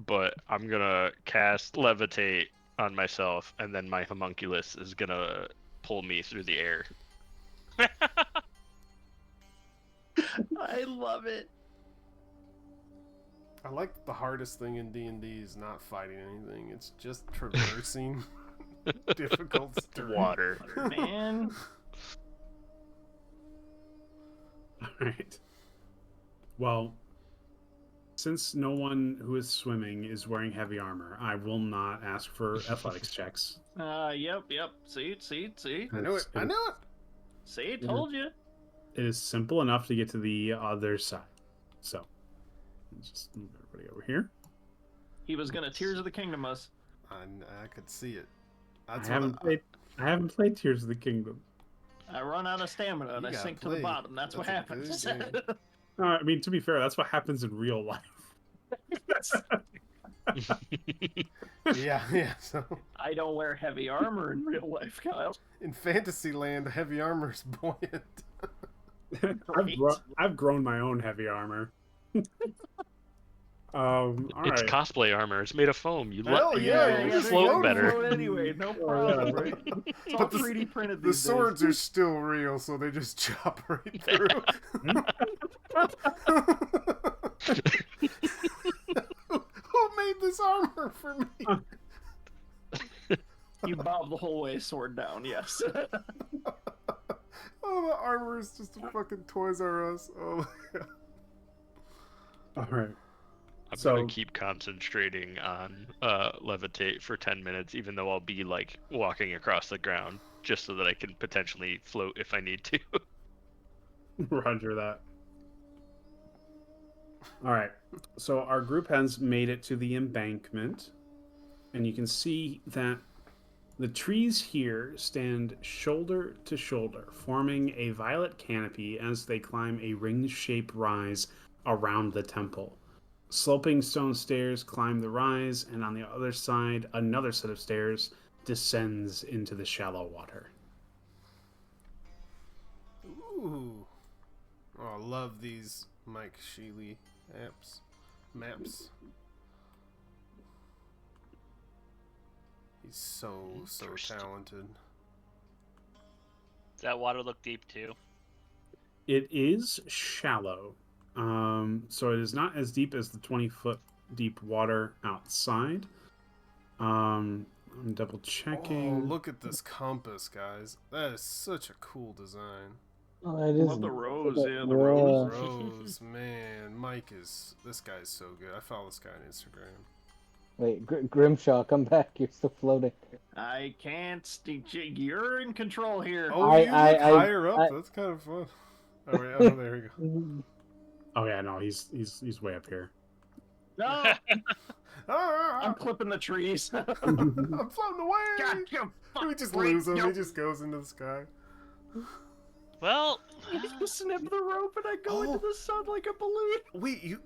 but I'm gonna cast levitate on myself, and then my homunculus is gonna pull me through the air. I love it. I like the hardest thing in D&D is not fighting anything. It's just traversing difficult terrain. Water. Man. All right. Well, since no one who is swimming is wearing heavy armor, I will not ask for athletics checks. Yep. See. I knew it. See, told you. It is simple enough to get to the other side. So, let's just move everybody over here. He was gonna Tears of the Kingdom us. I could see it. I haven't played Tears of the Kingdom. I run out of stamina and You I gotta sink to the play. bottom. That's what That's a happens. good game. I mean, to be fair, that's what happens in real life. Yeah. So I don't wear heavy armor in real life, Kyle. in Fantasyland, heavy armor is buoyant. I've grown my own heavy armor. All It's right. cosplay armor. It's made of foam. You Hell yeah, you you float float better. Float anyway, no problem, right? It's all But 3D printed The these swords days. are still real, so they just chop right through. Who made this armor for me? You bob the whole way, sword down, yes. Oh, the armor is just a fucking Toys R Us. Oh my god. All right. I'm So- gonna keep concentrating on levitate for 10 minutes, even though I'll be like walking across the ground, just so that I can potentially float if I need to. Roger that. All right. So our group has made it to the embankment, and you can see that the trees here stand shoulder to shoulder, forming a violet canopy as they climb a ring-shaped rise around the temple. Sloping stone stairs climb the rise, and on the other side, another set of stairs descends into the shallow water. Ooh. Oh, I love these Mike Sheely maps. He's so Interesting. talented. Does that water look deep too? It is shallow, so it is not as deep as the 20-foot deep water outside. I'm double checking. Oh, look at this compass, guys. That is such a cool design. Oh, that Love is the rose, that- yeah, the rose. Rose, man, this guy's so good. I follow this guy on Instagram. Wait, Grimshaw, come back. You're still floating. I can't. You're in control here. Oh, I- you look I- higher up. I- That's kind of fun. Oh, wait, oh, there we go. Oh yeah, no, he's way up here. No, Ah, I'm clipping the trees. I'm floating away. God, you We fuck, just wait, lose him. no. He just goes into the sky. Well, You snip the rope and I go Oh. into the sun like a balloon. Wait,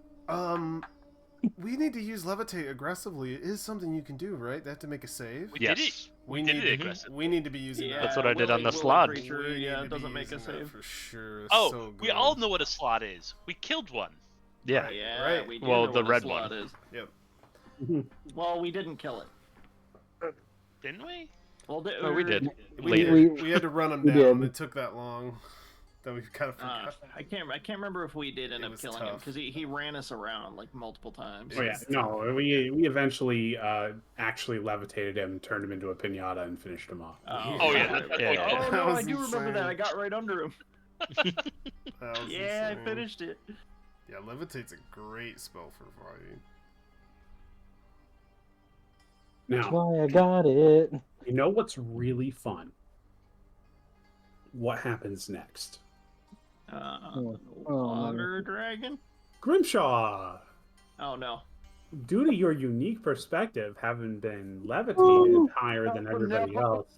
we need to use levitate aggressively. It is something you can do, right? They have to make a save. we did it. Yes. We need did to, it aggressively. We need to be using Yeah, that. That's what I did on the Willy slot. creature, We yeah, need it to be doesn't make a using that save. for sure. It's Oh, so we good. all know what a slot is. We killed one. Yeah. Right. Yeah, right. we do Well, know the what a red slot one. is. Yep. Well, we didn't kill it. Didn't we? Well, Oh, we did. We Later. we had to run him We down. did. It took that long. That we kind of forgot. I can't remember if we did end It up was killing him tough. because he ran us around like multiple times. Oh yeah, no, we eventually actually levitated him, turned him into a pinata, and finished him off. Oh, yeah. right, right. Yeah, yeah. Oh That no, I was do remember that. insane. I got right under him. That was Yeah, I insane. finished it. Yeah, levitate's a great spell for fighting. That's Now, why I got it. you know what's really fun? What happens next? Oh, Water dragon? Grimshaw, Oh no. due to your unique perspective, having been levitated Oh, higher than everybody no. else,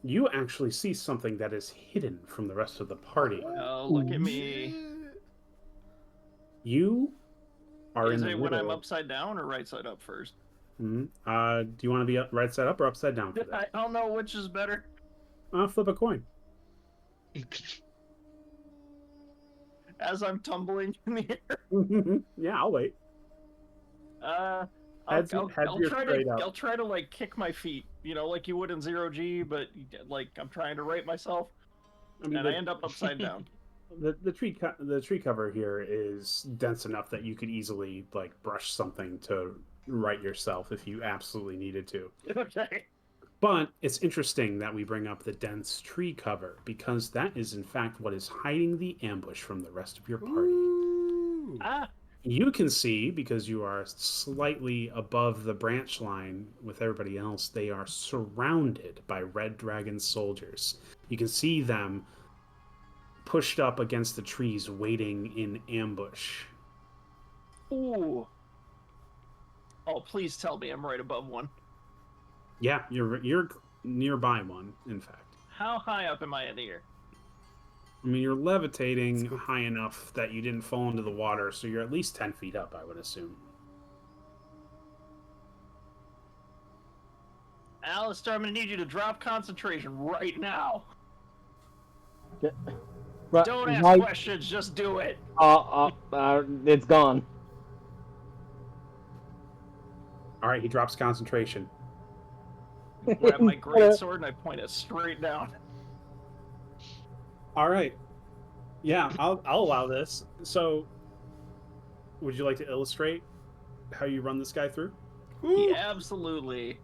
you actually see something that is hidden from the rest of the party. Oh, look at me. Shit. You are Is in the it when I'm middle. upside down or right side up first? Mhm. Do you want to be right side up or upside down for I that? don't know which is better. Flip a coin. As I'm tumbling in the air. Yeah, I'll wait. I'll Heads- heads you're try straight to up. I'll try to like kick my feet, you know, like you would in 0G, but like I'm trying to right myself, I mean, and I end up upside down. the tree cover here is dense enough that you could easily like brush something to right yourself if you absolutely needed to. Okay. But it's interesting that we bring up the dense tree cover because that is in fact what is hiding the ambush from the rest of your party. Ooh. Ah, You can see, because you are slightly above the branch line with everybody else, they are surrounded by red dragon soldiers. You can see them pushed up against the trees waiting in ambush. ooh. Oh, please tell me I'm right above one. Yeah, you're nearby one, in fact. How high up am I in the air? I mean, you're levitating high enough that you didn't fall into the water, so you're at least 10 feet up, I would assume. Alistair, I'm gonna need you to drop concentration right now. Right, Don't ask right- questions, just do it. it's gone. All right, he drops concentration. Grab my greatsword and I point it straight down. All right. Yeah, I'll allow this. So, would you like to illustrate how you run this guy through? He absolutely.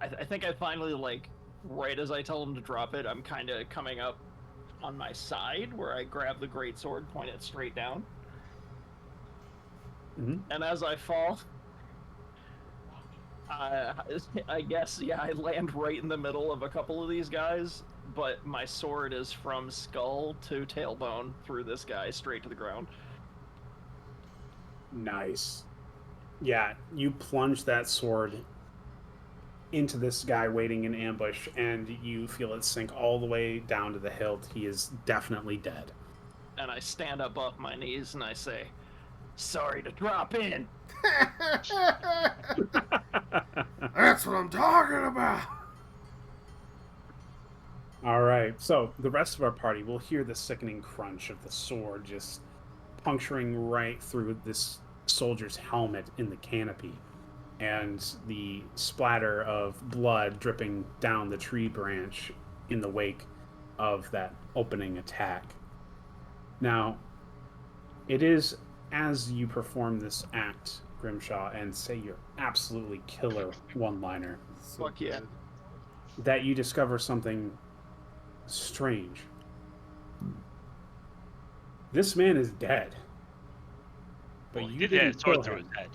I think I finally, like, right as I tell him to drop it, I'm kind of coming up on my side where I grab the greatsword, point it straight down. Mm-hmm. And as I fall, I guess, yeah, I land right in the middle of a couple of these guys, but my sword is from skull to tailbone through this guy straight to the ground. Nice. Yeah, you plunge that sword into this guy waiting in ambush, and you feel it sink all the way down to the hilt. He is definitely dead. And I stand up off my knees and I say, "Sorry to drop in." That's what I'm talking about. All right, so the rest of our party will hear the sickening crunch of the sword just puncturing right through this soldier's helmet in the canopy, and the splatter of blood dripping down the tree branch in the wake of that opening attack. Now, it is as you perform this act, Grimshaw, and say your absolutely killer one-liner, Fuck yeah. that you discover something strange. This man is dead. But Well, he you did didn't hit a sword kill through him. his head.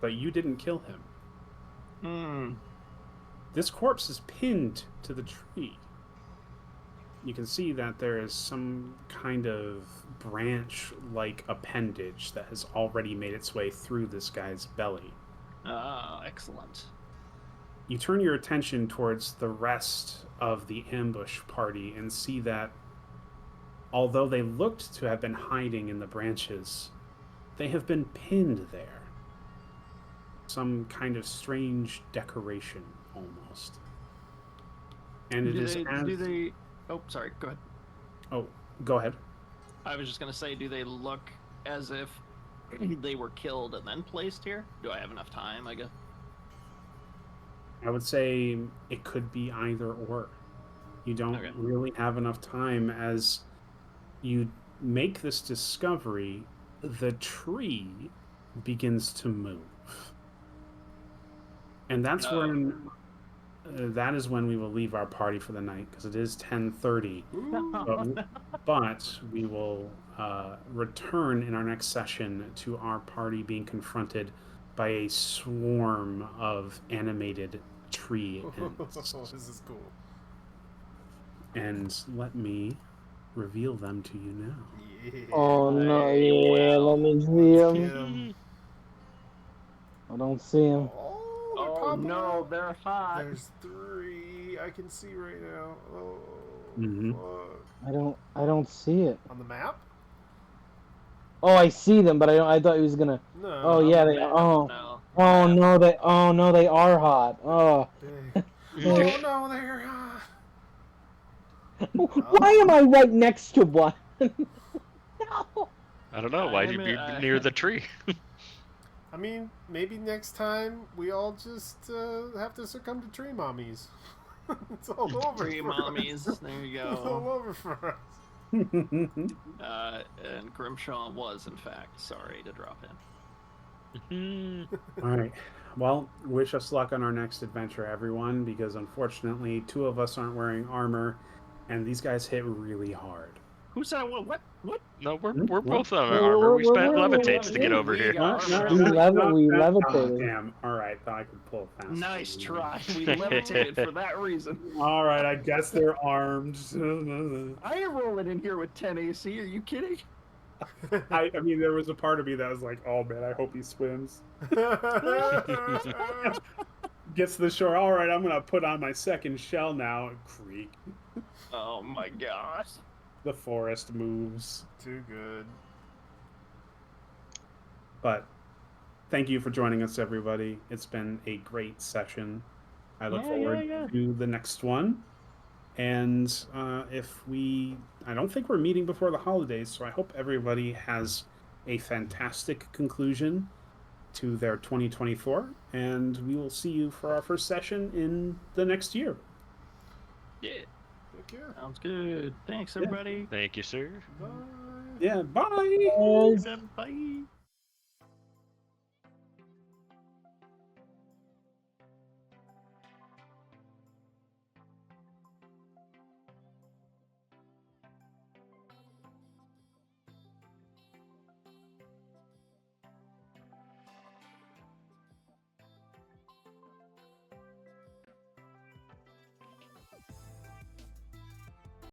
But you didn't kill him. Hmm. This corpse is pinned to the tree. You can see that there is some kind of branch-like appendage that has already made its way through this guy's belly. Ah, excellent. You turn your attention towards the rest of the ambush party and see that although they looked to have been hiding in the branches, they have been pinned there. Some kind of strange decoration, almost. And it Do is they, as... do they... Oh, sorry, go ahead. Oh, go ahead. I was just going to say, do they look as if they were killed and then placed here? Do I have enough time, I guess? I would say it could be either or. You don't Okay. really have enough time. As you make this discovery, the tree begins to move. And that's when that is when we will leave our party for the night, because it is 10:30. But we will return in our next session to our party being confronted by a swarm of animated tree ants. This is cool. And let me reveal them to you now. Yeah. Oh no, Hey, yeah, well, let me see Let's him. get 'em. I don't see him. Oh, they're Oh popping no, out. they're hot. There's 3 I can see right now. Oh, Mhm. fuck. I don't see it. On the map? Oh, I see them, but I thought he was gonna. No. Oh yeah, they. Oh. No. Oh no, they. Oh no, they are hot. Oh. Oh no, they're hot. Why am I right next to one? No. I don't know. Why'd you be near the tree? I mean, maybe next time we all just have to succumb to tree mommies. It's all over. Tree for mommies. us. There you It's all go. over for us. And Grimshaw was, in fact, sorry to drop in. All right. Well, wish us luck on our next adventure, everyone, because unfortunately, 2 of us aren't wearing armor, and these guys hit really hard. Who said what? What? No, we're What? both on We're- armor. We we're- spent we're- levitates to get over we here. got armor. We Oh, levitated. damn. All right. Thought I could pull fast. Nice try. We levitated for that reason. All right. I guess they're armed. I ain't rolling in here with 10 AC. Are you kidding? I mean, there was a part of me that was like, oh, man, I hope he swims. Gets to the shore. All right, I'm going to put on my second shell now. Creak. Oh my gosh. The forest moves. Too good. But thank you for joining us, everybody. It's been a great session. I look forward to the next one. And I don't think we're meeting before the holidays, so I hope everybody has a fantastic conclusion to their 2024, and we will see you for our first session in the next year. Yeah. Take care. Sounds good. Thanks, Yeah. everybody. Thank you, sir. Bye. Yeah, bye. Bye.